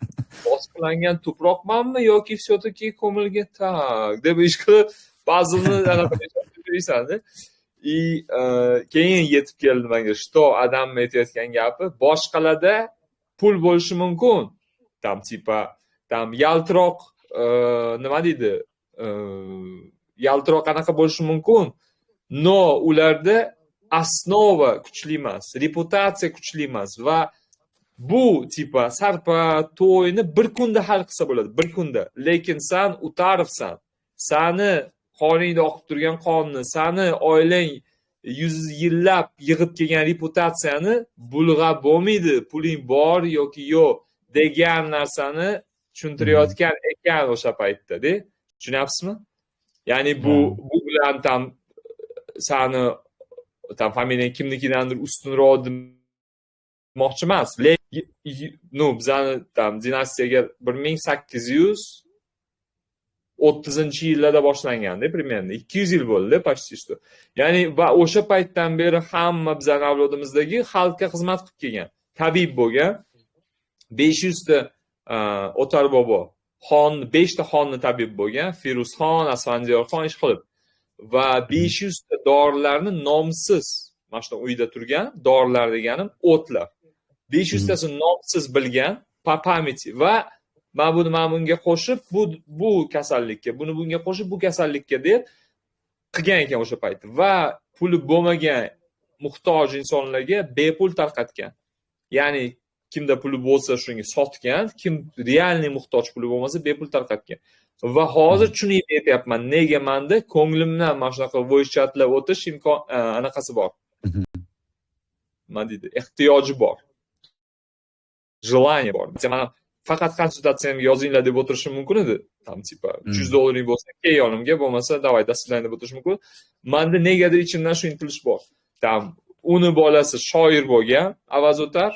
bosqilangan tuproqmanmi yoki все-таки ko'milga tak deb ish qilib puzzlni anaqa yuraysan-da. Keyin yetib keldi menga, что adam aytayotgan gapi, boshqalarda pul bo'lishi mumkin. Tam yaltiroq nima deydi? Yaltiroq anaqa bo'lishi mumkin. No, ularda osnova kuchli emas, reputatsiya kuchli emas va bu sarpa to'yni bir kunda hal qilsa bo'ladi, bir kunda. Lekin sen utarovsan. Sani qoningda oqib turgan qonni, sani oilang yillab yig'ib kelgan reputatsiyani bulg'ab bo'lmaydi, puling bor yoki yo'q degan narsani tushuntirayotgan ekan o'sha paytda-da. Tushunyapsizmi? Ya'ni bu bilan sani familiyang kimnikidandir ustunroq demoqchi emas. Bizani dinastiyaga 1830-yillarda boshlanganda, примерно 200 yil bo'ldi, почти что. Ya'ni va o'sha paytdan beri hamma bizning avlodimizdagi xalqqa xizmat qilib kelgan, tabib bo'lgan, 500 ta o'tar bobo, 5 ta xonni tabib bo'lgan, Firuzxon, Asfandiyorxon ish qilib va 500 ta dorilarni nomsiz, mana shu uyda turgan dorilar deganim o'tlar. 500 tasi nomsiz bilgan, по памяти va mana bunga qo'shib bu kasallikka, bunga qo'shib bu kasallikka deb qilgan ekan o'sha payt va puli bo'lmagan muhtoj insonlarga bepul tarqatgan. Ya'ni kimda puli bo'lsa shunga sotgan, kim realniy muhtoj puli bo'lmasa bepul tarqatgan. Va hozir shuni aytyapman, nega menda ko'nglimdan mana shunaqa voice-chatlab o'tish anaqasi bor. Nima deydi? Ehtiyoji bor. Желание bor. Mana faqat konsultatsiyamga yozinglar deb o'tirishim mumkin edi. $300 bo'lsa, kel yonimga, bo'lmasa, davay, dasturlang deb o'tirish mumkin. Menda negadir ichimdan shu intilish bor. Uni bolasi shoir bo'lgan, avaz o'tar,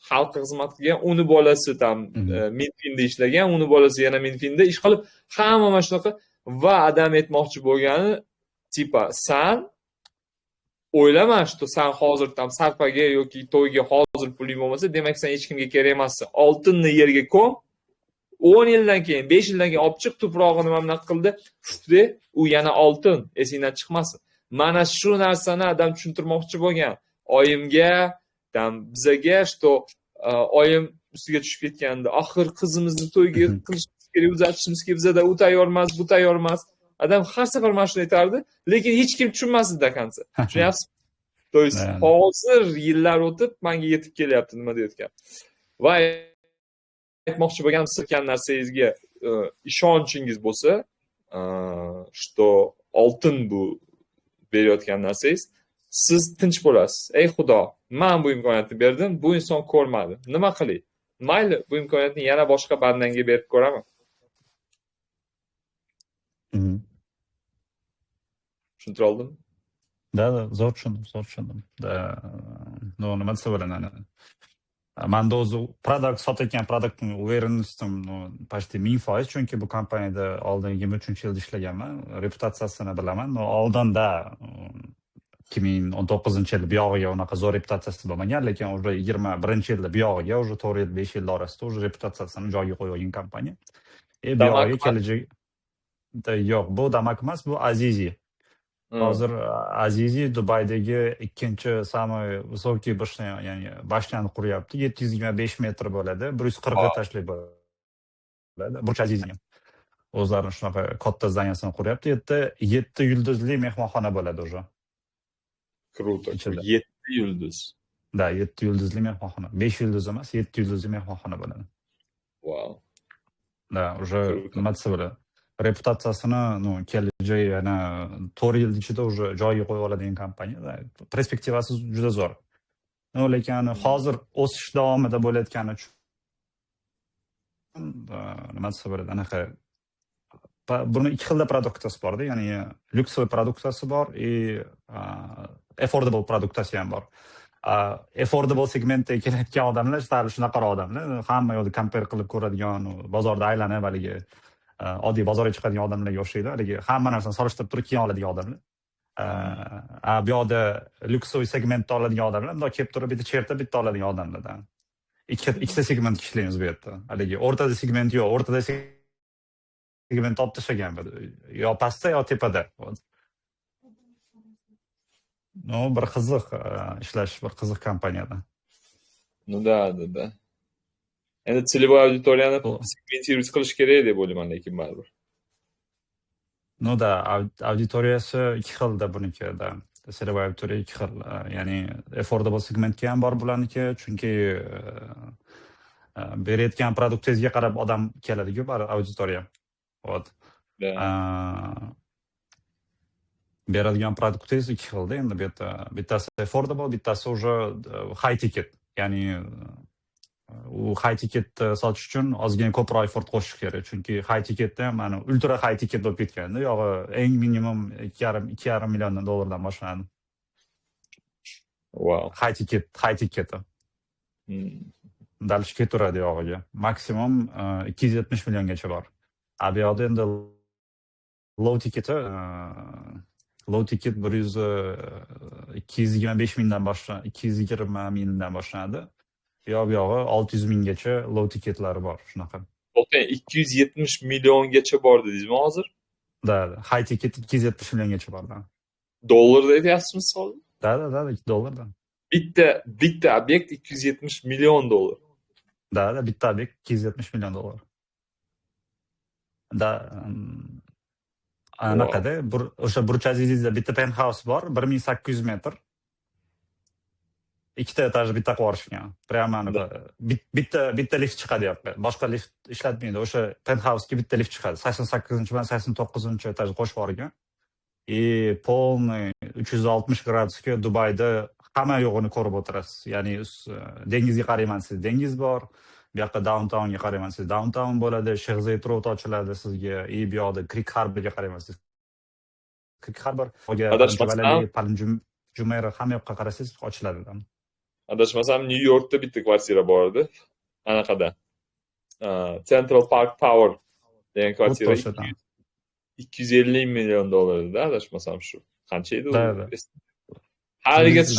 xalqqa xizmat qilgan, uni bolasi Minfinda ishlagan, uni bolasi yana Minfinda ish qilib, hamma mana shunaqa va adam aytmoqchi bo'lgani, san o'ylama, что san hozir sarpaga yoki to'yga hozir puling bo'lmasa, demak sen hech kimga kerak emassan. Oltinni yerga ko'm, 10 yildan keyin, 5 yildan keyin olib chiq, tuprog'ini mana qildi, de, u yana oltin, esingdan chiqmasin. Mana shu narsani adam tushuntirmoqchi bo'lgan. Oyimga, bizaga, что oyim ustiga tushib ketganda, axir qizimizni to'yga qilishimiz kerak, uzatishimiz kerak, bizada u tayyor emas, bu tayyor emas. Adam har safar mana shuni aytardi, lekin hech kim tushunmasdi dakansa. Tushunyapsiz? То есть hozir yillar o'tib menga yetib kelyapti nima deyotgan. Va aytmoqchi bo'lgan sirkan narsangizga ishonchingiz bo'lsa, что oltin bu berayotgan narsangiz, siz tinch bo'lasiz. Ey Xudo, men bu imkoniyatni berdim, bu inson ko'rmadi. Nima qilay? Mayli, bu imkoniyatni yana boshqa bandanga berib ko'raman. Tushuntira oldim? Da, zo'r tushundim. Nima desa bo'ladi? Manda o'zi produkt sotayotgan produktning awareness'im почти 1000%, chunki bu kompaniyada oldin 23-yilda ishlaganman, reputatsiyasini bilaman. Oldinda 2019-yil buyog'iga unaqa zo'r reputatsiyasi bo'lmagan, lekin уже 21-yilda buyog'iga уже 4 yil 5 yil orasida уже reputatsiyasini joyiga qo'yib olgan kompaniya. Buyog'iga kelajak yo'q, bu Damak emas, bu Azizi. Hozir Azizi Dubaydagi ikkinchi самый высокий ya'ni bashtani quryapti. 725 metr bo'ladi, 140 etajli bo'ladi. Burj Azizi. O'zlari shunaqa katta zdaniyasini quryapti. 7 yulduzli mehmonxona bo'ladi уже. Kruto. 7 yulduz. Da, 7 yulduzli mehmonxona. 5 yulduz emas, 7 yulduzli mehmonxona bo'ladi. Wow. Da, уже nima desa bo'ladi. Reputatsiyasini, kelajak yana 4 yil ichida уже joyiga qo'yib oladigan kompaniya. Perspektivasi juda zo'r. Lekin hozir o'sish davomida bo'layotgani uchun nima desa bo'ladi, anaqa buni ikki xilda produktasi bor-da, ya'ni lyuksovoy produktasi bor, affordable produktasi ham bor. Affordable segmentga kelayotgan odamlar shunaqa odamlar, hamma yo'lda compare qilib ko'radigan, bozorda aylanib haligi oddiy bozorga chiqadigan odamlarga o'xshaydi. Haligi hamma narsani solishtirib turib keyin oladigan odamlar. Bu yoqda lyuksovoy segmentda oladigan odamlar, bundoq kelib turib bitta cherta bitta oladigan odamlardan. Ikkita segment ishlaymiz bu yerda. Haligi o'rtada segment yo'q, o'rtada segment olib tashlagan yo pastda yo tepada. Bir qiziq ishlash, bir qiziq kompaniyada. Da. Endi целевой auditoriyani segmentirovat qilish kerak deb o'ylayman, lekin baribir. Da, auditoriyasi ikki xilda bunikida. Целевой auditoriya ikki xil. Ya'ni affordable segmentga ham bor bularniki, chunki berayotgan produktingizga qarab odam keladi-ku, auditoriya. Beradigan produktingiz ikki xilda. Endi bu yerda bittasi affordable, bittasi уже high ticket. Ya'ni u high ticket sotish uchun ozgina ko'proq effort qo'shish kerak, chunki high ticketda ham mana ultra high ticket bo'lib ketganda, yog'i eng minimum 2,5 million dollardan boshlanadi. Wow. High ticket. Dalish ketaveradi yog'iga. Maksimum 270 milliongacha bor. Bu yoqda endi low ticket 225 mingdan boshlanadi, 220 mingdan boshlanadi. Bu yog'i 600 minggacha low ticketlari bor, shunaqa. To'g'ri, 270 milliongacha bor dedingizmi hozir? Da, high ticket 270 milliongacha bor. Dollarda aytyapsizmi hozir? Da, dollarda. Bitta obyekt 270 million dollar. Da, bitta obyekt 270 million dollar. Da, anaqada o'sha Burj Azizda bitta penthouse bor, 1800 metr. Ikkita etaj bitta qilib yuborishgan. Prямо bitta lift chiqadi yoqqa. Boshqa lift ishlatmaydi. O'sha penthouse-ga bitta lift chiqadi. 88-chi va 89-chi etaj qo'shib yuborgan. Полный 360 gradusga Dubayda hamma yo'g'ini ko'rib o'tirasiz. Ya'ni dengizga qaraymansiz, dengiz bor. Bu yoqqa downtownga qaraymansiz, downtown bo'ladi. Shehzayt Road ochiladi sizga. Bu yoqda Creek Harborga qaraymansiz. Creek Harbor, Jumeirah hamma yoqqa qarasangiz ochiladi. Adashmasam New Yorkda bitta kvartira bor edi. Anaqada. Central Park Tower degan kvartira 250 million dollar edi, adashmasam shu. Qancha edi u? Haligacha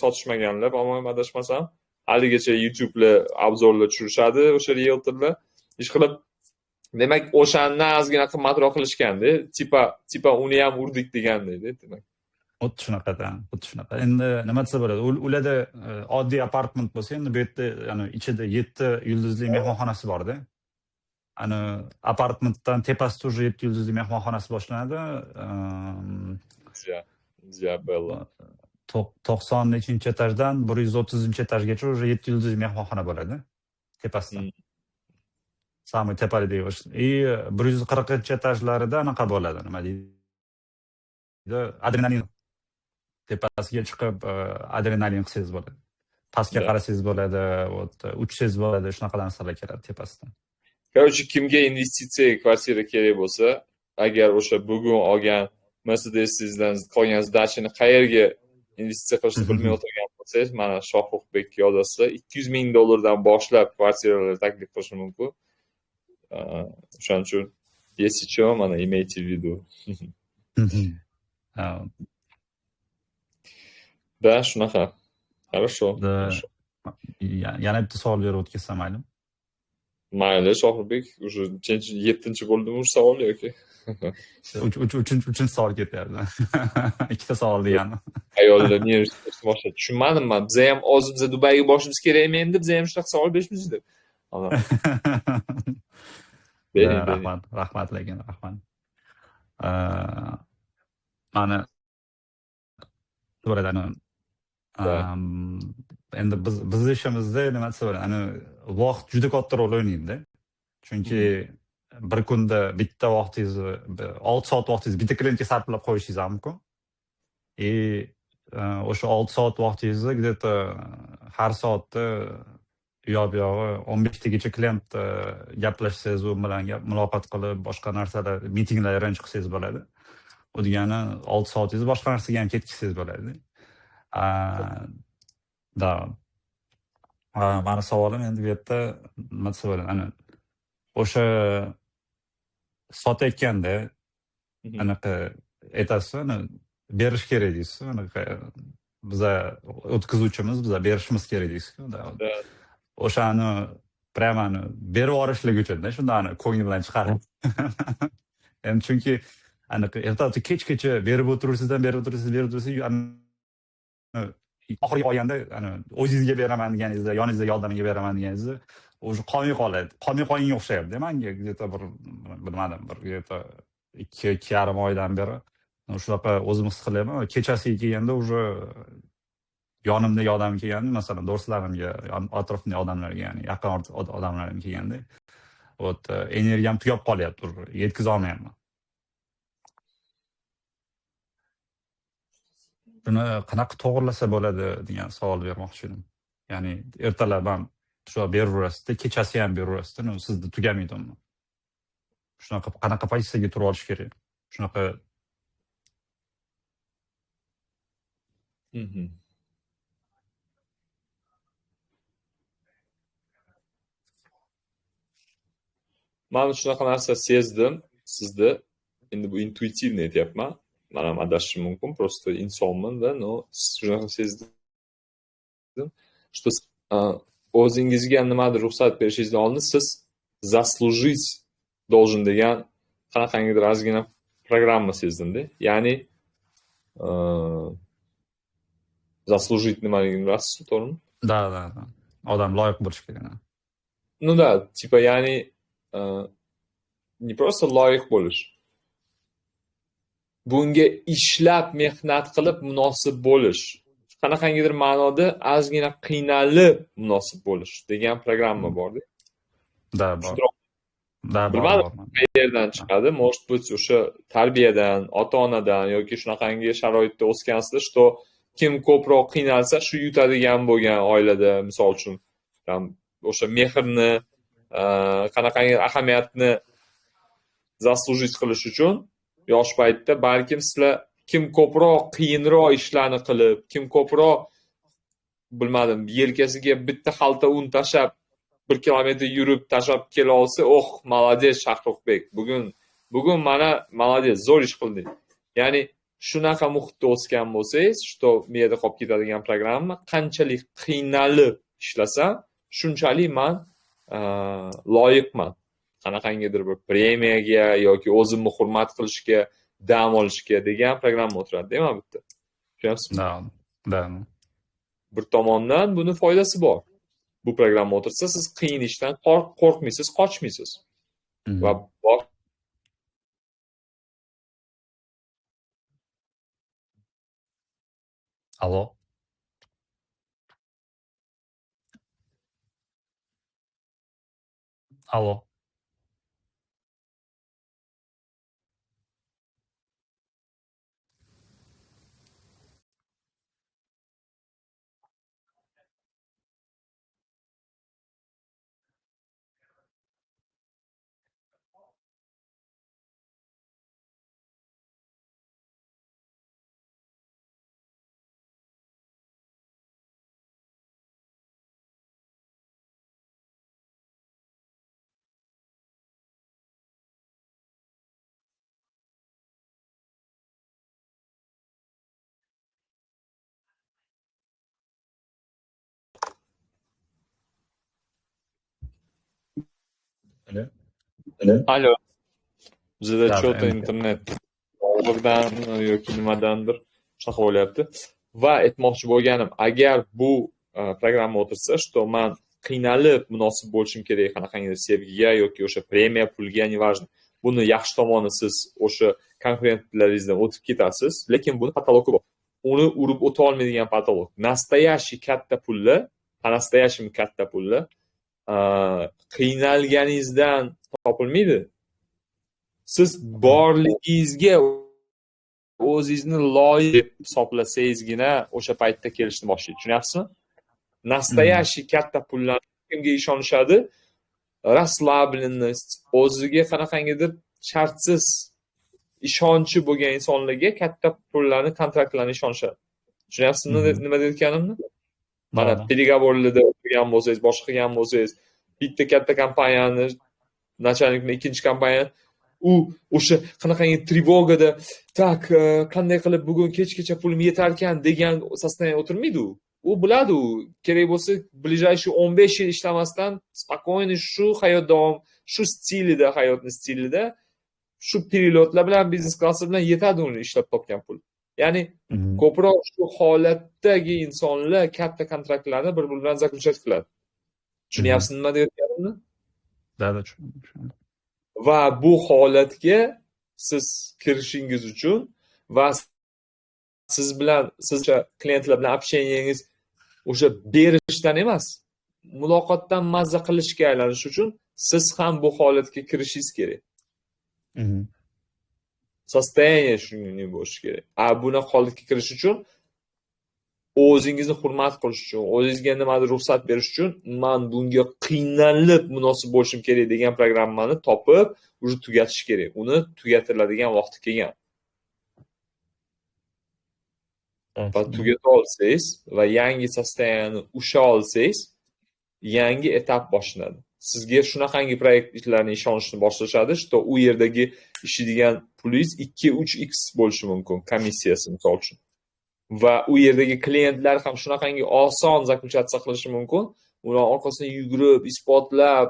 sotishmaganlar, adashmasam. Haligacha YouTube'da obzorlar tushirishadi o'sha realtorlar. Ish qilib, demak, o'shandan ozgina qimmatroq qilishganda, tipa uni ham urdik degandek, demak. Xuddi shunaqa. Endi nima desa bo'ladi? Ularda oddiy apartment bo'lsa, endi bu yerda ya'ni ichida 7 yulduzli mehmonxonasi bor-da. Ani apartmentdan tepasida уже 7 yulduzli mehmonxonasi boshlanadi. 90-chi etajdan 130-chi etajgacha уже 7 yulduzli mehmonxona bo'ladi tepasida. Самый tepalikdagi. 140-chi etajlarida anaqa bo'ladi, nima deydi? Adrenalin. Tepasiga chiqib adrenalin qilsangiz bo'ladi. Pastga qarasangiz bo'ladi, uchsangiz bo'ladi, shunaqa narsalar keladi tepasidan. Короче, kimga investitsiya kvartira kerak bo'lsa, agar o'sha bugun olgan Mercedes'ingizdan qolgan zdachini qayerga investitsiya qilishni bilmay o'tirgan qilsangiz, mana Shohruxbek yozasiz, $200,000 boshlab kvartiralar taklif qilishi mumkin. O'shaning uchun, если что, mana imейте в виду. Да, shunaqa. Хорошо. Yana bitta savol berib o'tkazsam maylimi? Mayli, Shohruxbek, уже 7-chi bo'ldimi shu savol yoki? Uchinchi savol ketyapti. Ikkita savol degandim. Ayollarni yig'ishtirishni boshladi. Tushunmadim men. Biza ham o'zimiz Dubayga borishimiz kerakmi endi? Biza ham shunaqa savol berishmiz deb. Bering. Rahmat lekin, rahmat. Mana so'radi, endi biz ishimizda nima desa bo'ladi, vaqt juda katta rol o'ynaydi. Chunki bir kunda bitta vaqtingizni 6 soat vaqtingizni bitta klientga sarflab qo'yishingiz ham mumkin. O'sha 6 soat vaqtingizni где-то har soatda u yog'i 15 tagacha klient gaplashsangiz, u bilan muloqot qilib, boshqa narsalar, mitinglar arrange qilsangiz bo'ladi. U degani 6 soatingizni boshqa narsaga ham ketkizsangiz bo'ladi. Da. Mani savolim endi bu yerda nima desa bo'ladi, o'sha sotayotganda anaqa aytasiz, berish kerak deysiz, biza o'tkazuvchimiz, biza berishimiz kerak deysiz. O'shani prямо berib yuborishlik uchun-da, shunda ko'ngildan chiqarib. Endi chunki ertalab kechgacha berib o'tirasiz, oxiriga qolganda o'zingizga beraman deganingizda, yoningizda yordamiga beraman deganingizda o'sha qolmay qoladi. Qolmay qolganga o'xshayapti. Menga где-то bilmadim, где-то 2,5 oydan beri shunaqa o'zim his qilyapman. Kechasiga kelganda уже yonimdagi odam kelganda, masalan, do'stlarimga, atrofimdagi odamlarga, ya'ni yaqin odamlarim kelganda, energiyam tugab qolyapti, yetkiza olmayapman. Buni qanaqa to'g'rilasa bo'ladi degan savol bermoqchi edim. Ya'ni ertalab ham shu beraverasizda, kechasi ham beraverasizda, sizda tugamaydimi? Shunaqa qanaqa pozitsiyaga turib olish kerak? Shunaqa Men shunaqa narsa sezdim sizda. Endi bu intuitivniy aytyapman. Men ham adashishim mumkin, просто insonman-da, но shunaqa sezdim. Что o'zingizga nimadir ruxsat berishingizdan oldin siz заслужить должен degan qanaqangidir ozgina programma sezdimda. Ya'ni заслужить nimaligini bilasizmi, to'g'rimi? Da. Odam loyiq bo'lishi kerak. Ну да, типа, ya'ni не просто loyiq bo'lish. Bunga ishlab, mehnat qilib munosib bo'lish. Qanaqangidir ma'noda ozgina qiynalib munosib bo'lish degan programma bor-da. Da, bor. Bilmadim, qayerdan chiqadi. Может быть, o'sha tarbiyadan, ota-onadan yoki shunaqangi sharoitda o'sgansizlar, что kim ko'proq qiynalsa, shu yutadigan bo'lgan oilada, misol uchun, o'sha mehrni, qanaqangi ahamiyatni заслужить qilish uchun yosh paytda balkim sizlar kim ko'proq qiyinroq ishlarni qilib, kim ko'proq bilmadim, yelkasiga bitta xalta un tashab 1 kilometr yurib tashab kela olsa, молодец Shohruxbek. Bugun mana молодец, zo'r ish qilding. Ya'ni shunaqa muhitda o'sgan bo'lsangiz, что bu yerda qolib ketadigan programma, qanchalik qiynalib ishlasam, shunchalik men loyiqman. Qanaqangidir bir premiyaga yoki o'zimni hurmat qilishga, dam olishga degan programma o'tiradi, deyman bitta. Tushunyapsizmi? Da. Bir tomondan buni foydasi bor. Bu programma o'tirsa, siz qiyin ishdan qo'rqmaysiz, qochmaysiz. Va Alo. Alo, bizda Da, cho'ta endi internet o'g'irdan yoki nimadandir shunaqa bo'lyapti. Va aytmoqchi bo'lganim, agar bu programma o'tirsa, что man qiynalib munosib bo'lishim kerak qanaqangidir sevgiga yoki o'sha premiya pulga, неважно. Buni yaxshi tomoni siz o'sha konkurentlaringizdan o'tib ketasiz, lekin buni patologi bor. Uni urib o'ta olmaydigan patolog. Nastoящий katta pullar, по-настоящему katta pullar qiynalganingizdan topilmaydi. Siz borligingizga o'zingizni loyiq deb hisoblasangizgina o'sha paytda kelishni boshlaydi. Tushunyapsizmi? Nastoящий katta pullar kimga ishonishadi? Расслабленность, o'ziga qanaqangidir shartsiz ishonchi bo'lgan insonlarga katta pullarni, kontraktlarni ishonishadi. Tushunyapsizmi nima deyotganimni? Mana переговорlarda o'tirgan bo'lsangiz, boshqa qilgan bo'lsangiz, bitta katta kompaniyani начальникni ikkinchi kompaniyani u o'sha qanaqangi trevogada tak qanday qilib bugun kechgacha pulim yetar ekan degan состояние o'tirmaydi u. U biladi, u kerak bo'lsa ближайший 15 yil ishlamasdan spokойно shu hayot davom, shu stilida, hayotning stilida, shu перелетlar bilan, biznes klassi bilan yetadi uni ishlab topgan pul. Ya'ni ko'proq shu holatdagi insonlar katta kontraktlarni bir-biri bilan zaключать qiladi. Tushunyapsizmi nima deyotganimni? Da, tushundim. Va bu holatga siz kirishingiz uchun va siz klientlar bilan общениyangiz o'sha berishdan emas, muloqotdan mazza qilishga aylanish uchun siz ham bu holatga kirishingiz kerak. Состояние shunday bo'lishi kerak. Bunaqa holatga kirish uchun o'zingizni hurmat qilish uchun, o'zingizga nimadir ruxsat berish uchun men bunga qiynalib munosib bo'lishim kerak degan programmani topib, uni tugatish kerak. Uni tugatiladigan vaqti kelgan. Va tugata olsangiz va yangi sostoyaniyani usha olsangiz, yangi etap boshlanadi. Sizga shunaqangi proyektlarni ishonishni boshlashadi, что u yerdagi ishlaydigan pulingiz 2-3x bo'lishi mumkin, komissiyasi misol uchun. Va u yerdagi klientlar ham shunaqangi oson zaключаться qilishi mumkin. Ular orqasidan yugurib, isbotlab,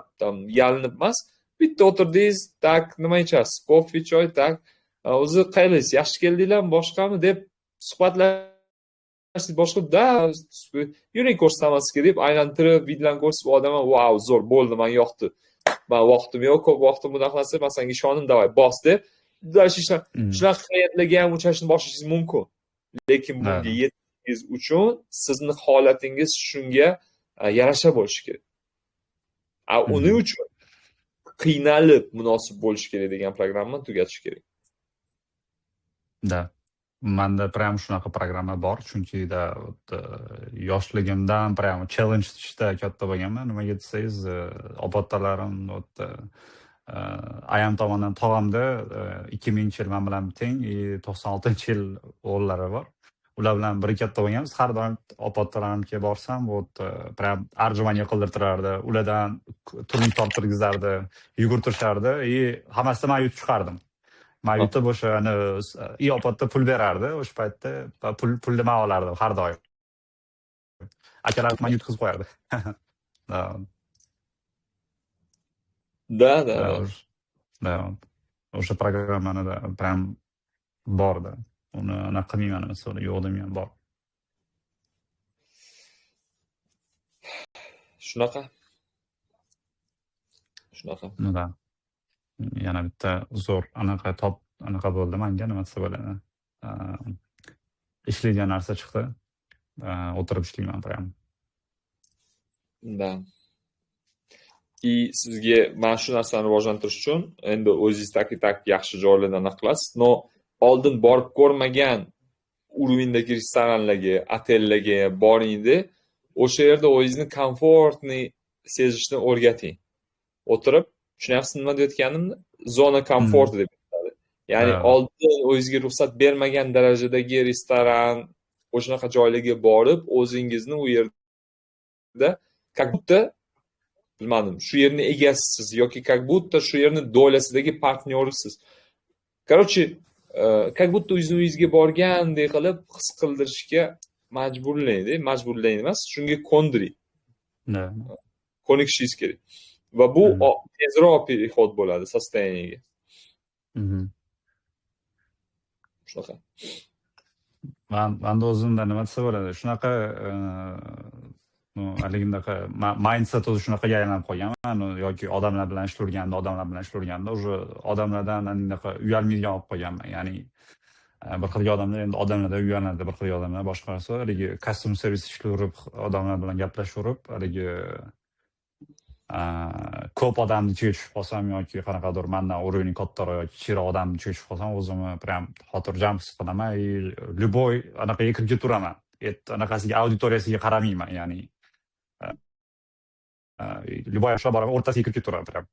yalinib emas, bitta o'tirdingiz, tak, nima ichasiz? Kofe, choy, tak. O'zi qayersiz? Yaxshi keldinglarmi, boshqami deb suhbatlashib boshqa da yuring ko'rsatmasga deb aylantirib, videodan ko'rsatib odamlar, "Wow, zo'r, bo'ldi, menga yoqdi. Men vaqtim yo'q, ko'p vaqtim bunaqa narsa, men senga ishonim, davay, bos" deb shunaqa klientlarga ham uchrashni boshlashingiz mumkin. Lekin bunga yetishingiz uchun sizni holatingiz shunga yarasha bo'lishi kerak. Uning uchun qiynalib munosib bo'lish kerak degan programmani tugatish kerak. Da. Menda prям shunaqa programma bor, chunki yoshligimdan prям challenge ishda katta bo'lganman. Nimaga desangiz, ota-otalarim ayam tomonidan tog'amda 2000-yil men bilan teng, 96-yil o'g'illari bor. Ular bilan bir katta bo'lganmiz. Har doim ota-otalarimga borsam, prям arjumanga qildirtirardi. Ulardan turmush tortirgizardi, yugurtirishardi, hammasidan men yutib chiqardim. Men yutib o'shani opatda pul berardi, o'sha paytda pulni men olardim har doim. Akalar men yutqizib qo'yardi. Da. O'sha programmani prям bordi. Uni anaqa qilmayman, masalan, yo'q demayman, bor. Shunaqa. Da. Yana bitta zo'r anaqa bo'ldi menga, nima desa bo'ladi. Ishlaydigan narsa chiqdi. O'tirib ishlayman prям. Da. Sizga mana shu narsani rivojlantirish uchun endi o'zingiz tak yaxshi joylardan aniq qilasiz. No, oldin borib ko'rmagan urvindagi restoranlarga, otellarga boringda, o'sha yerda o'zingizni komfortni sezishni o'rgating. O'tirib, tushunyapsizmi nima deyotganimni? Zona komfort deb aytiladi. Ya'ni oldin o'zingizga ruxsat bermagan darajadagi restoran, o'shanaqa joylarga borib, o'zingizni u yerda как будто bilmadim, shu yerni egasisiz yoki как будто shu yerni do'lasidagi partnyorisiz. Короче, как будто o'zingizga borgandek qilib his qildirishga majburlaydi emas, shunga ko'ndiring. Ko'nikishingiz kerak. va bu tezroq perexod bo'ladi sostoyaniyaga. Shunaqa. Manda o'zimda nima desa bo'ladi, shunaqa haligindaqa mindset o'zi shunaqaga aylanib qolganman, yoki odamlar bilan ishlaverganda уже odamlardan anaqa uyalmaydigan olib qolganman. Ya'ni bir xil odamlar endi odamlardan uyaladi, bir xil odamlar boshqasi haligi custom service ishlaverib, odamlar bilan gaplashaverib, haligi ko'p odamni ichiga tushib qolsam yoki qanaqadir mendan уровень kattaroq yoki kichikroq odamni ichiga tushib qolsam, o'zimni прям xotirjam his qilaman. Любой anaqaga kirib ketaveraman. Anaqasiga auditoriyasiga qaramayman, ya'ni любой yoshlar boraman, o'rtasiga kirib ketaveraman прям.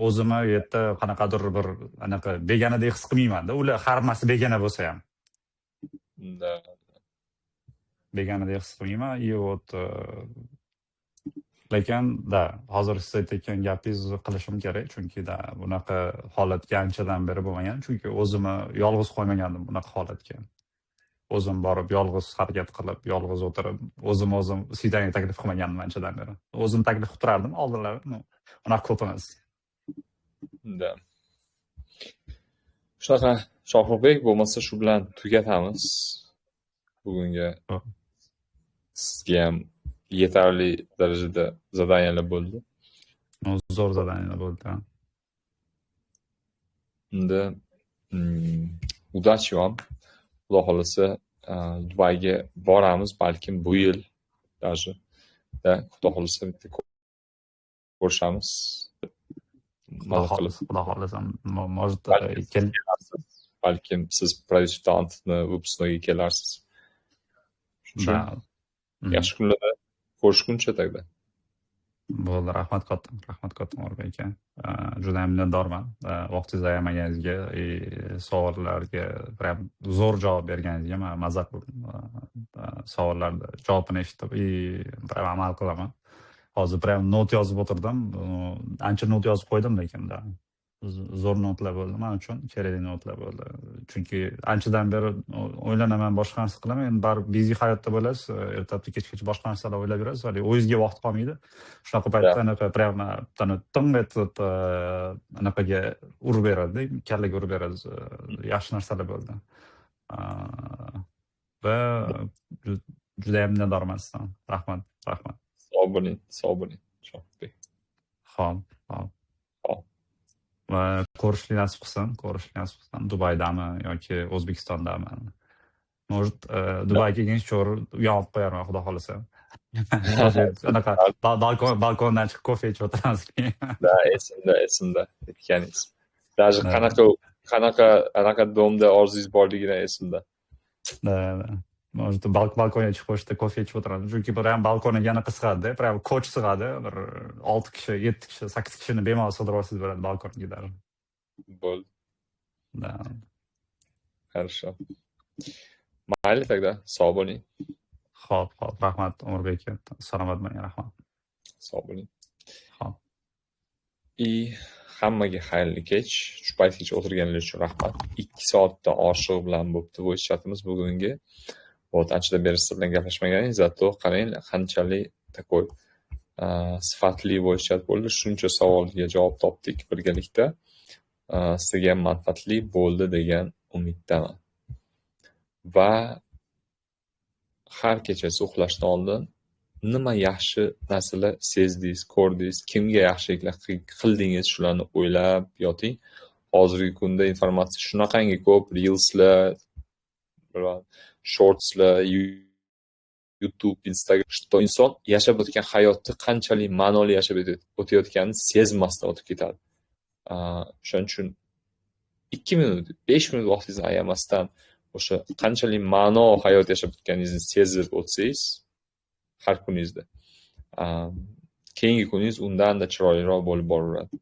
O'zimni u yerda qanaqadir bir anaqa begonadek his qilmayman-da. Ular hammasi begona bo'lsa ham. Begonadek his qilmayman. Вот lekin hozir siz aytayotgan gapingizni qilishim kerak, chunki bunaqa holatga anchadan beri bo'lmagan, chunki o'zimni yolg'iz qo'ymagandim bunaqa holatga. O'zim borib yolg'iz harakat qilib, yolg'iz o'tirib, o'zim svidaniya taklif qilmagandim anchadan beri. O'zim taklif qilib turardim oldinlari, unaqa ko'p emas. Shunaqa, Shohruxbek, bo'lmasa shu bilan tugatamiz. Bugunga sizga ham yetarli darajada zadaniyalar bo'ldi. Zo'r zadaniyalar bo'ldi. Endi udachi вам. Xudo xolasa Dubayga boramiz, balkim bu yil даже. Xudo xolasa bitta ko'rishamiz. Xudo xolasa, может, balkim siz Producer Talent'ni выпускнойga kelarsiz. Yaxshi kunlarda ko'rishguncha tagda. Bo'ldi, rahmat katta O'rbek aka. Juda ham minnatdorman vaqtingizni ayamaganingizga, savollarga prям zo'r javob berganingizga. Men mazza qildim. Savollarga javobini eshitib, prям amal qilaman. Hozir prям not yozib o'tirdim. Ancha not yozib qo'ydim, lekin zo'r notlar bo'ldi men uchun, kerakli notlar bo'ldi. Chunki anchadan beri o'ylanaman, boshqa narsa qilaman. Endi baribir bizi hayotda bo'lasiz, ertalabdan kechgacha boshqa narsalar o'ylab yurasiz, hali o'zingizga vaqt qolmaydi. Shunaqa paytda anaqa prям ting etib anaqaga urib beradi, kallaga urib beradi. Yaxshi narsalar bo'ldi. Va juda ham minnatdorman sizdan. Rahmat. Sog' bo'ling. Shohruxbek. Xo'p. Va ko'rishlik nasib qilsin, Dubaydami yoki O'zbekistondami. Может, Dubayga kelgach cho'r uyalib qo'yarman, xudo xolasa. Anaqa balkondan chiqib kofe ichib o'tiramiz. Esimda. Aytganingiz. Даже qanaqa domda orzungiz borligini esimda. Может, balkonga chiqib qo'yishda kofe ichib o'tiramiz. Chunki bir ham balkonga anaqa sig'adi, prям koch sig'adi. Bir 6 kishi, 7 kishi, 8 kishini bemalol sig'dirib olsangiz bo'ladi balkonga. Bo'ldi. Хорошо. Mayli tagda, sog' bo'ling. Xo'p, rahmat O'rbek aka. Salomat bo'ling, rahmat. Sog' bo'ling. Xo'p. Hammaga xayrli kech. Shu paytgacha o'tirganlar uchun rahmat. 2 soatda oshiq bilan bo'pti voice chatimiz bugungi. Anchadan beri siz bilan gaplashmaganingiz, zato qarang qanchalik takoy sifatli voice chat bo'ldi. Shuncha savolga javob topdik birgalikda. Sizga ham manfaatli bo'ldi degan umiddaman. Va har kechasi uxlashdan oldin nima yaxshi narsalar sezdingiz, ko'rdingiz, kimga yaxshiliklar qildingiz, shularni o'ylab yoting. Hozirgi kunda informatsiya shunaqangi ko'p, reelslar, shortslar, YouTube, Instagram, что inson yashab o'tgan hayotni qanchalik ma'noli yashab o'tayotganini sezmasdan o'tib ketadi. Shuning uchun 2 minut, 5 minut vaqtingizni ayamasdan o'sha qanchalik ma'no hayot yashab o'tganingizni sezib o'tsangiz har kuningizda, keyingi kuningiz undan-da chiroyliroq bo'lib boraveradi.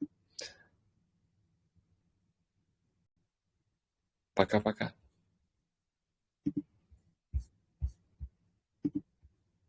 Paka.